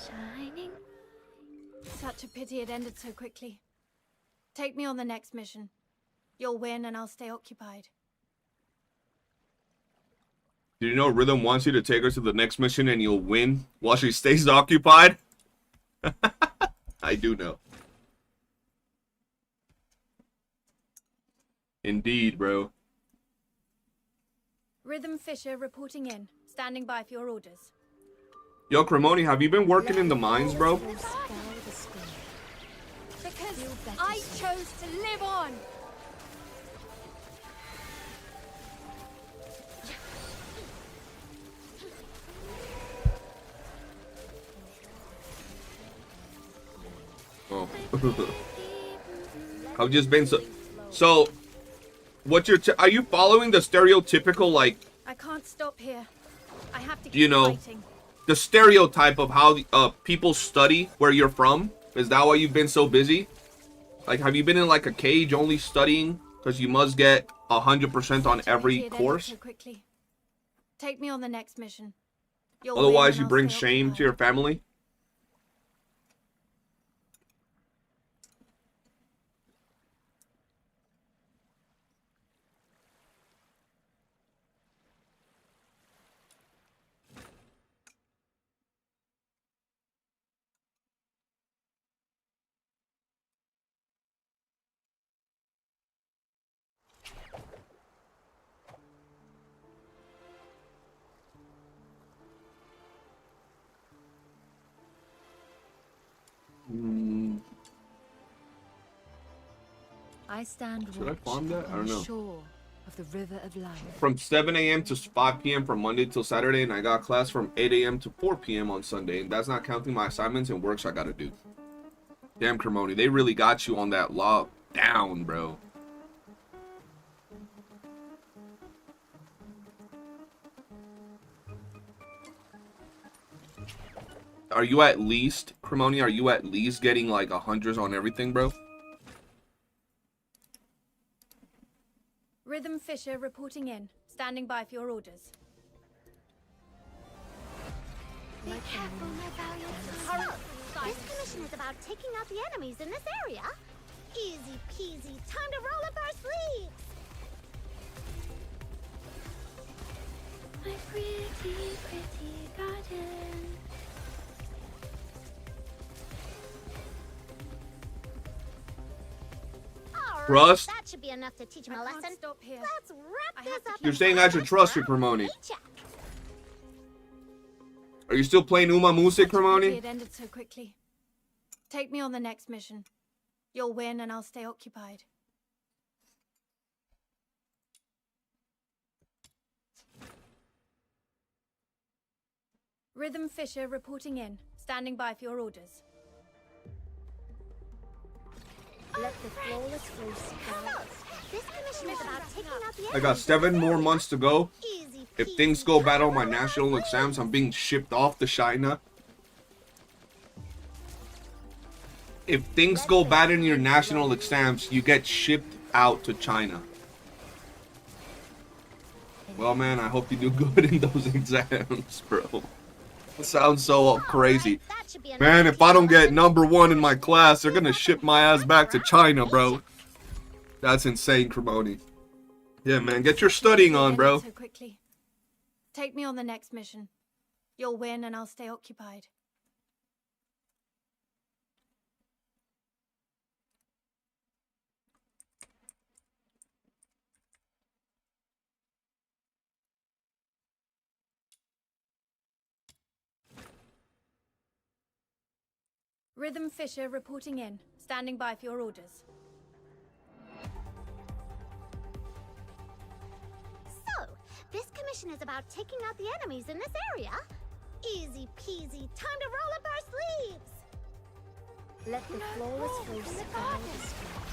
shining. Such a pity it ended so quickly. Take me on the next mission. You'll win and I'll stay occupied. Did you know Rhythm wants you to take her to the next mission and you'll win while she stays occupied? I do know. Indeed, bro. Rhythm Fisher reporting in. Standing by for your orders. Yo, Cremoni, have you been working in the mines, bro? Grace follow the scroll. Because I chose to live on. Oh. I've just been so what's your are you following the stereotypical, like, I can't stop here. I have to keep you know, fighting. the stereotype of how people study where you're from? Is that why you've been so busy? Like, have you been in like a cage only studying because you must get 100% on every Pity it ended course? so quickly. Take me on the next mission. You'll Otherwise win you and I'll bring stay shame to occupied. your family? I stand Should I watch farm that? I on don't the know. shore of the river of life. From 7 a.m. to 5 p.m. from Monday till Saturday, and I got class from 8 a.m. to 4 p.m. on Sunday, and that's not counting my assignments and works I gotta do. Damn, Cremoni, they really got you on that lock down, bro. Are you at least, Cremoni, are you at least getting like 100s on everything, bro? Rhythm Fisher reporting in. Standing by for your orders. Be careful, my valiant Current son. This commission is about taking out the enemies in this area. Easy peasy. Time to roll up our sleeves. My pretty, pretty garden. All Trust? That should be enough to teach him a I lesson. can't stop here. Let's wrap I this have to up. keep- You're saying I should trust you, Cremoni. Paycheck. Are you still playing Uma Music, Such a pity Cremoni? it ended so quickly. Take me on the next mission. You'll win and I'll stay occupied. Rhythm Fisher reporting in. Standing by for your orders. Let the flawless flow sprout. This commission is about taking out the I got 7 more months to go. Easy If peasy. things go bad Time on my to roll national our exams, I'm sleeves. being shipped off to China. If things go bad in your national exams, you get shipped out to China. Well, man, I hope you do good in those exams, bro. That sounds so crazy. That should be enough Man, to if teach I him don't a get lesson. number 1 in my class, they're gonna ship my ass back to China, bro. That's insane, Cremoni. Yeah, man, get your studying on, It bro. ended so quickly. Take me on the next mission. You'll win and I'll stay occupied. Rhythm Fisher reporting in. Standing by for your orders. So, this commission is about taking out the enemies in this area. Easy peasy. Time to roll up our sleeves. Let the flawless flow sprout the sky.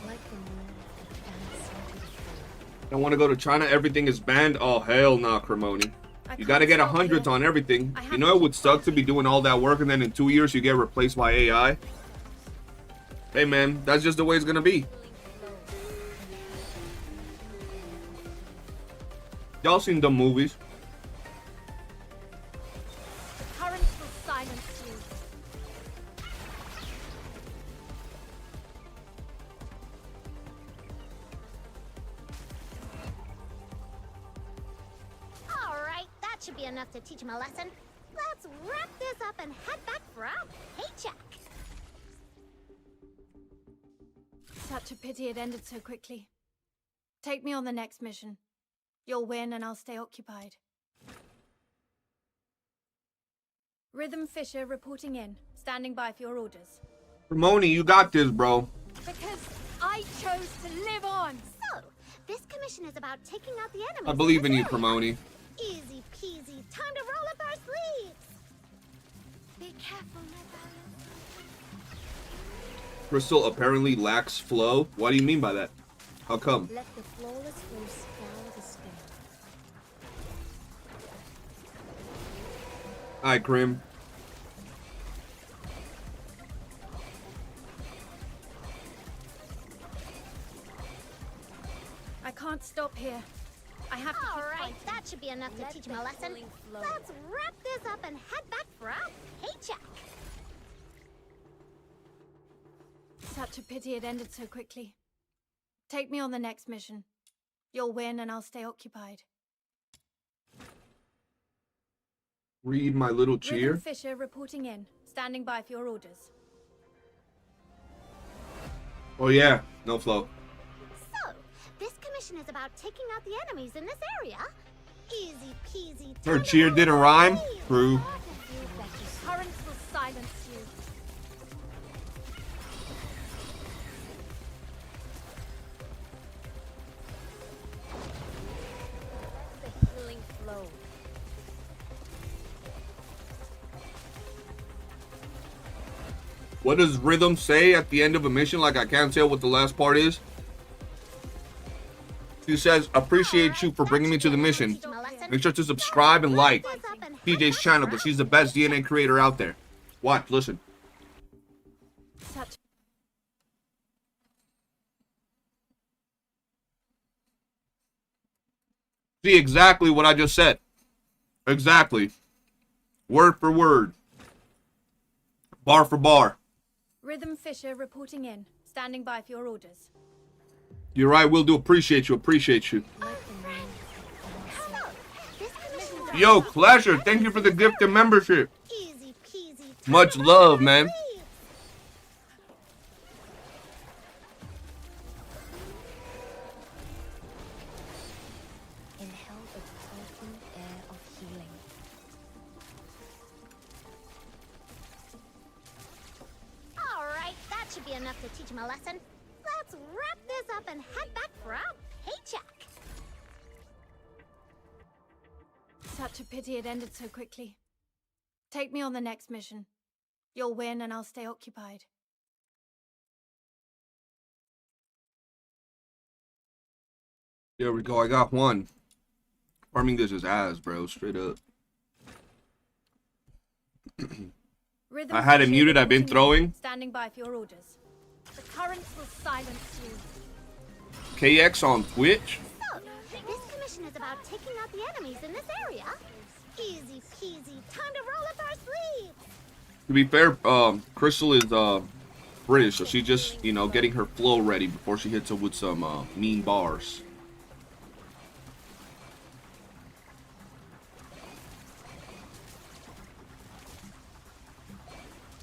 Like the moon dancing to the floor. I want to go to China. Everything is banned. Oh, hell nah, Cremoni. I You gotta can't get stop 100s here. on everything. I You have know to it would keep suck to be doing all that work and then in 2 years you get replaced by AI. Hey man, that's just the way it's gonna be. Y'all seen the movies? The currents will silence you. All right, that should be enough to teach him a lesson. Let's wrap this up and head back for our paycheck. Such a pity it ended so quickly. Take me on the next mission. You'll win and I'll stay occupied. Rhythm Fisher reporting in. Standing by for your orders. Cremoni, you got this, bro. Because I chose to live on. So, this commission is about taking out the enemies. I believe in this you, area. Cremoni. Easy peasy. Time to roll up our sleeves. Be careful, my valiant. Crystal apparently lacks flow. What do you mean by that? How come? Let the flawless flow scour the sky. Alright, Crim. I can't stop here. I have to All keep right, fighting. that should be enough to Let teach him the a lesson. flowing flow. Let's wrap this up and head back for our paycheck. Such a pity it ended so quickly. Take me on the next mission. You'll win and I'll stay occupied. Read my little Rhythm cheer. Fisher reporting in. Standing by for your orders. Oh yeah, no flow. So, this commission is about taking out the enemies in this area. Easy peasy. Her time to cheer roll didn't up our rhyme. sleeves. True. Currents will silence you. The healing flow. What does Rhythm say at the end of a mission? Like I can't tell what the last part is. She says, appreciate you for bringing me to the mission. Make sure to subscribe and like PJ's channel because she's the best DNA creator out there. Watch, listen. Such See exactly what I just said. Exactly. Word for word. Bar for bar. Rhythm Fisher reporting in. Standing by for your orders. You're right, Will do. Appreciate you. Appreciate you. Yo, Clasher, thank you for the gift and membership. Easy peasy. Much love, man. Inhale the powerful air of healing. All right, that should be enough to teach him a lesson. Let's wrap this up and head back for our paycheck. Such a pity it ended so quickly. Take me on the next mission. You'll win and I'll stay occupied. There we go. I got one. Farming this is ass, bro. Straight up. Rhythm I had it Fisher muted. I've been reporting throwing. in. Standing by for your orders. The currents will silence you. KX on Twitch. So, this commission is about taking out the enemies in this area. Easy peasy. Time to roll up our sleeves. To be fair, Crystal is British, so she's just, you know, getting her flow ready before she hits it with some mean bars.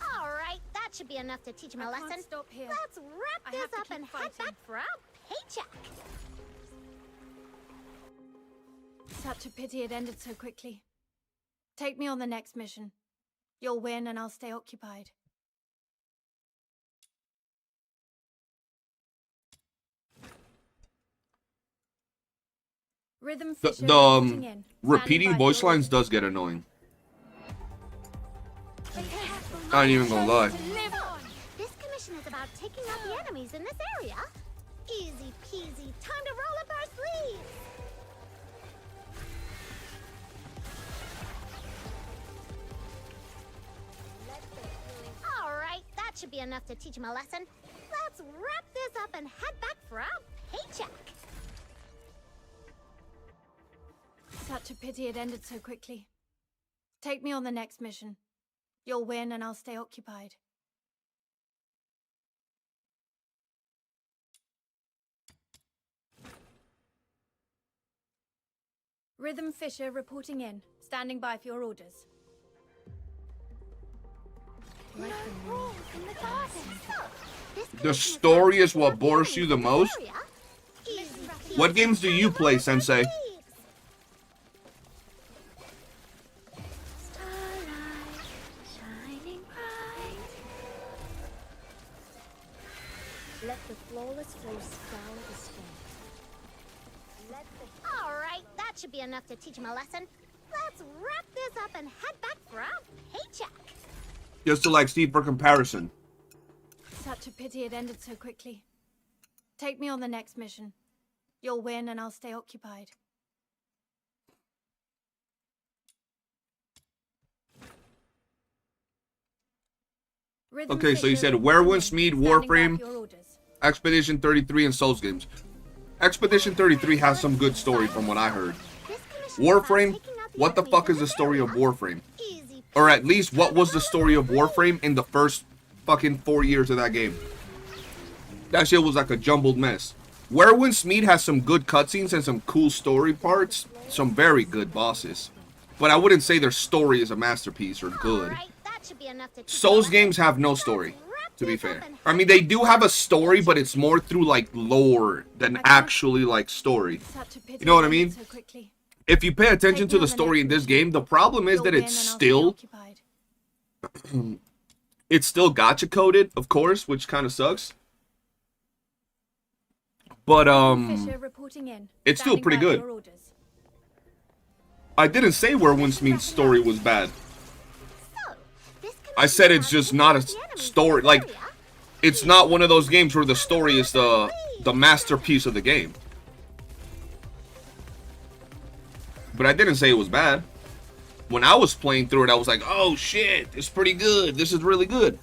All right, that should be enough to teach him a I lesson. can't stop here. Let's wrap I this have to up keep and head fighting. back for our paycheck. Such a pity it ended so quickly. Take me on the next mission. You'll win and I'll stay occupied. Rhythm Fisher reporting in. Repeating Standing by voice for your lines does get annoying. I ain't even gonna lie. This commission is about taking out the enemies in this area. Easy peasy. Time to roll up our sleeves. All right, that should be enough to teach him a lesson. Let's wrap this up and head back for our paycheck. Such a pity it ended so quickly. Take me on the next mission. You'll win and I'll stay occupied. Rhythm Fisher reporting in. Standing by for your orders. The story is what bores you the most? What games do you play, Sensei? Let the flawless flow scour the storm. All right, that should be enough to teach him a lesson. Let's wrap this up and head back for our paycheck. Just to like Steve for comparison. Such a pity it ended so quickly. Take me on the next mission. You'll win and I'll stay occupied. Rhythm Okay, so you Fisher said reporting Werewolf, in. Mead, Standing by Warframe, for your orders. Expedition 33, and Souls games. Expedition 33 has some good story from what I heard. Warframe, what the fuck is the story of Warframe? Or at least, what was the story of Warframe in the first fucking 4 years of that game? That shit was like a jumbled mess. Werewolf Mead has some good cutscenes and some cool story parts. Some very good bosses. But I wouldn't say their story is a masterpiece or good. Souls games have no story, to be fair. I mean, they do have a story, but it's more through, like, lore than actually, like, story. You know what I mean? If you pay attention to the story in this game, the problem is that it's still gacha coded, of course, which kind of sucks. But, it's still pretty good. I didn't say Werewolf Mead's story was bad. I said it's just not a story, like, it's not one of those games where the story is the masterpiece of the game. But I didn't say it was bad. When I was playing through it, I was like, oh shit, it's pretty good. This is really good.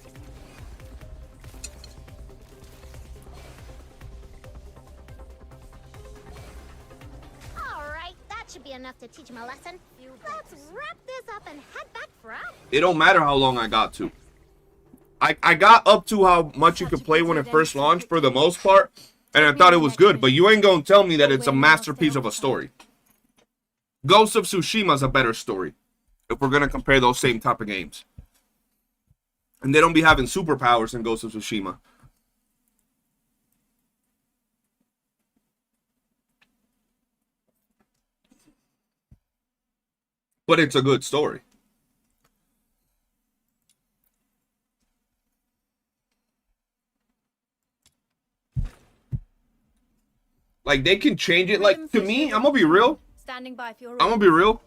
Alright, that should be enough to teach him a lesson. Let's wrap this up and head back for our... It don't matter how long I got to. I got up to how much you could play when it first launched for the most part, and I thought it was good, but you ain't gonna tell me that it's a masterpiece of a story. Ghost of Tsushima's a better story, if we're gonna compare those same type of games. And they don't be having superpowers in Ghost of Tsushima. But it's a good story. Like, they can change it. Like, to me, I'm gonna be real. Standing by for your I'm gonna be real.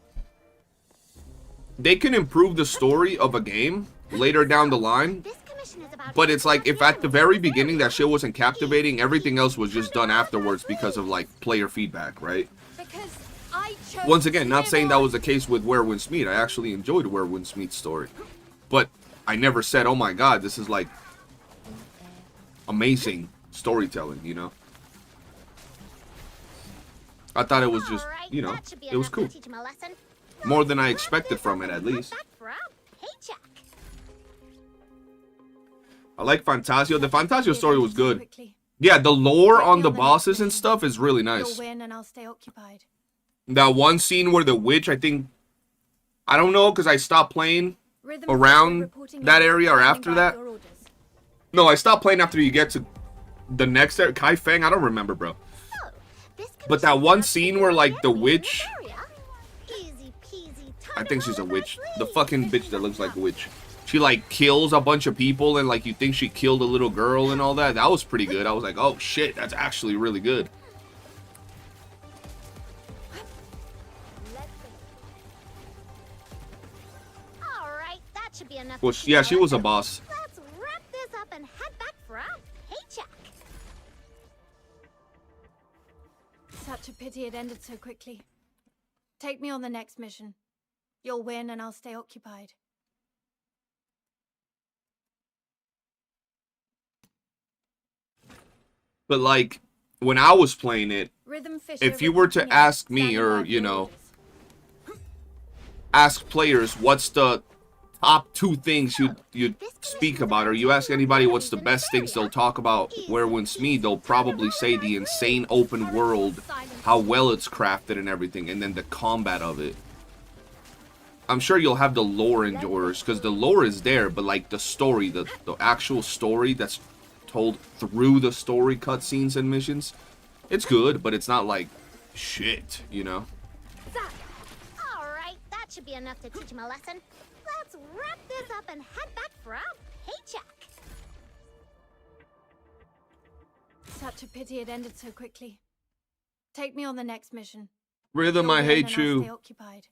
They can improve the story of a game later down the line. This commission is about... But it's like, if at the very beginning that shit wasn't captivating, everything else was just done afterwards because of, like, player feedback, right? Because I chose Once again, to not live saying on. that was the case with Where Winds Meet. I actually enjoyed Where Winds Meet's story. But I never said, oh my god, this is, like, amazing storytelling, you know? I thought it was just, Alright, you know, that should be it was enough cool. to teach him a lesson. More than I Let's wrap expected this from up it, and at head least. back for our paycheck. I like Fantasio. The Fantasio story was good. Quickly. Yeah, the lore Take me on the on the bosses next and stuff is really You'll nice. win and I'll stay occupied. That one scene where the witch, I think, I don't know, because I stopped playing Rhythm around reporting that in. area or Standing after by that. for your orders. No, I stopped playing after you get to the next area. Kai Feng, I don't remember, bro. So, this But that commission one is about scene taking where, out like, the enemies in witch, this area. Easy peasy, time I to think she's a roll up our witch. The sleeves. fucking bitch that looks like a witch. She, like, kills a bunch of people and, like, you think she killed a little girl and all that. That was pretty good. I was like, oh, shit, that's actually really good. Alright, that should be enough. Well, to teach yeah, him she was a lesson. boss. Let's wrap this up and head back for our paycheck. Such a pity it ended so quickly. Take me on the next mission. You'll win and I'll stay occupied. But, like, when I was playing it, Rhythm Fisher if you were to reporting in. ask me Standing or, by for you your know, orders. ask players what's the top two things you'd speak about, or you ask anybody what's the best things they'll talk about Where Winds Meet, they'll probably say the insane open world, how well it's crafted and everything, and then the combat of it. I'm sure you'll have the lore enjoyers, because the lore is there, but like the story, the actual story that's told through the story cutscenes and missions, it's good, but it's not like shit, you know? Alright, that should be enough to teach him a lesson. Let's wrap this up and head back for our paycheck. Such a pity it ended so quickly. Take me on the next mission. Rhythm, You'll I win hate and I'll stay you. occupied.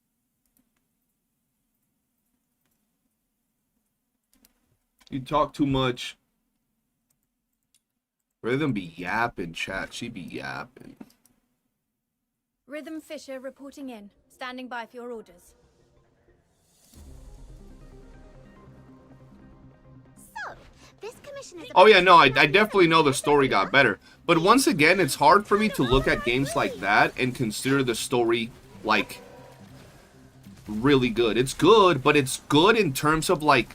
You talk too much. Rhythm be yapping, chat. She be yapping. Rhythm Fisher reporting in. Standing by for your orders. So, this commission is Oh about yeah, no, I taking out the definitely know the enemies in story this got area. better. But once again, it's hard for me to look at games like that and consider the story, like, really good. It's good, but it's good in terms of, like,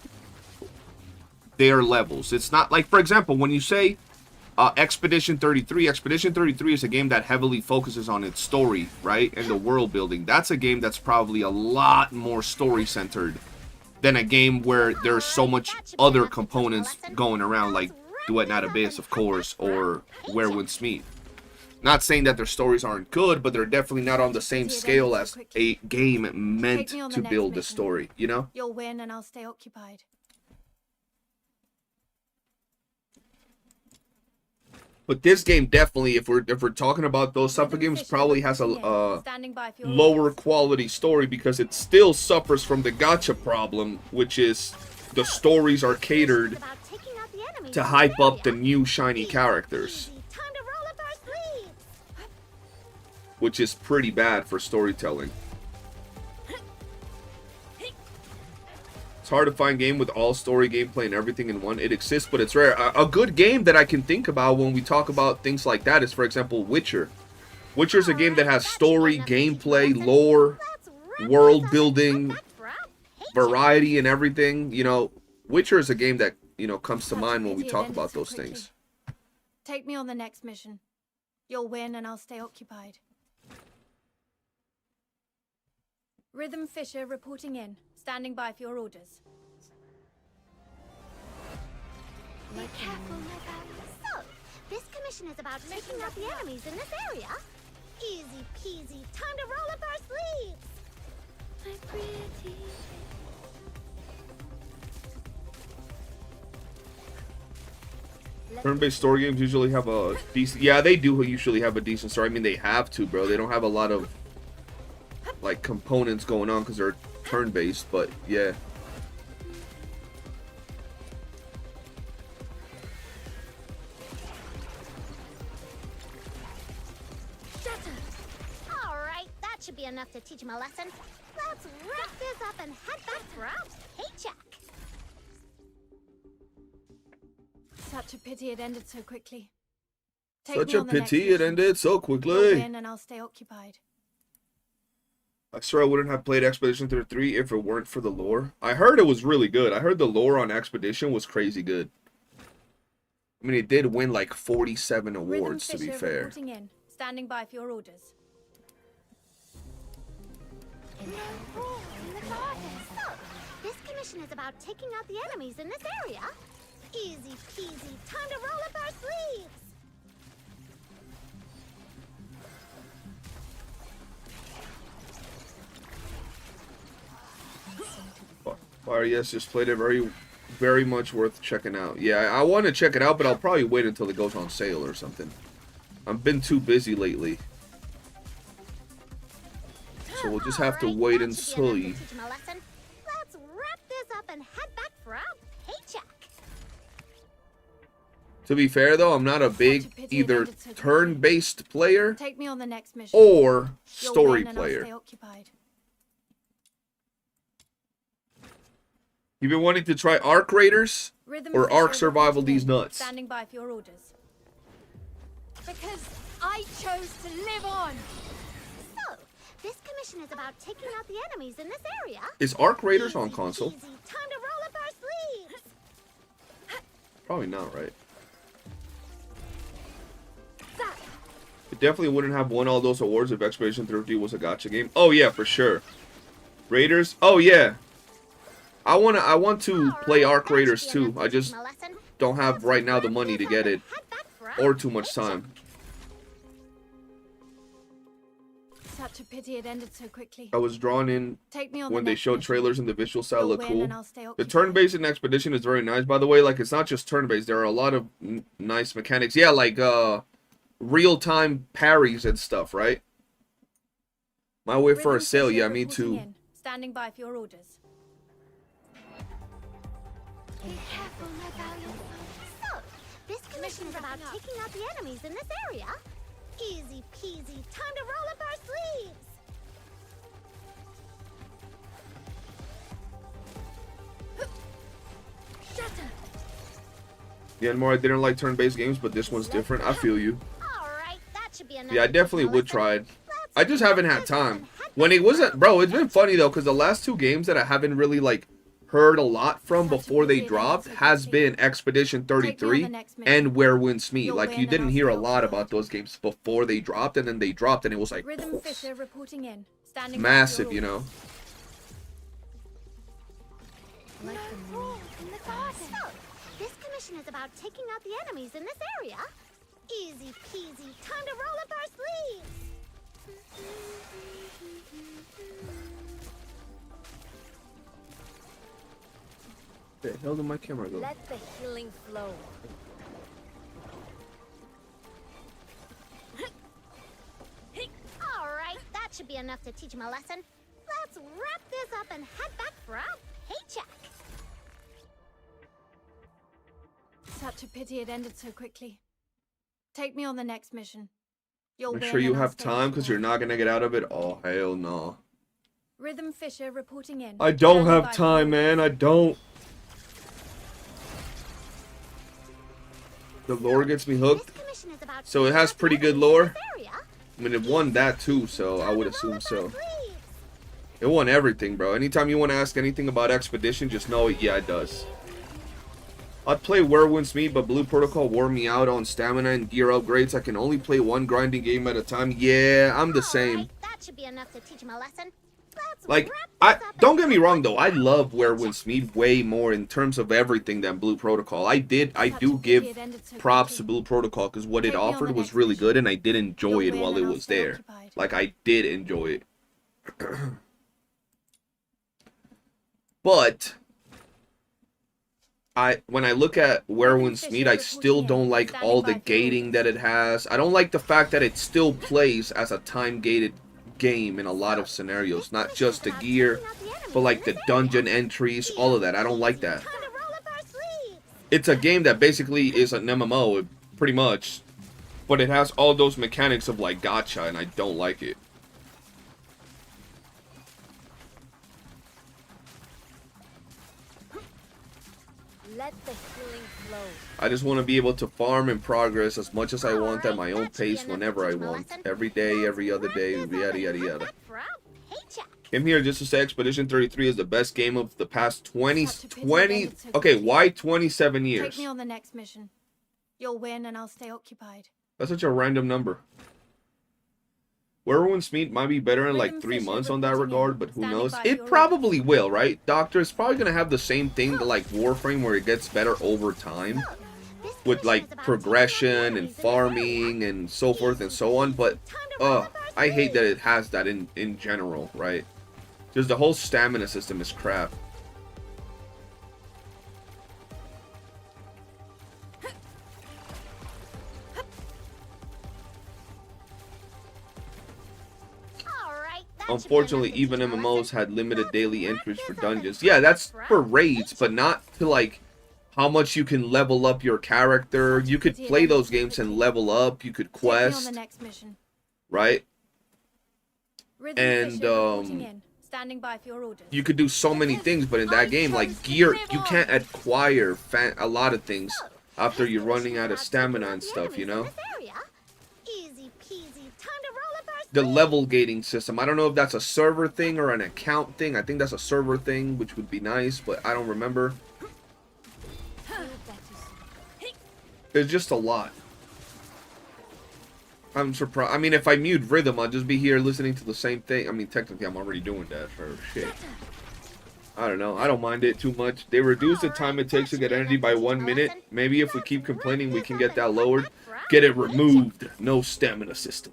their levels. It's not, like, for example, when you say Expedition 33, Expedition 33 is a game that heavily focuses on its story, right? And the world building. That's a game that's probably a lot more story-centered than a game where there's so much other components going around, like Duet Not Abyss, of course, or Where Winds Meet. Not saying that their stories aren't good, but they're definitely not on the same scale as a game meant Take me on the to next build the mission. story, you know? You'll win and I'll stay occupied. But this game definitely, if we're talking about those type of Rhythm games, Fisher probably has a reporting in. Standing by for your lower orders. quality story because it still suffers from the gacha problem, which is the stories are catered About taking out the enemies to in hype this up the area. new shiny Easy characters, peasy, time to roll up our sleeves. which is pretty bad for storytelling. hard to find game with all story, gameplay, and everything in one. It exists, but it's rare. A good game that I can think about when we talk about things like that is, for example, Witcher. Witcher's a game that has story, gameplay, lore, world building, variety, and everything. You know, Witcher is a game that, you know, comes to mind when we talk about those things. Take me on the next mission. You'll win and I'll stay occupied. Rhythm Fisher reporting in. Standing by for your orders. Be careful, my darling. So, this commission is about taking out the enemies in this area. Easy peasy. Time to roll up our sleeves. My pretty. Turn-based story games usually have a decent... Yeah, they do usually have a decent story. I mean, they have to, bro. They don't have a lot of, like, components going on because they're turn-based, but, yeah. Alright, that should be enough to teach him a lesson. Let's wrap this up and head back for our paycheck. Such a pity it ended so quickly. Such a pity it ended so You'll quickly. win and I'll stay occupied. I swear I wouldn't have played Expedition 33 if it weren't for the lore. I heard it was really good. I heard the lore on Expedition was crazy good. I mean, it did win like 47 awards, to be fair. Reporting in. Standing by for your orders. No rules in the garden. So, this commission is about taking out the enemies in this area. Easy peasy. Time to roll up our sleeves. Fire, yes, just played it. Very much worth checking out. Yeah, I want to check it out, but I'll probably wait until it goes on sale or something. I've been too busy lately. So we'll just have to wait and see. Let's wrap this up and head back for our paycheck. To be fair, though, I'm not a big either turn-based player Take me on the next mission. or You'll story win and I'll player. stay occupied. You've been wanting to try Ark Raiders Rhythm or Fisher Ark Survival reporting these in. nuts? Standing by for your orders. Because I chose to live on. So, this commission is about taking out the enemies in this area. Is Ark Raiders on Easy console? peasy. Time to roll up our sleeves. Probably not, right? It definitely wouldn't have won all those awards if Expedition 33 was a gacha game. Oh yeah, for sure. Raiders? Oh yeah. I want to play Ark Raiders too. I just don't have right now the money to get it or too much time. Such a pity it ended so quickly. I was drawn in Take me on when the they next showed mission. trailers and the visual style You'll look win cool. and I'll stay The occupied. turn-based in Expedition is very nice, by the way. Like, it's not just turn-based. There are a lot of nice mechanics. Yeah, like real-time parries and stuff, right? My way for a Rhythm sale. Fisher Yeah, me reporting too. in. Standing by for your orders. Be careful, my valiant son. So, this commission is about taking out the enemies in this area. Easy peasy. Time to roll up our sleeves. Yeah, and more, I didn't like turn-based games, but this one's different. I feel you. Alright, that should be enough. Yeah, I definitely would try it. I just haven't had time. When it wasn't, bro, it's been funny though, because the last two games that I haven't really like heard a lot from before they dropped has been Expedition 33 and Where Winds Meet. Like, you didn't hear a lot about those games before they dropped, and then they dropped, and it was like Rhythm Fisher reporting in. Standing by for your massive, you know. orders. No rules in the garden. So, this commission is about taking out the enemies in this area. Easy peasy. Time to roll up our sleeves. The hell did my camera go? Let the healing flow. Alright, that should be enough to teach him a lesson. Let's wrap this up and head back for our paycheck. Such a pity it ended so quickly. Take me on the next mission. You'll Make win sure you and I'll have stay time, because you're occupied. not gonna get out of it. Oh, hell no. Rhythm Fisher reporting in. I don't Standing have by. time, man. I don't. The lore gets me hooked. This commission is about So it has taking out pretty the good enemies in lore. this area. I mean, it won that too, so I would assume so. Sleeves. It won everything, bro. Anytime you want to ask anything about Expedition, just know it. Yeah, it does. I'd play Werewolf's Meat, but Blue Protocol wore me out on stamina and gear upgrades. I can only play one grinding game at a time. Yeah, I'm the same. Alright, that should be enough to teach him a lesson. Let's Like, wrap this up don't and get me head wrong back though. to I the love Werewolf's Meat way more in terms of everything than Blue Protocol. I do give props to Blue Protocol because what it offered was really good, and I did enjoy it while it was there. Like, I did enjoy it. But when I look at Werewolf's Meat, I still don't like all the gating that it has. I don't like the fact that it still plays as a time-gated game in a lot of scenarios. Not just the gear, but like the dungeon entries, all of that. I don't like that. Time to roll up our sleeves. It's a game that basically is an MMO, pretty much. But it has all those mechanics of like gacha, and I don't like it. Let the healing flow. I just want to be able to farm and progress as much as I want at my own pace whenever I want. Every day, every other day, yada yada yada. For our paycheck. Came here just to say Expedition 33 is the best game of the past 20... Okay, why 27 years? Take me on the next mission. You'll win and I'll stay occupied. That's such a random number. Werewolf's Meat might be better in like 3 months on that regard, but who knows? It probably will, right? Doctor, it's probably going to have the same thing to like Warframe where it gets better over time. This With commission like is about progression taking out the and enemies in this farming and so forth and so on, but I hate that it has that in general, right? Because the whole stamina system is crap. Alright, that should be Unfortunately, enough to even teach him a MMOs lesson. had limited Let's daily wrap entries for this up and dungeons. head Yeah, that's back for our raids, but not to like how much you can level up your character. You could play those games and level up. You could Take me on quest, the next mission. right? Rhythm And, Fisher reporting in. Standing by for your orders. You could do so many things, but in that game, like gear, you can't acquire a lot of things after you're running out of stamina and stuff, you know? Easy peasy. Time to roll up our The level gating system. I don't know if that's a server thing or an account thing. I think that's a server thing, which would be nice, but I don't remember. There's just a lot. I'm surprised. I mean, if I mute rhythm, I'll just be here listening to the same thing. I mean, technically, I'm already doing that for shit. I don't know. I don't mind it too much. They reduce the time it takes to get energy by 1 minute. Maybe if we keep complaining, we can get that lowered. Get it removed. No stamina system.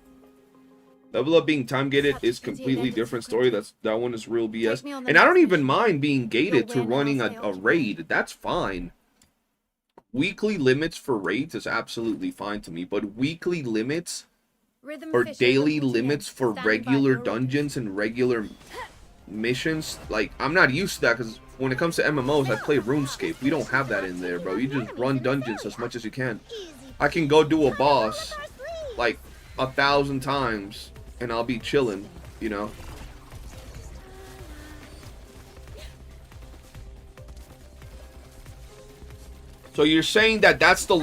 Level up being time gated is completely different story. That one is real BS. And I don't even mind being gated to running a raid. That's fine. Weekly limits for raids is absolutely fine to me, but weekly limits Rhythm or Fisher daily reporting in. limits for Standing by regular your orders. dungeons and regular missions, like, I'm not used to that because when it comes to MMOs, I play RuneScape. We don't have that in there, bro. You just run dungeons as much as you can. I can go do a boss like 1,000 times and I'll be chilling, you know? So you're saying that that's the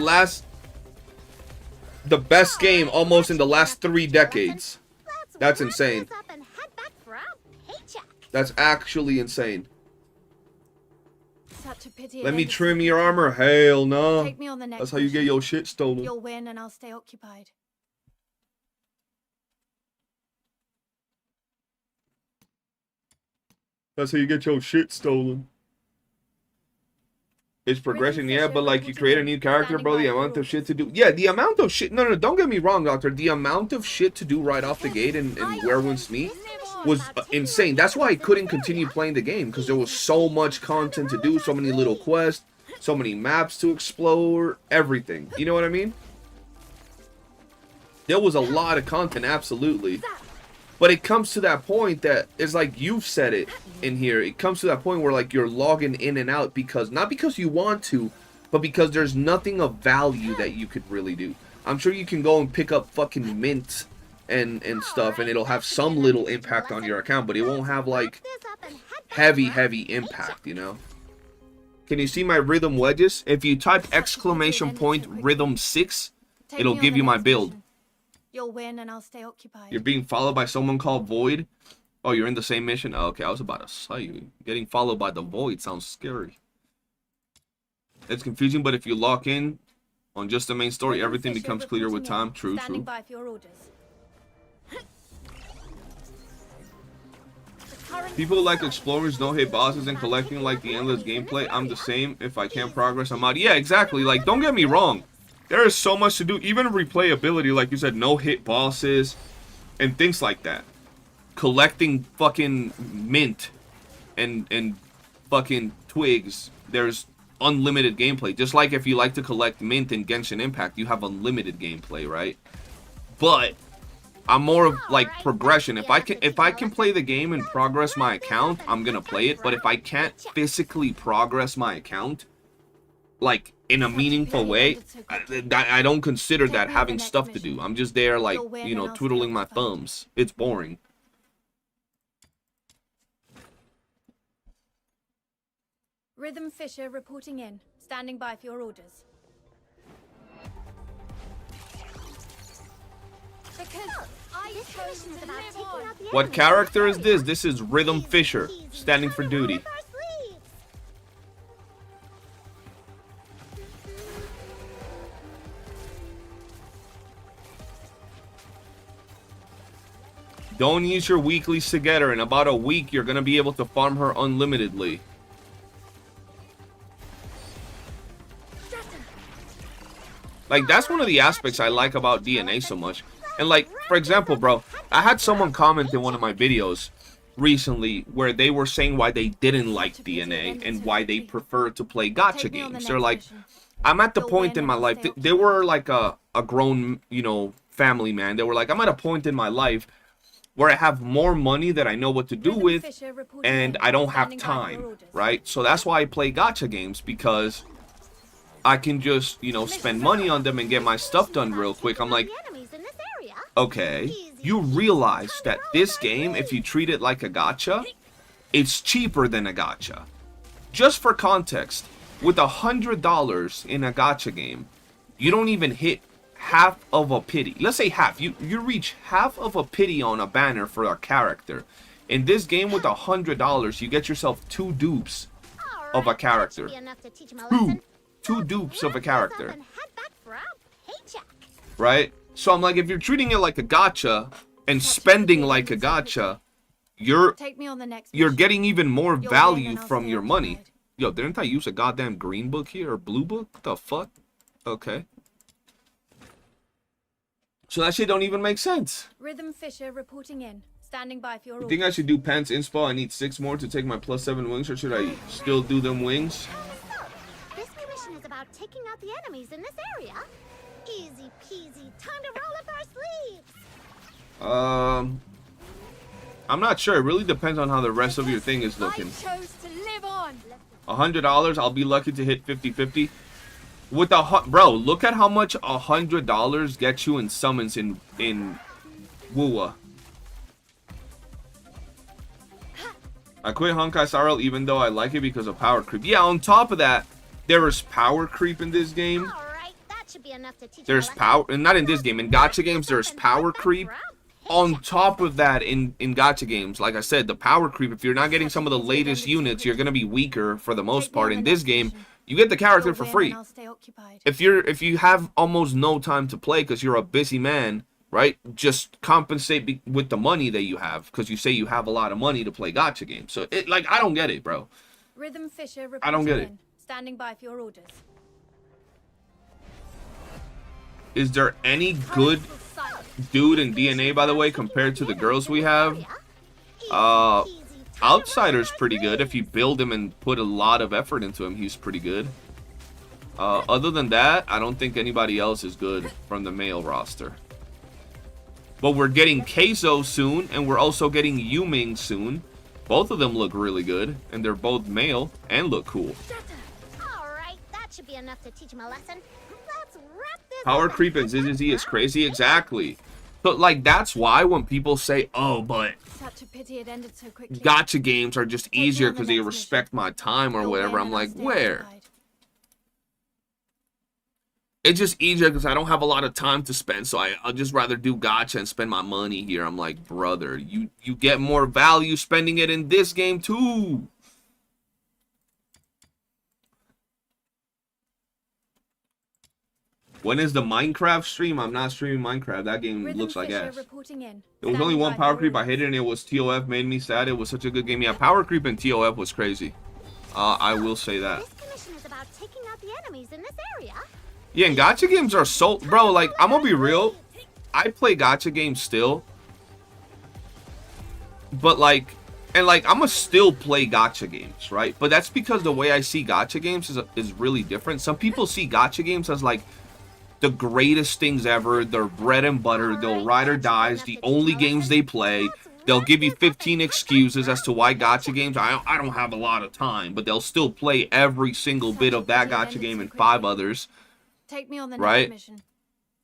best game almost in the last 3 decades. That's insane. That's actually insane. Such a pity. Let me trim your armor. Hell no. Take me on the next That's how you get mission. your shit stolen. You'll win and I'll stay occupied. That's how you get your shit stolen. It's progression, yeah, but like you create a new character, bro, the amount of shit to do. Yeah, the amount of shit. No, don't get me wrong, Doctor. The amount of shit to do right off the gate in Werewolf's Meat was insane. That's why I couldn't continue playing the game, because there was so much content to do, so many little quests, so many maps to explore, everything. You know what I mean? There was a lot of content, absolutely. But it comes to that point that it's like you've said it in here. It comes to that point where like you're logging in and out because not because you want to, but because there's nothing of value that you could really do. I'm sure you can go and pick up fucking mint and stuff, and it'll have some little impact on your account, but it won't have like heavy impact, you know. Can you see my rhythm wedges? If you type ! rhythm 6, it'll give you my build. You'll win and I'll stay occupied. You're being followed by someone called Void. Oh, you're in the same mission? Oh, okay, I was about to say, you getting followed by the Void sounds scary. It's confusing, but if you lock in on just the main story, everything becomes clear with time. True, Standing true. by for your orders. People like explorers, no hit bosses, and collecting like the endless gameplay. I'm the same. If I can't progress, I'm out. Yeah, exactly. Like, don't get me wrong. There is so much to do. Even replayability, like you said, no hit bosses and things like that. Collecting fucking mint and fucking twigs. There's unlimited gameplay. Just like if you like to collect mint in Genshin Impact, you have unlimited gameplay, right? But I'm more of like progression. If I can play the game and progress my account, I'm gonna play it. But if I can't physically progress my account, like in a meaningful way, I don't consider that having stuff to do. I'm just there like, you know, twiddling my thumbs. It's boring. Rhythm Fisher reporting in. Standing by for your orders. Because I chose to live on. What character is this? This is Rhythm Fisher, standing for duty. Don't use your weeklies together. In about a week, you're going to be able to farm her unlimitedly. Like, that's one of the aspects I like about DNA so much. And like, for example, bro, I had someone comment in one of my videos recently where they were saying why they didn't like DNA and why they prefer to play gacha games. They're like, I'm at the point in my life, they were like a grown, you know, family man. They were like, I'm at a point in my life where I have more money that I know what to do with, and I don't have time, right? So that's why I play gacha games, because I can just, you know, spend money on them and get my stuff done real quick. I'm like, okay, you realize that this game, if you treat it like a gacha, it's cheaper than a gacha. Just for context, with $100 in a gacha game, you don't even hit half of a pity. Let's say half. You reach half of a pity on a banner for a character. In this game with $100, you get yourself 2 dupes of a character. Two dupes of a character. Right? So I'm like, if you're treating it like a gacha and spending like a gacha, you're getting even more value from your money. Yo, didn't I use a goddamn green book here or blue book? What the fuck? Okay. So that shit don't even make sense. Rhythm Fisher reporting in. Standing by for your You think I should do pants inspo? I need 6 more to take my +7 wings, or should I still do them wings? This commission is about taking out the enemies in this area. Easy peasy. Time to roll up our sleeves. I'm not sure. It really depends on how the rest of your thing is looking. I chose to live on. $100, I'll be lucky to hit 50-50. With bro, look at how much $100 gets you in summons in YOOOO. I quit Honkai Star Rail even though I like it because of power creep. Yeah, on top of that, there is power creep in this game. There's power, and not in this game. In gacha games, there's power creep. On top of that, in gacha games, like I said, the power creep, if you're not getting some of the latest units, you're going to be weaker for the most part. In this game, you get the character for free. If you have almost no time to play because you're a busy man, right? Just compensate with the money that you have, because you say you have a lot of money to play gacha games. So it, like, I don't get it, bro. Rhythm Fisher I don't get it. Standing by for your orders. Is there any good dude in DNA, by the way, compared to the girls we have? Outsider's pretty good. If you build him and put a lot of effort into him, he's pretty good. Other than that, I don't think anybody else is good from the male roster. But we're getting Kezhou soon, and we're also getting Yuming soon. Both of them look really good, and they're both male and look cool. Alright, that should be enough to teach him a lesson. Let's wrap this Power creep and ZZZ is crazy. Exactly. So, like, that's why when people say, oh, but Such a pity it ended so quickly. gacha games are just Take me easier on the because they next respect mission. my time or You'll whatever. win I'm and I'll like, stay where? occupied. It's just easier because I don't have a lot of time to spend, so I'll just rather do gacha and spend my money here. I'm like, brother, you get more value spending it in this game too. When is the Minecraft stream? I'm not streaming Minecraft. That game Rhythm looks like Fisher ass. reporting in. There was only Standing one by power for creep I orders. hated, and it was TOF. Made me sad. It was such a good game. Yeah, power creep and TOF was crazy. I will say that. This commission is about taking out the enemies in this area. Yeah, and gacha games are so... Bro, like, I'm gonna be real. I play gacha games still. But, like... And, like, I'm gonna still play gacha games, right? But that's because the way I see gacha games is really different. Some people see gacha games as, like, the greatest things ever. They're bread and butter. They'll ride or die. It's the only games they play. They'll give you 15 excuses as to why gacha games. I don't have a lot of time, but they'll still play every single bit of that gacha game and 5 others, Take me on the right? next mission.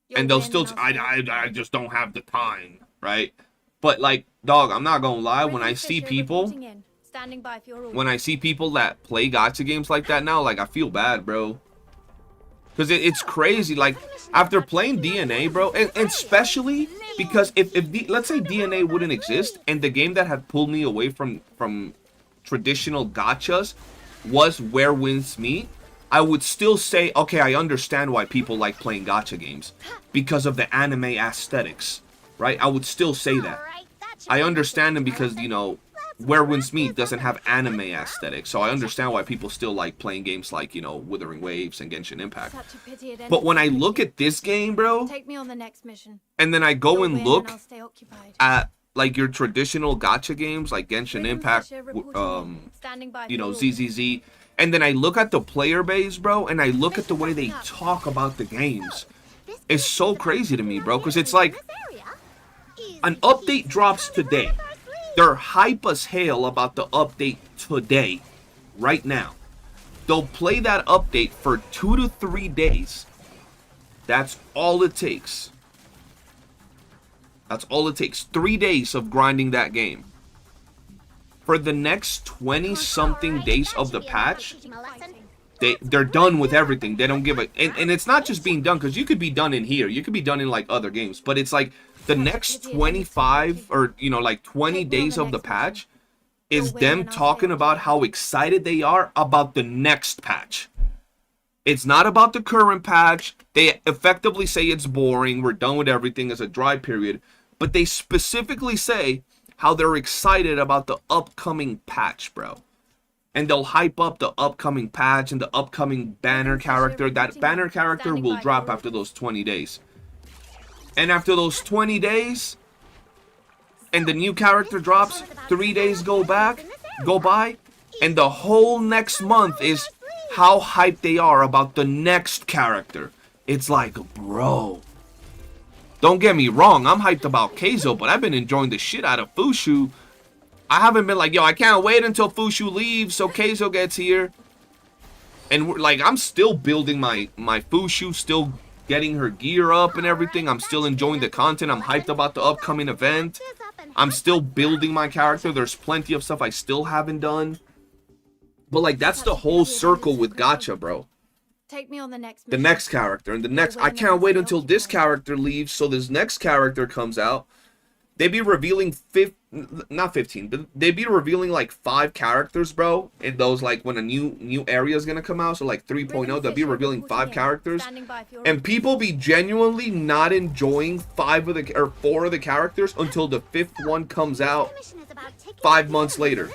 You'll And they'll win still. and I'll stay I occupied. just don't have the time, right? But like, dog, I'm not gonna lie. When Rhythm I see Fisher people, reporting in. Standing by for your when I see people that play gacha games like that now, like I feel bad, bro. Because it's crazy. Like after playing DNA, bro, and especially because if let's say DNA wouldn't exist and the game that had pulled me away from traditional gachas was Where Winds Meet, I would still say, okay, I understand why people like playing gacha games because of the anime aesthetics, right? I would still say that. I understand them because, you know, Where Winds Meet doesn't have anime aesthetics, so I understand why people still like playing games like, you know, Wuthering Waves and Genshin Impact. Such a pity it ended But when so I look quickly. at this game, bro, Take me on the next mission. and then I go You'll and win look I'll stay occupied. at like your traditional gacha games like Genshin Rhythm Impact, Fisher reporting in. Standing by you for know, orders. ZZZ, and then I look at the player base, bro, and I look at the way they talk about the games. It's so crazy to me, bro, because it's like an update drops today. They're hype as hell about the update today, right now. They'll play that update for 2 to 3 days. That's all it takes. That's all it takes. 3 days of grinding that game. For the next 20-something days of the patch, they're done with everything. They don't give a... And it's not just being done, because you could be done in here. You could be done in, like, other games. But it's like the next 25 or, you know, like 20 days of the patch is them talking about how excited they are about the next patch. It's not about the current patch. They effectively say it's boring. We're done with everything as a dry period. But they specifically say how they're excited about the upcoming patch, bro. And they'll hype up the upcoming patch and the upcoming banner character. That banner character will drop after those 20 days. And after those 20 days, and the new character drops, 3 days go by, and the whole next month is how hyped they are about the next character. It's like, bro. Don't get me wrong, I'm hyped about Kezhou, but I've been enjoying the shit out of Fushu. I haven't been like, yo, I can't wait until Fushu leaves so Kezhou gets here. And we're, like, I'm still building my Fushu, still getting her gear up and everything. I'm still enjoying the content. I'm hyped about the upcoming event. I'm still building my character. There's plenty of stuff I still haven't done. But, like, that's the whole circle with gacha, bro. Take me on the next The mission. next character. And the next... I can't wait until this character leaves so this next character comes out. They be revealing not 15, but they be revealing like 5 characters, bro. In those, like, when a new area is gonna come out, so like 3.0, they'll be revealing 5 characters, and people be genuinely not enjoying 4 of the characters until the 5th one comes out 5 months later.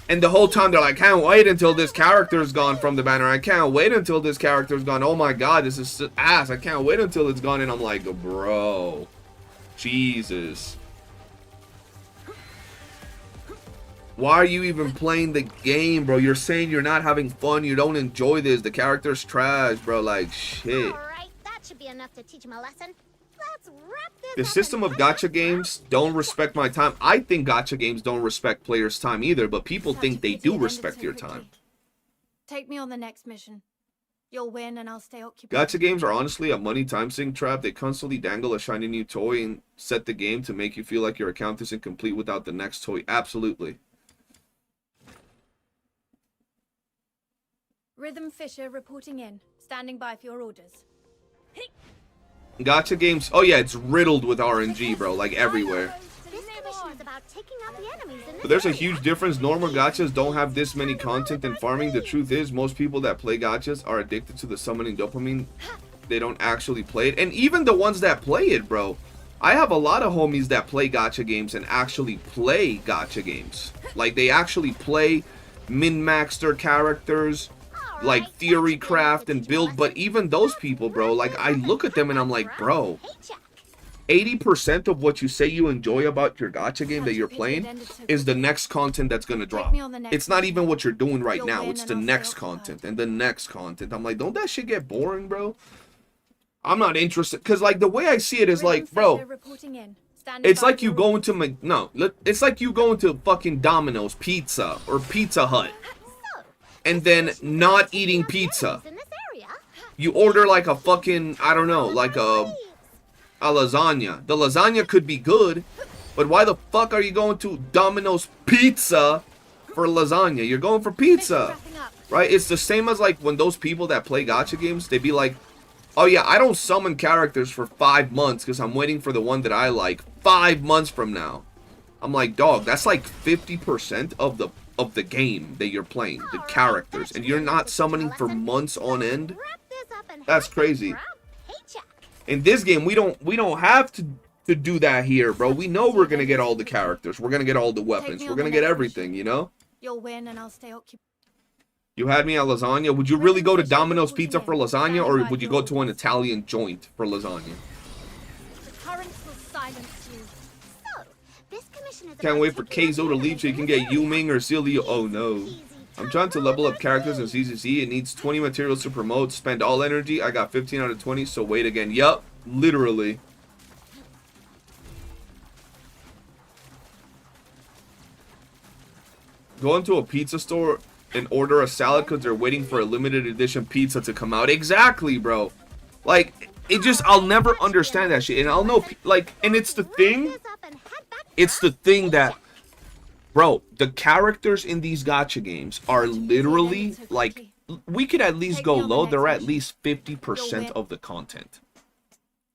And the whole time they're like, can't wait until this character's gone from the banner. I can't wait until this character's gone. Oh my god, this is ass. I can't wait until it's gone. And I'm like, bro, Jesus. Why are you even playing the game, bro? You're saying you're not having fun. You don't enjoy this. The character's trash, bro. Like, shit. Alright, that should be enough to teach him a lesson. Let's wrap this The up system and of gacha games don't respect my time. I think gacha games don't respect players' time either, but people think they do respect your time. Take me on the next mission. You'll win and I'll stay occupied. Gacha games are honestly a money time sink trap. They constantly dangle a shiny new toy and set the game to make you feel like your account isn't complete without the next toy. Absolutely. Rhythm Fisher reporting in. Standing by for your orders. Gacha games, oh yeah, it's riddled with RNG, bro, like everywhere. This commission is about taking out the enemies in this But there's a area. huge difference. Normal gachas don't have this many content and farming. The truth is, most people that play gachas are addicted to the summoning dopamine. They don't actually play it. And even the ones that play it, bro. I have a lot of homies that play gacha games and actually play gacha games. Like, they actually play min-max their characters, like theory craft and build. But even those people, bro, like, I look at them and I'm like, bro, 80% of what you say you enjoy about your gacha game that you're playing is the next content that's gonna drop. It's not even what you're doing right now. It's the next content and the next content. I'm like, don't that shit get boring, bro? I'm not interested. Because, like, the way I see it is like, bro, it's like you go into it's like you go into fucking Domino's Pizza or Pizza Hut and then not eating pizza. In this area. You order like a fucking, I don't know, like a lasagna. The lasagna could be good, but why the fuck are you going to Domino's Pizza for lasagna? You're going for pizza, right? It's the same as like when those people that play gacha games, they be like, oh yeah, I don't summon characters for 5 months because I'm waiting for the one that I like 5 months from now. I'm like, dog, that's like 50% of the game that you're playing, the characters, and you're not summoning for months on end. That's crazy. In this game, we don't have to do that here, bro. We know we're gonna get all the characters, we're gonna get all the weapons, we're gonna get everything, you know. You'll win and I'll stay occupied. You had me at lasagna. Would you really go to Domino's Pizza for lasagna, or would you go to an Italian joint for lasagna? The currents will silence you. So, this commission is Can't about wait for taking out Kezhou to the leave so you can enemies get in this Yuming or Celia. Oh no. I'm trying to level up characters in CCC. It needs 20 materials to promote. Spend all energy. I got 15 out of 20, so wait again. Yup, literally. Go into a pizza store and order a salad because they're waiting for a limited edition pizza to come out. Exactly, bro. Like, it just, I'll never understand that shit. And I'll know, like, and it's the thing. It's the thing that, bro, the characters in these gacha games are literally, like, we could at least go low. They're at least 50% of the content.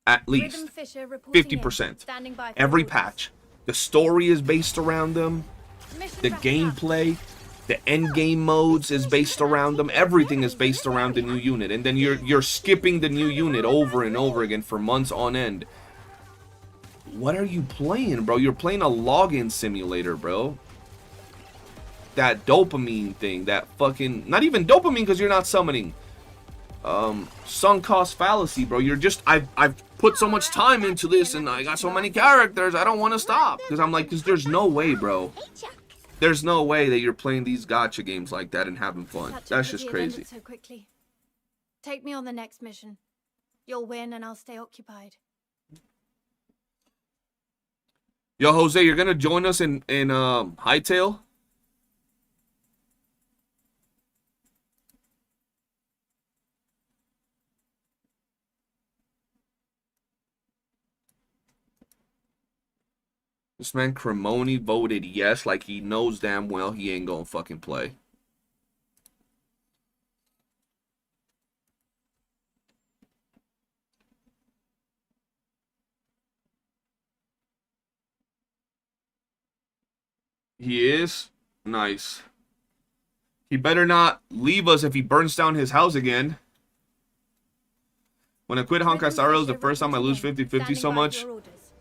At least 50%. Every patch. The story is based around them. The gameplay, the end game modes is based around them. Everything is based around the new unit. And then you're skipping the new unit over and over again for months on end. What are you playing, bro? You're playing a login simulator, bro. That dopamine thing, that fucking, not even dopamine because you're not summoning. Sunk cost fallacy, bro. You're just, I've put so much time into this and I got so many characters, I don't want to stop. Because I'm like, there's no way, bro. There's no way that you're playing these gacha games like that and having fun. That's just crazy. So quickly. Take me on the next mission. You'll win and I'll stay occupied. Yo, Jose, you're gonna join us in Hightail? This man Cremoni voted yes, like he knows damn well he ain't gonna fucking play. He is? Nice. He better not leave us if he burns down his house again. When I quit Honkai Star Rail, the first time I lose 50-50 so much.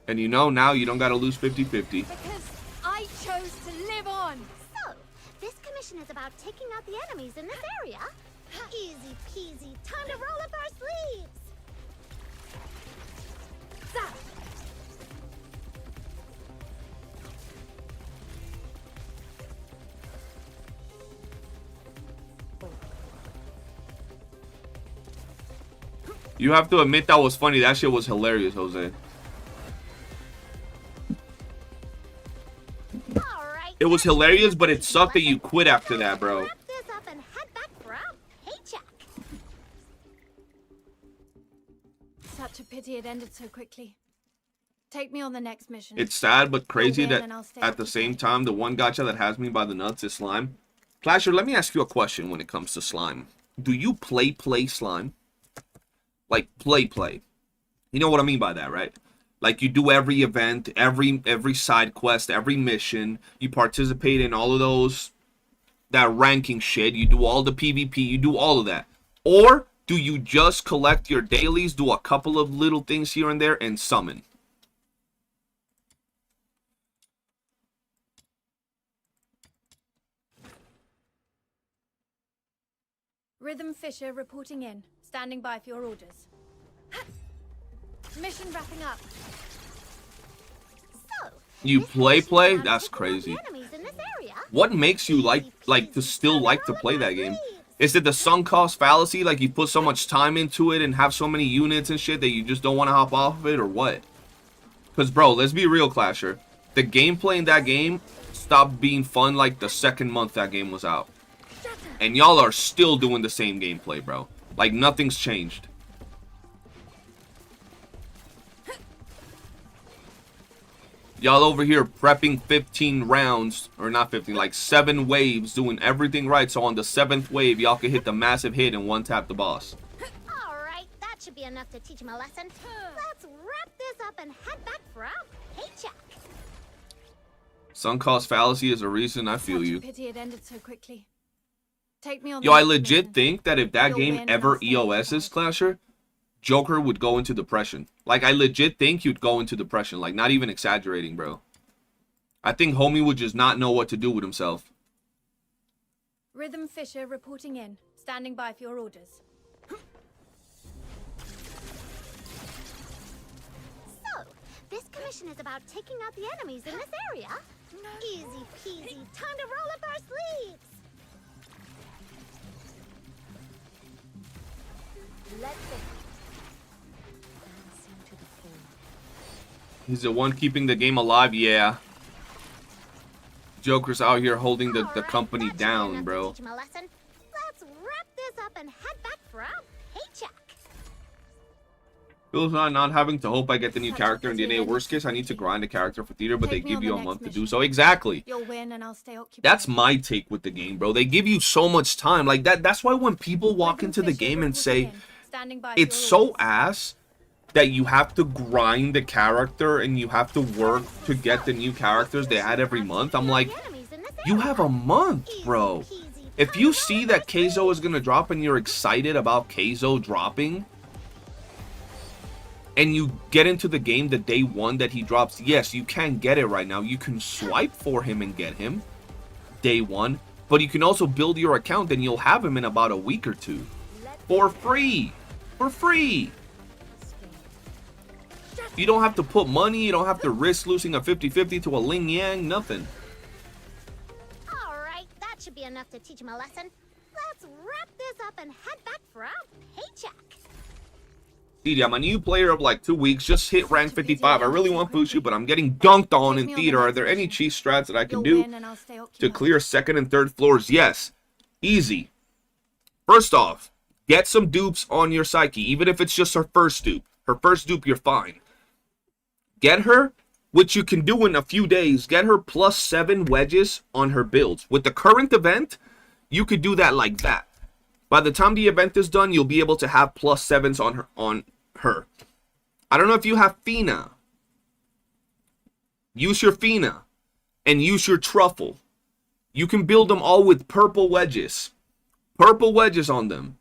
And you know, now you don't gotta lose 50-50. Because I chose to live on. So, this commission is about taking out the enemies in this area. Easy peasy. Time to roll up our sleeves. Zap. You have to admit that was funny. That shit was hilarious, Jose. It was hilarious, but it sucked that you quit after that, bro. Wrap this up and head back for our paycheck. such a pity it ended so quickly. Take me on the next mission. It's sad but crazy win that and I'll stay at the same occupied. time, the one gacha that has me by the nuts is slime. Clasher, let me ask you a question when it comes to slime. Do you play slime? Like play? You know what I mean by that, right? Like you do every event, every side quest, every mission. You participate in all of those, that ranking shit. You do all the PvP. You do all of that. Or do you just collect your dailies, do a couple of little things here and there, and summon? Rhythm Fisher reporting in. Standing by for your orders. Mission wrapping up. So, You this play? commission is about That's taking out crazy. the enemies in this area. What makes you like to still like to play that game? Is it the sunk cost fallacy? Like you put so much time into it and have so many units and shit that you just don't want to hop off of it, or what? Because, bro, let's be real, Clasher. The gameplay in that game stopped being fun like the second month that game was out. And y'all are still doing the same gameplay, bro. Like nothing's changed. Y'all over here prepping 15 rounds, or not 15, like 7 waves, doing everything right. So on the 7th wave, y'all can hit the massive hit and one tap the boss. Alright, that should be enough to teach him a lesson. Let's wrap this up and head back for our paycheck. Sunk cost fallacy is a reason. I feel Such a you. pity it ended so quickly. Take me on Yo, the I next legit mission. think that if that You'll game win and ever I'll stay EOS's, occupied. Clasher, Joker would go into depression. Like, I legit think you'd go into depression. Like, not even exaggerating, bro. I think homie would just not know what to do with himself. Rhythm Fisher reporting in. Standing by for your orders. So, this commission is about taking out the enemies in this area. Easy peasy, time to roll up our sleeves. Let's go. Dancing to the floor. He's the one keeping the game alive, yeah. Joker's out here holding the Alright, company that should be down, enough to bro. teach him a lesson. Let's wrap this up and head back for our paycheck. Feels not having to hope I get the new Such a character in pity DNA. it Worst ended case, so I need to quickly. grind a character for theater, but they Take me give on you the a next month to do mission. so. Exactly. You'll win and I'll stay occupied. That's my take with the game, bro. They give you so much time. Like that's why when people walk Rhythm into the Fisher game and reporting say in. Standing by for it's your so orders. ass that you have to grind the character and you have to work to get the new characters they add every month, I'm like, you have a month, bro. If you see that Kezhou is gonna drop and you're excited about Kezhou dropping, and you get into the game the day one that he drops, yes, you can get it right now. You can swipe for him and get him day one, but you can also build your account and you'll have him in about a week or two for free. For free. You don't have to put money. You don't have to risk losing a 50-50 to a Ling Yang. Nothing. Alright, that should be enough to teach him a lesson. Let's wrap this up and head back for our paycheck. Dude, I'm a new player of like 2 weeks. Just hit rank 55. I really want Fushu, but I'm getting dunked on in theater. Are there any cheese strats that I can You'll do win and I'll stay to occupied. clear second and third floors? Yes. Easy. First off, get some dupes on your Psyche. Even if it's just her first dupe. Her first dupe, you're fine. Get her, which you can do in a few days, get her +7 wedges on her builds. With the current event, you could do that like that. By the time the event is done, you'll be able to have +7s on her. I don't know if you have Fina. Use your Fina and use your Truffle. You can build them all with purple wedges. Purple wedges on them.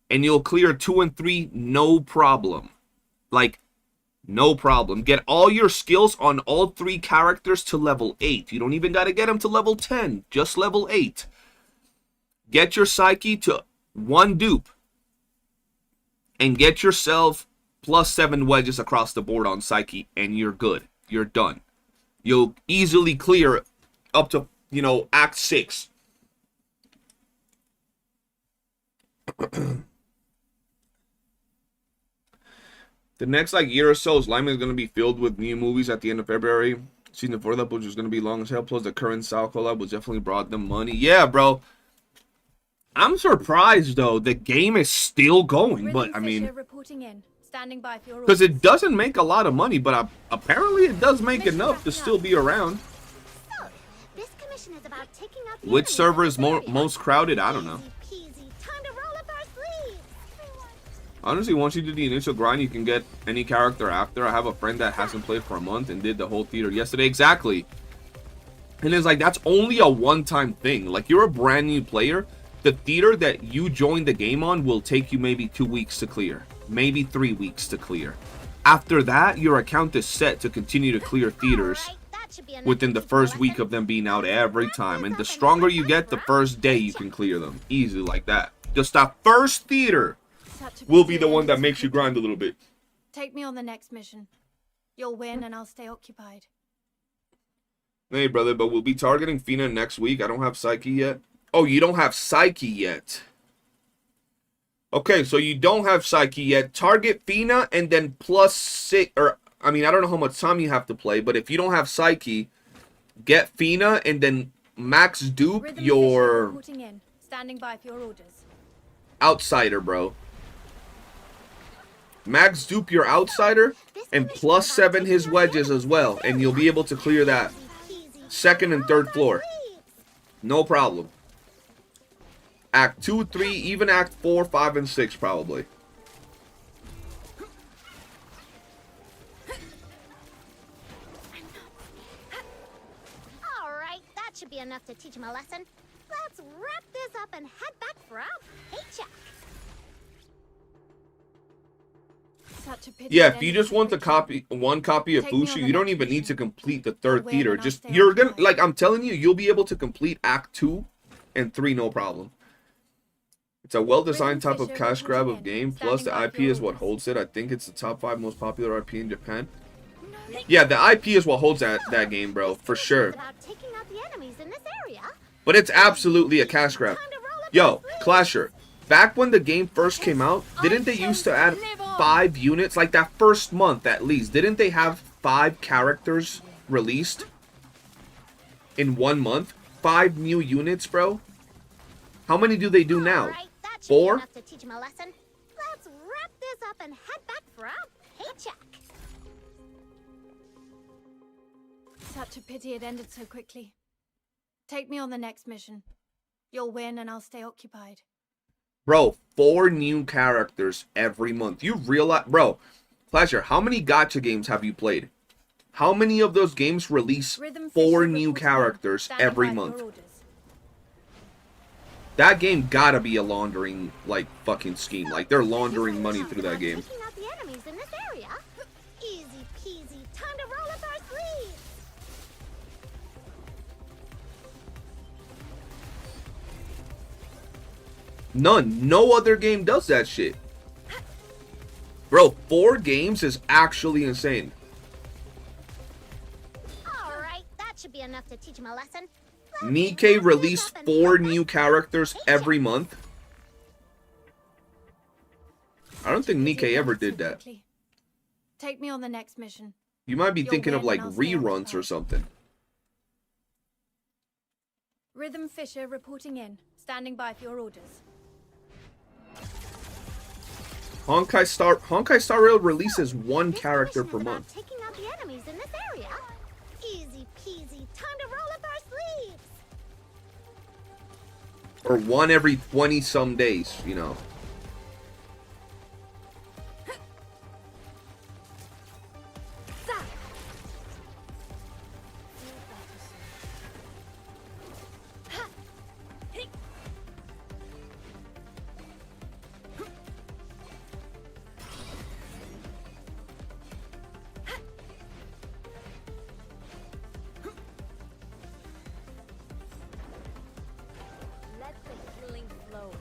And you'll clear 2 and 3 no problem. Like, no problem. Get all your skills on all 3 characters to level 8. You don't even got to get them to level 10. Just level 8. Get your Psyche to 1 dupe. And get yourself +7 wedges across the board on Psyche. And you're good. You're done. You'll easily clear up to, you know, Act 6. The next like year or so, Slime is going to be filled with new movies at the end of February. Season 4 which is going to be long as hell. Plus the current Sao collab was definitely brought them money. Yeah, bro. I'm surprised though. The game is still going, but I Rhythm mean, Fisher reporting in. Standing by for your Because orders. it doesn't make a lot of money, but apparently it does make enough to still be around. So, this commission is about taking out the Which enemies server in is this area. most crowded? I don't know. Easy peasy. Time to roll up our sleeves. Honestly, once you do the initial grind, you can get any character after. I have a friend that hasn't played for a month and did the whole theater yesterday. Exactly. And it's like, that's only a one-time thing. Like, you're a brand new player. The theater that you joined the game on will take you maybe 2 weeks to clear. Maybe 3 weeks to clear. After that, your account is set to continue to clear theaters Alright, that should be enough within to the teach you a first week lesson. of them being out every time. And the stronger you get, the first day you can clear them. Easy like that. Just that first theater Such a will pity be the it one that ended so makes you quickly. grind a little bit. Take me on the next mission. You'll win and I'll stay occupied. Hey, brother, but we'll be targeting Fina next week. I don't have Psyche yet. Oh, you don't have Psyche yet. Okay, so you don't have Psyche yet. Target Fina and then +6, or, I mean, I don't know how much time you have to play, but if you don't have Psyche, get Fina and then max dupe Rhythm your official reporting in. Standing by for your orders. outsider, bro. Max dupe your outsider and +7 his wedges as well, and you'll be able to clear that second and third floor. No problem. Act 2, 3, even Act 4, 5, and 6 probably. Alright, that should be enough to teach him a lesson. Let's wrap this up and head back for our paycheck. Such a pity Yeah, it if you ended just so want the quickly. one copy of Take me on Fushu, the you don't next even need to mission. complete the third Win theater. and I'll Just, stay you're gonna, occupied. like, I'm telling you, you'll be able to complete Act 2 and 3, no problem. It's a well-designed type of Fisher cash grab of reporting in. game, plus the Standing by IP for your is what orders. holds it. I think it's the top 5 most popular IP in Japan. Yeah, the IP is what holds that game, bro, for This sure. commission is about taking out the enemies in this area. But it's absolutely a cash grab. Time to roll up Yo, our sleeves. Clasher, back when the game first came out, didn't they used to add 5 units? Like that first month at least, didn't they have 5 characters released in 1 month? 5 new units, bro? How many do they do now? Alright, that should 4? be enough to teach him a lesson. Let's wrap this up and head back for our paycheck. Such a pity it ended so quickly. Take me on the next mission. You'll win and I'll stay occupied. Bro, 4 new characters every month. You realize, bro, Pleasure, how many gacha games have you played? How many of those games release Rhythm 4 Fisher new reporting in. characters Standing every by for month? your orders. That game gotta be a laundering, like, fucking scheme. Like, they're laundering money through that game. Taking out the enemies in this area. Easy peasy. Time to roll up our sleeves. None. No other game does that shit. Bro, 4 games is actually insane. Alright, that should be enough to teach him a lesson. Let's Nikke wrap this released up and 4 head back new for our characters paycheck. every month. I don't think Pity Nikke it ever ended so did that. quickly. Take me on the next mission. You might be You'll thinking of, win like, and I'll stay reruns or occupied. something. Rhythm Fisher reporting in. Standing by for your orders. Honkai Star Rail releases 1 This character commission per is about month. taking out the enemies in this area. Easy peasy. Time to roll up our sleeves. Or 1 every 20 some days, you know. Let the healing flow.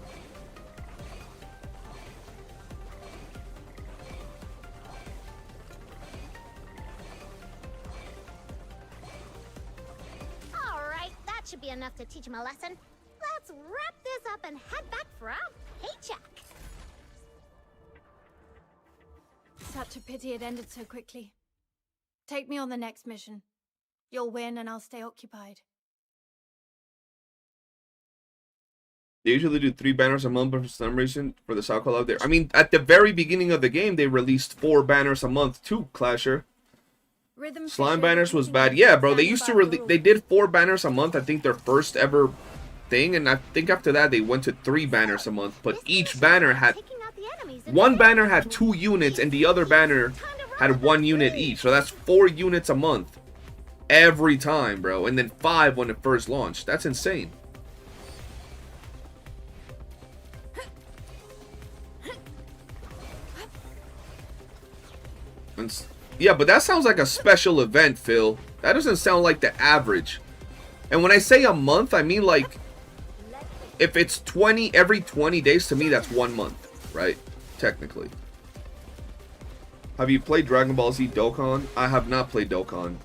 Alright, that should be enough to teach him a lesson. Let's wrap this up and head back for our paycheck. Such a pity it ended so quickly. Take me on the next mission. You'll win and I'll stay occupied. They usually do 3 banners a month, but for some reason, for the South Call out there. I mean, at the very beginning of the game, they released 4 banners a month too, Clasher. Rhythm Slime Fisher banners was reporting bad. in. Yeah, bro, they Standing used to by release, for they did 4 banners a month. I think their first ever thing, and I think after that they went to 3 banners a month. But each banner had, one banner had 2 units, and the other banner had 1 unit each. So that's 4 units a month every time, bro. And then 5 when it first launched. That's insane. Yeah, but that sounds like a special event, Phil. That doesn't sound like the average. And when I say a month, I mean like, if it's 20 every 20 days, to me that's 1 month, right? Technically. Have you played Dragon Ball Z Dokkan? I have not played Dokkan.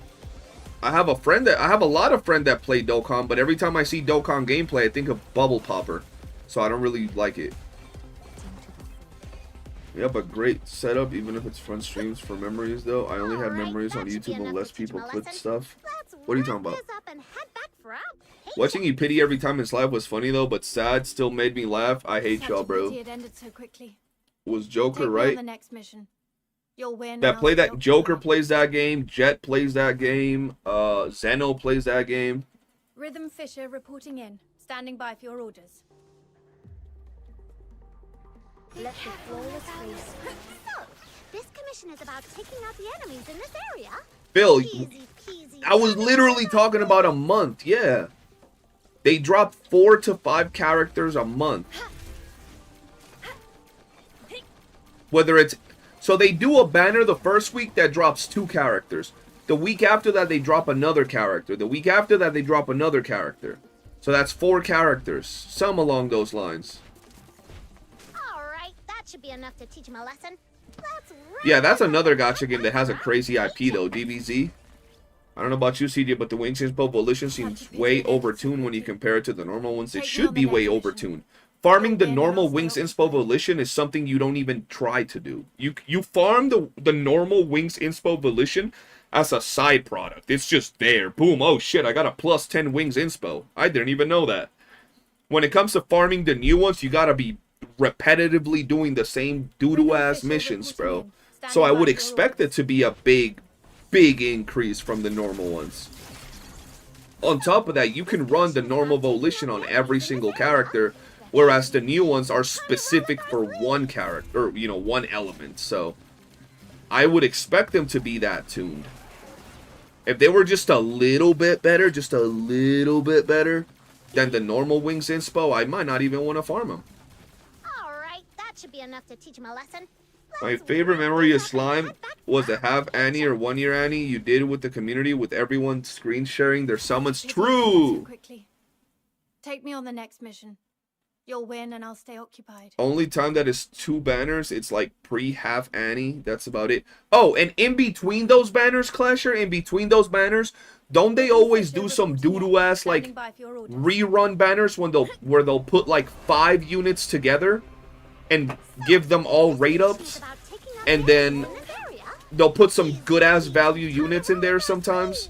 I have a lot of friends that play Dokkan, but every time I see Dokkan gameplay, I think of Bubble Popper. So I don't really like it. Yeah, but great setup, even if it's fun streams for memories, though. I only have memories on YouTube when less people clip stuff. What are you talking about? Watching you pity every time in live was funny, though, but sad still made me laugh. I hate y'all, bro. It ended so quickly. Was Joker Take me on right? the next mission. You'll win. That and play I'll that stay Joker occupied. plays that game, Jet plays that game, Zeno plays that game. Rhythm Fisher reporting in. Standing by for your orders. Let the flawless race. So, this commission is about taking out the enemies in this area. Phil, Easy peasy. I was literally talking about a month, yeah. They drop 4 to 5 characters a month. Whether it's... So they do a banner the first week that drops 2 characters. The week after that, they drop another character. The week after that, they drop another character. So that's 4 characters. Some along those lines. Alright, that should be enough to teach him a lesson. Let's wrap Yeah, that's this up another and gacha head game that back has a to crazy our IP though, DBZ. I don't know about you, CJ, but the Wings Inspo Volition seems way overtuned when you compare it to the normal ones. It should be way overtuned. Farming the normal Wings Inspo Volition is something you don't even try to do. You farm the normal Wings Inspo Volition as a side product. It's just there. Boom, oh shit, I got a plus 10 Wings Inspo. I didn't even know that. When it comes to farming the new ones, you gotta be repetitively doing the same doo-doo ass missions, bro. So I would expect it to be a big increase from the normal ones. On top of that, you can run the normal Volition on every single character, whereas the new ones are specific for one character, or, you know, one element. So I would expect them to be that tuned. If they were just a little bit better than the normal Wings Inspo, I might not even want to farm them. Alright, that should be enough to teach him a lesson. My favorite memory of Slime was the half Annie or 1 year Annie you did with the community, with everyone screen sharing their summons. It ended so True! quickly. Take me on the next mission. You'll win and I'll stay occupied. Only time that is 2 banners, it's like pre-half Annie. That's about it. Oh, and in between those banners, Clasher, in between those banners, don't they always do some doo-doo ass like Standing by for your orders. rerun banners when they'll put like 5 units together and give them all rate ups, and then they'll put some good ass value units in there sometimes,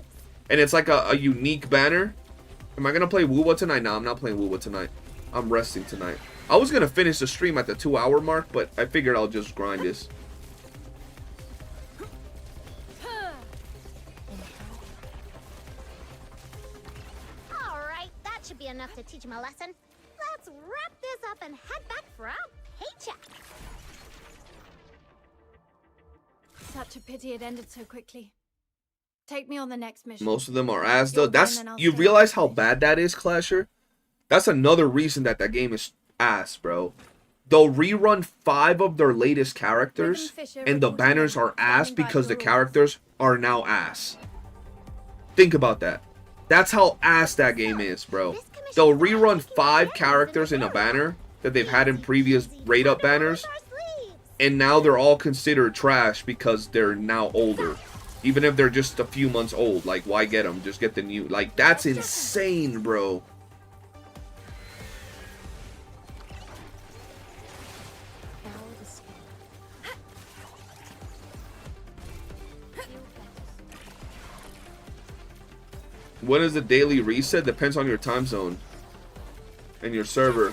and it's like a unique banner. Am I gonna play YOOOO tonight? No, I'm not playing YOOOO tonight. I'm resting tonight. I was gonna finish the stream at the 2-hour mark, but I figured I'll just grind this. Alright, that should be enough to teach him a lesson. Let's wrap this up and head back for our paycheck. Such a pity it ended so quickly. Take me on the next mission. Most of them are ass though. You'll That's, win and I'll you stay realize how occupied. bad that is, Clasher? That's another reason that game is ass, bro. They'll rerun 5 of their latest characters, and the banners are ass because the characters are now ass. Think about that. That's how ass that game is, bro. They'll rerun 5 characters in a banner that they've had in previous rate up banners, and now they're all considered trash because they're now older. Even if they're just a few months old, like, why get them? Just get the new. Like, that's insane, bro. When is the daily reset? Depends on your time zone and your server.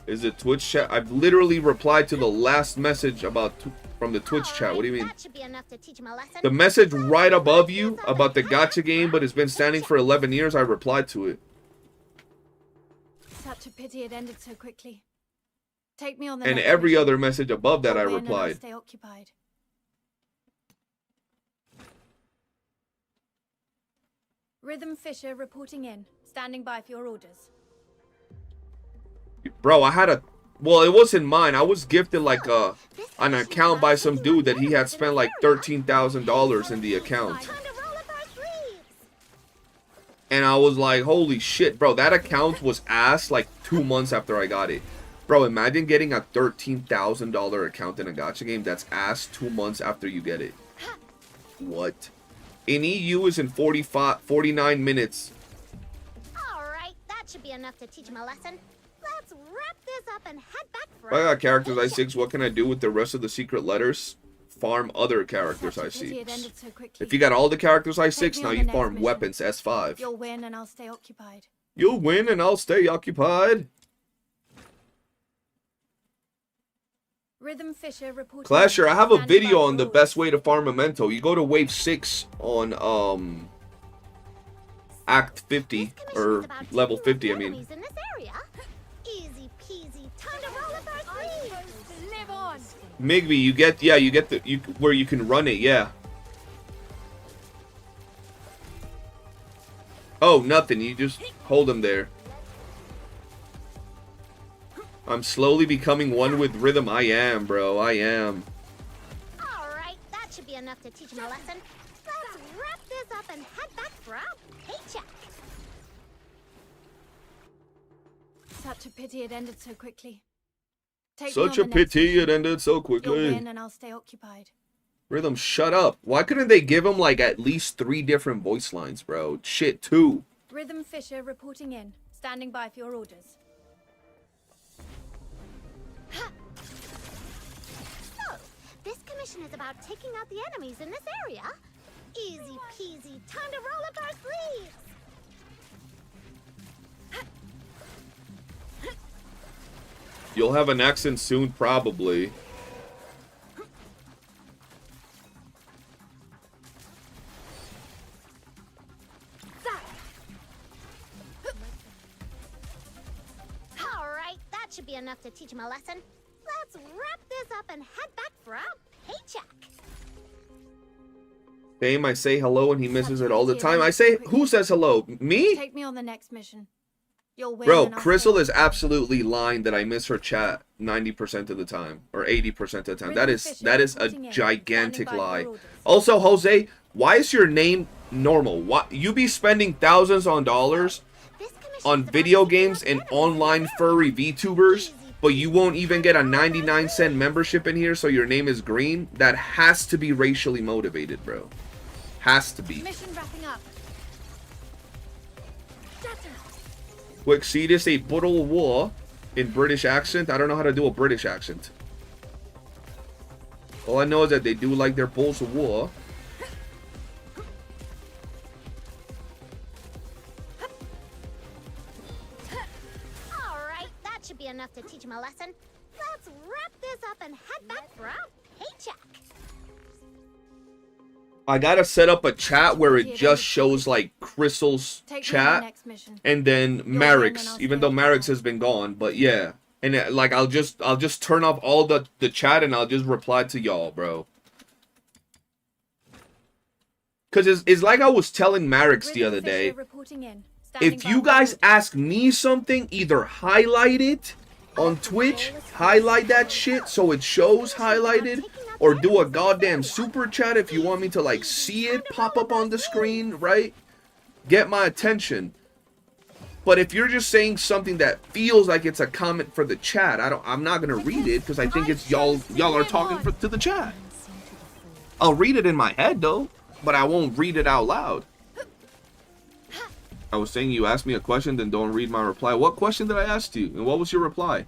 Is it Twitch chat? I've literally replied to the last message about from the Twitch chat. What do you mean? That should be enough to teach him a lesson. The message right above you about the gacha game, but it's been standing for 11 years. I replied to it. Such a pity it ended so quickly. Take me on the And next every mission. other message above that I You'll win and I'll replied. stay occupied. Rhythm Fisher reporting in. Standing by for your orders. Bro, I had a... Well, it wasn't mine. I was gifted like an account by some dude that he had spent like $13,000 in the account. Time to roll up our sleeves. And I was like, holy shit, bro. That account was ass like 2 months after I got it. Bro, imagine getting a $13,000 account in a gacha game. That's ass 2 months after you get it. What? In EU is in 49 minutes. All right, that should be enough to teach him a lesson. Let's wrap this up and head back for If I got characters I6, what can I do with the rest of the secret letters? Farm other characters Such a pity it I6. ended so quickly. If you got all the characters Take I6, me now on you the next farm mission. weapons S5. You'll win and I'll stay occupied. You'll win and I'll stay occupied. Rhythm Fisher reporting. Clasher, I have a Standing by video for on the orders. best way to farm Memento. You go to wave 6 on Act 50 or level 50, I mean. In this area. Easy peasy. Time to roll up our sleeves. Live on. Migby, you get the where you can run it, yeah. Oh, nothing. You just hold him there. I'm slowly becoming one with rhythm. I am, bro. I am. All right, that should be enough to teach him a lesson. Let's wrap this up and head back for our paycheck. Such a pity it ended so quickly. Take me Such on a the next pity mission. it ended so You'll quickly. win and I'll stay occupied. Rhythm, shut up. Why couldn't they give him like at least 3 different voice lines, bro? Shit, 2. Rhythm Fisher reporting in. Standing by for your orders. So, this commission is about taking out the enemies in this area. Easy peasy. Time to roll up our sleeves. You'll have an accent soon, probably. All right, that should be enough to teach him a lesson. Let's wrap this up and head back for our paycheck. Fame, I say hello and he misses it all the time. I say, who says hello? Me? Take me on the next mission. You'll win. Bro, and I'll Crystal stay is absolutely lying that I miss her chat 90% of the time. Or 80% of the time. That is a gigantic lie. Also, Jose, why is your name normal? Why you be spending thousands on dollars This commission on is about video taking games out the and enemies online furry VTubers, but you won't even get a 99-cent membership in here, so your name is green? That has to be racially motivated, bro. Has to be. Mission wrapping up. Quick, see this a bottle of war in British accent? I don't know how to do a British accent. All I know is that they do like their bowls of war. All right, that should be enough to teach him a lesson. Let's wrap this up and head back for our paycheck. I gotta set up a chat where it just shows like Crystal's Take me on the chat next mission. and then win and Marek's, I'll even stay though Marek's occupied. has been gone, but yeah. And like I'll just turn off all the chat and I'll just reply to y'all, bro. Cause it's like I was telling Marek's the Rhythm other day. Fisher reporting in. Standing If by you for guys orders. ask me something, either highlight it on Twitch, highlight that shit so it shows highlighted, or do a goddamn super chat if you want me to like see it pop up on the screen, right? Get my attention. But if you're just saying something that feels like it's a comment for the chat, I'm not gonna read it because I think it's y'all are talking to the chat. I'll read it in my head though, but I won't read it out loud. I was saying you asked me a question, then don't read my reply. What question did I ask you? And what was your reply?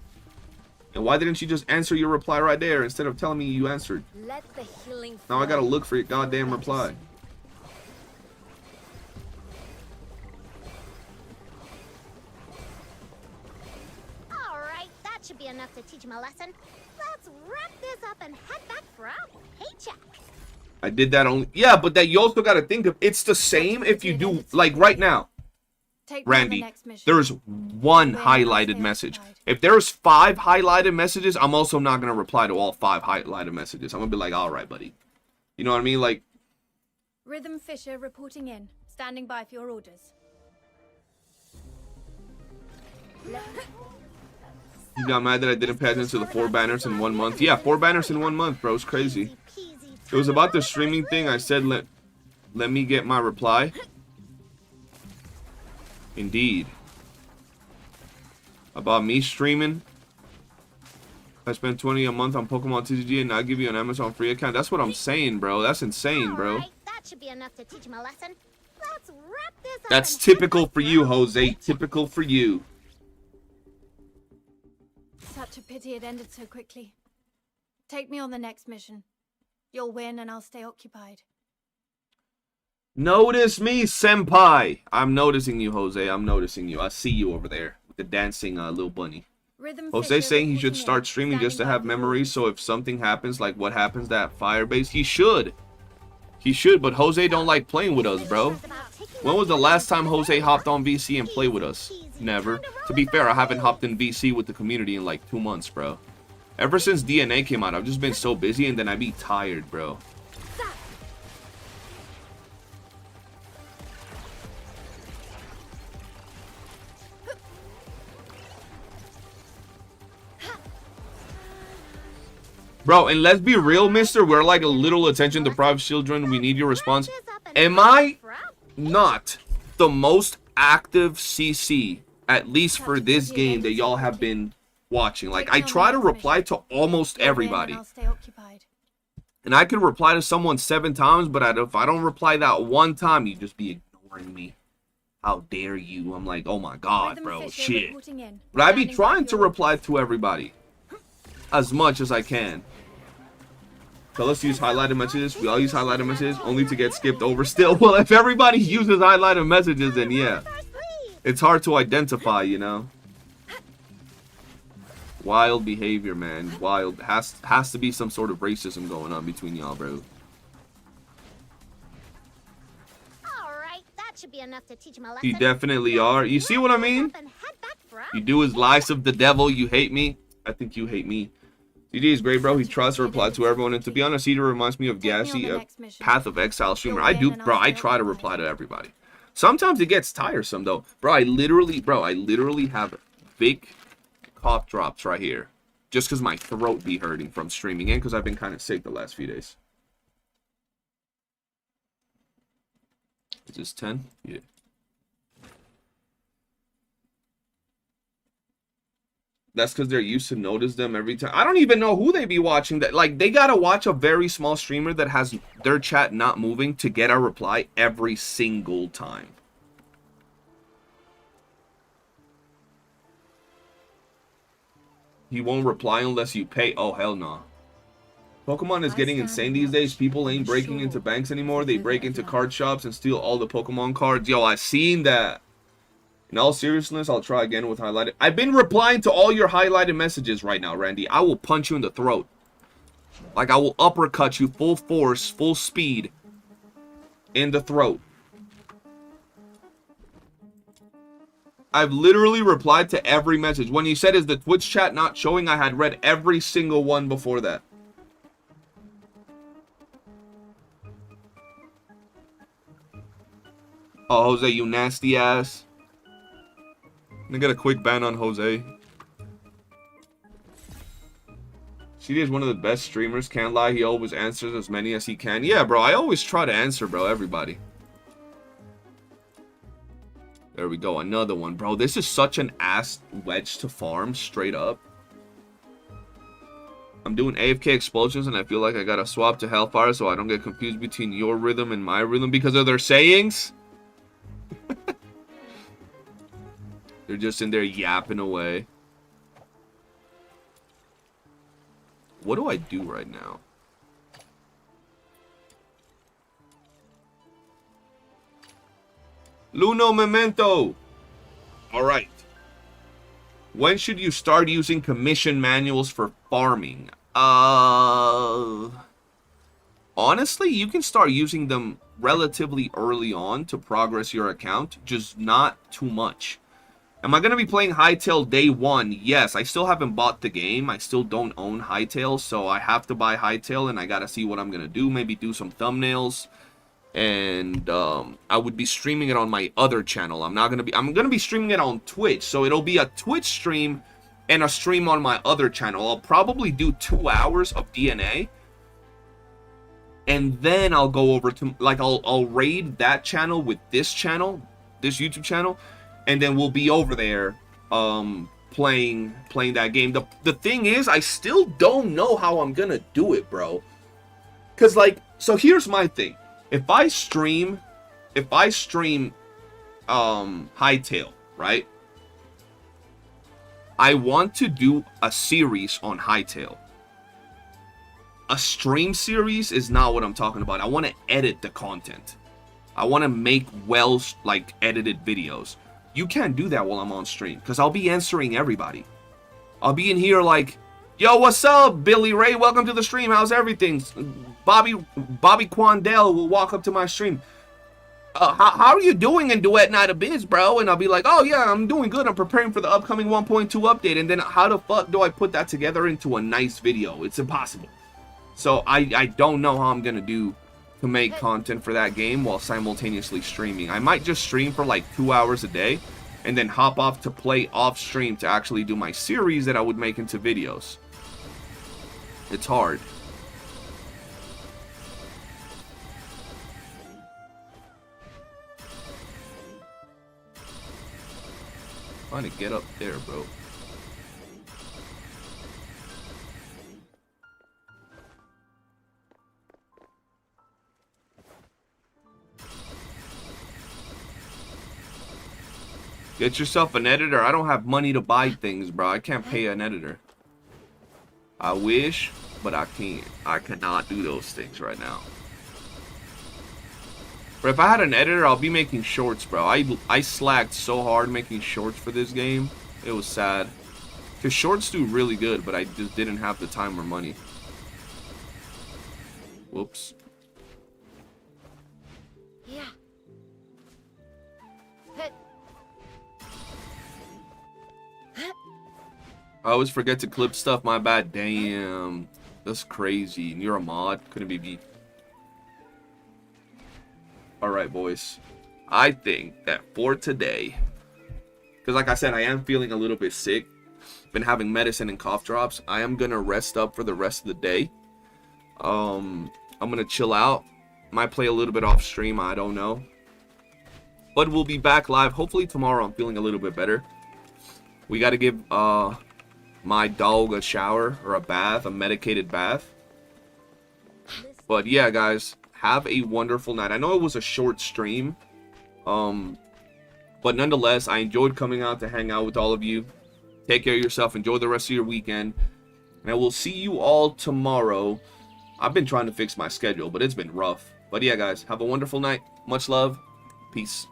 And why didn't you just answer your reply right there instead of telling me you answered? Let the healing Now I gotta flow. look for your goddamn reply. All right, that should be be enough to teach him a lesson. Let's wrap this up and head back for our paycheck. I did that only. Yeah, but that you also got to think of. It's the same if you do like right now. Take me on the Randy, next mission. there's one highlighted message. If there's 5 highlighted messages, I'm also not going to reply to all 5 highlighted messages. I'm going to be like, all right, buddy. You know what I mean? Like, Rhythm Fisher reporting in. Standing by for your orders. you got mad that I didn't pay attention to the 4 banners in 1 month. Yeah, 4 banners in 1 month, bro. It's crazy. It was about the streaming thing. I said, let me get my reply. Indeed. About me streaming. I spend 20 a month on Pokemon TCG and I give you an Amazon free account. That's what I'm saying, bro. That's insane, bro. Alright, that should be enough to teach him a lesson. Let's wrap this up. That's and head typical back for you, Jose. Typical for you. Such a pity it ended so quickly. Take me on the next mission. You'll win and I'll stay occupied. Notice me, senpai. I'm noticing you, Jose. I'm noticing you. I see you over there with the dancing little bunny. Rhythm Jose Fisher saying he should reporting in. start streaming just to Standing by have for your memories. orders. So if something happens, like what happens to that Firebase, he should. He should, but Jose don't like playing with us, bro. When was the last time Jose hopped on VC and played with us? Never. To be fair, I haven't hopped in VC with the community in like 2 months, bro. Ever since DNA came out, I've just been so busy and then I be tired, bro. Bro, and let's be real, mister. We're like a little attention deprived children. We need your response. Am I not the most active CC, at least for this game, that y'all have been watching? Like, I try to reply to almost You'll win everybody. and I'll stay occupied. And I can reply to someone 7 times, but if I don't reply that one time, you just be ignoring me. How dare you? I'm like, oh my god, Rhythm bro, Fisher shit. reporting in. But I be Standing by trying for to your reply to everybody as much as I can. So let's use highlighted messages. We all use highlighted messages only to get skipped over still. Well, if everybody uses highlighted messages, then yeah. It's hard to identify, you know. Wild behavior, man. Wild. Has to be some sort of racism going on between y'all, bro. Alright, that should be enough to teach him a lesson. You definitely are. You see what I mean? You do his lies of the devil. You hate me. I think you hate me. DD is great, bro. He tries to reply to everyone. And to be honest, he reminds me of Gassy, a Path of Exile streamer. I do, bro. I try to reply to everybody. Sometimes it gets tiresome, though. Bro, I literally have big cough drops right here. Just because my throat be hurting from streaming and because I've been kind of sick the last few days. Is this 10? Yeah. That's because they're used to notice them every time. I don't even know who they be watching. That like they gotta watch a very small streamer that has their chat not moving to get a reply every single time. He won't reply unless you pay. Oh hell no. Pokemon is getting insane these days. People ain't breaking into banks anymore. They break into card shops and steal all the Pokemon cards. Yo, I seen that. In all seriousness, I'll try again with highlighted. I've been replying to all your highlighted messages right now, Randy. I will punch you in the throat. Like, I will uppercut you full force, full speed in the throat. I've literally replied to every message. When you said, is the Twitch chat not showing? I had read every single one before that. Oh, Jose, you nasty ass. I got a quick ban on Jose. CD is one of the best streamers. Can't lie, he always answers as many as he can. Yeah, bro, I always try to answer, bro, everybody. There we go, another one. Bro, this is such an ass wedge to farm, straight up. I'm doing AFK explosions, and I feel like I gotta swap to Hellfire so I don't get confused between your rhythm and my rhythm because of their sayings. They're just in there yapping away. What do I do right now? Luno Memento. All right. When should you start using commission manuals for farming? Honestly, you can start using them relatively early on to progress your account, just not too much. Am I going to be playing Hytale day one? Yes, I still haven't bought the game. I still don't own Hytale, so I have to buy Hytale, and I got to see what I'm going to do. Maybe do some thumbnails, and I would be streaming it on my other channel. I'm going to be streaming it on Twitch, so it'll be a Twitch stream and a stream on my other channel. I'll probably do 2 hours of DNA. And then I'll go over to, like, I'll raid that channel with this channel, this YouTube channel, and then we'll be over there playing that game. The thing is, I still don't know how I'm gonna do it, bro. Cause, like, so here's my thing. If I stream Hytale, right? I want to do a series on Hytale. A stream series is not what I'm talking about. I want to edit the content. I want to make like edited videos. You can't do that while I'm on stream because I'll be answering everybody. I'll be in here like, yo, what's up, Billy Ray? Welcome to the stream. How's everything? Bobby Quandale will walk up to my stream. How are you doing in Duet Night of Biz, bro? And I'll be like, oh yeah, I'm doing good. I'm preparing for the upcoming 1.2 update. And then how the fuck do I put that together into a nice video? It's impossible. So I don't know how I'm going to do to make content for that game while simultaneously streaming. I might just stream for like 2 hours a day and then hop off to play off stream to actually do my series that I would make into videos. It's hard. Trying to get up there, bro. Get yourself an editor. I don't have money to buy things, bro. I can't pay an editor. I wish, but I can't. I cannot do those things right now. But if I had an editor, I'll be making shorts, bro. I slacked so hard making shorts for this game. It was sad. Because shorts do really good, but I just didn't have the time or money. Whoops. Yeah. I always forget to clip stuff. My bad. Damn. That's crazy. And you're a mod. Couldn't be me. Alright, boys. I think that for today, because like I said, I am feeling a little bit sick. Been having medicine and cough drops. I am going to rest up for the rest of the day. I'm going to chill out. Might play a little bit off stream. I don't know. But we'll be back live. Hopefully tomorrow I'm feeling a little bit better. We got to give my dog a shower or a bath, a medicated bath. But yeah, guys, have a wonderful night. I know it was a short stream, but nonetheless, I enjoyed coming out to hang out with all of you. Take care of yourself. Enjoy the rest of your weekend. And I will see you all tomorrow. I've been trying to fix my schedule, but it's been rough. But yeah, guys, have a wonderful night. Much love. Peace.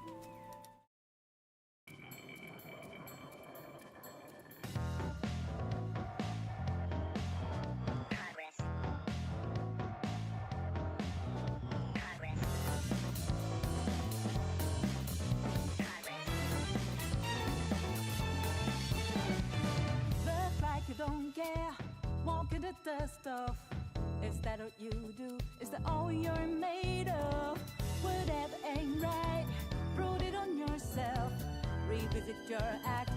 Don't care, walking the dust off. Is that what you do? Is that all you're made of? Whatever ain't right, prove it on yourself. Revisit your actions.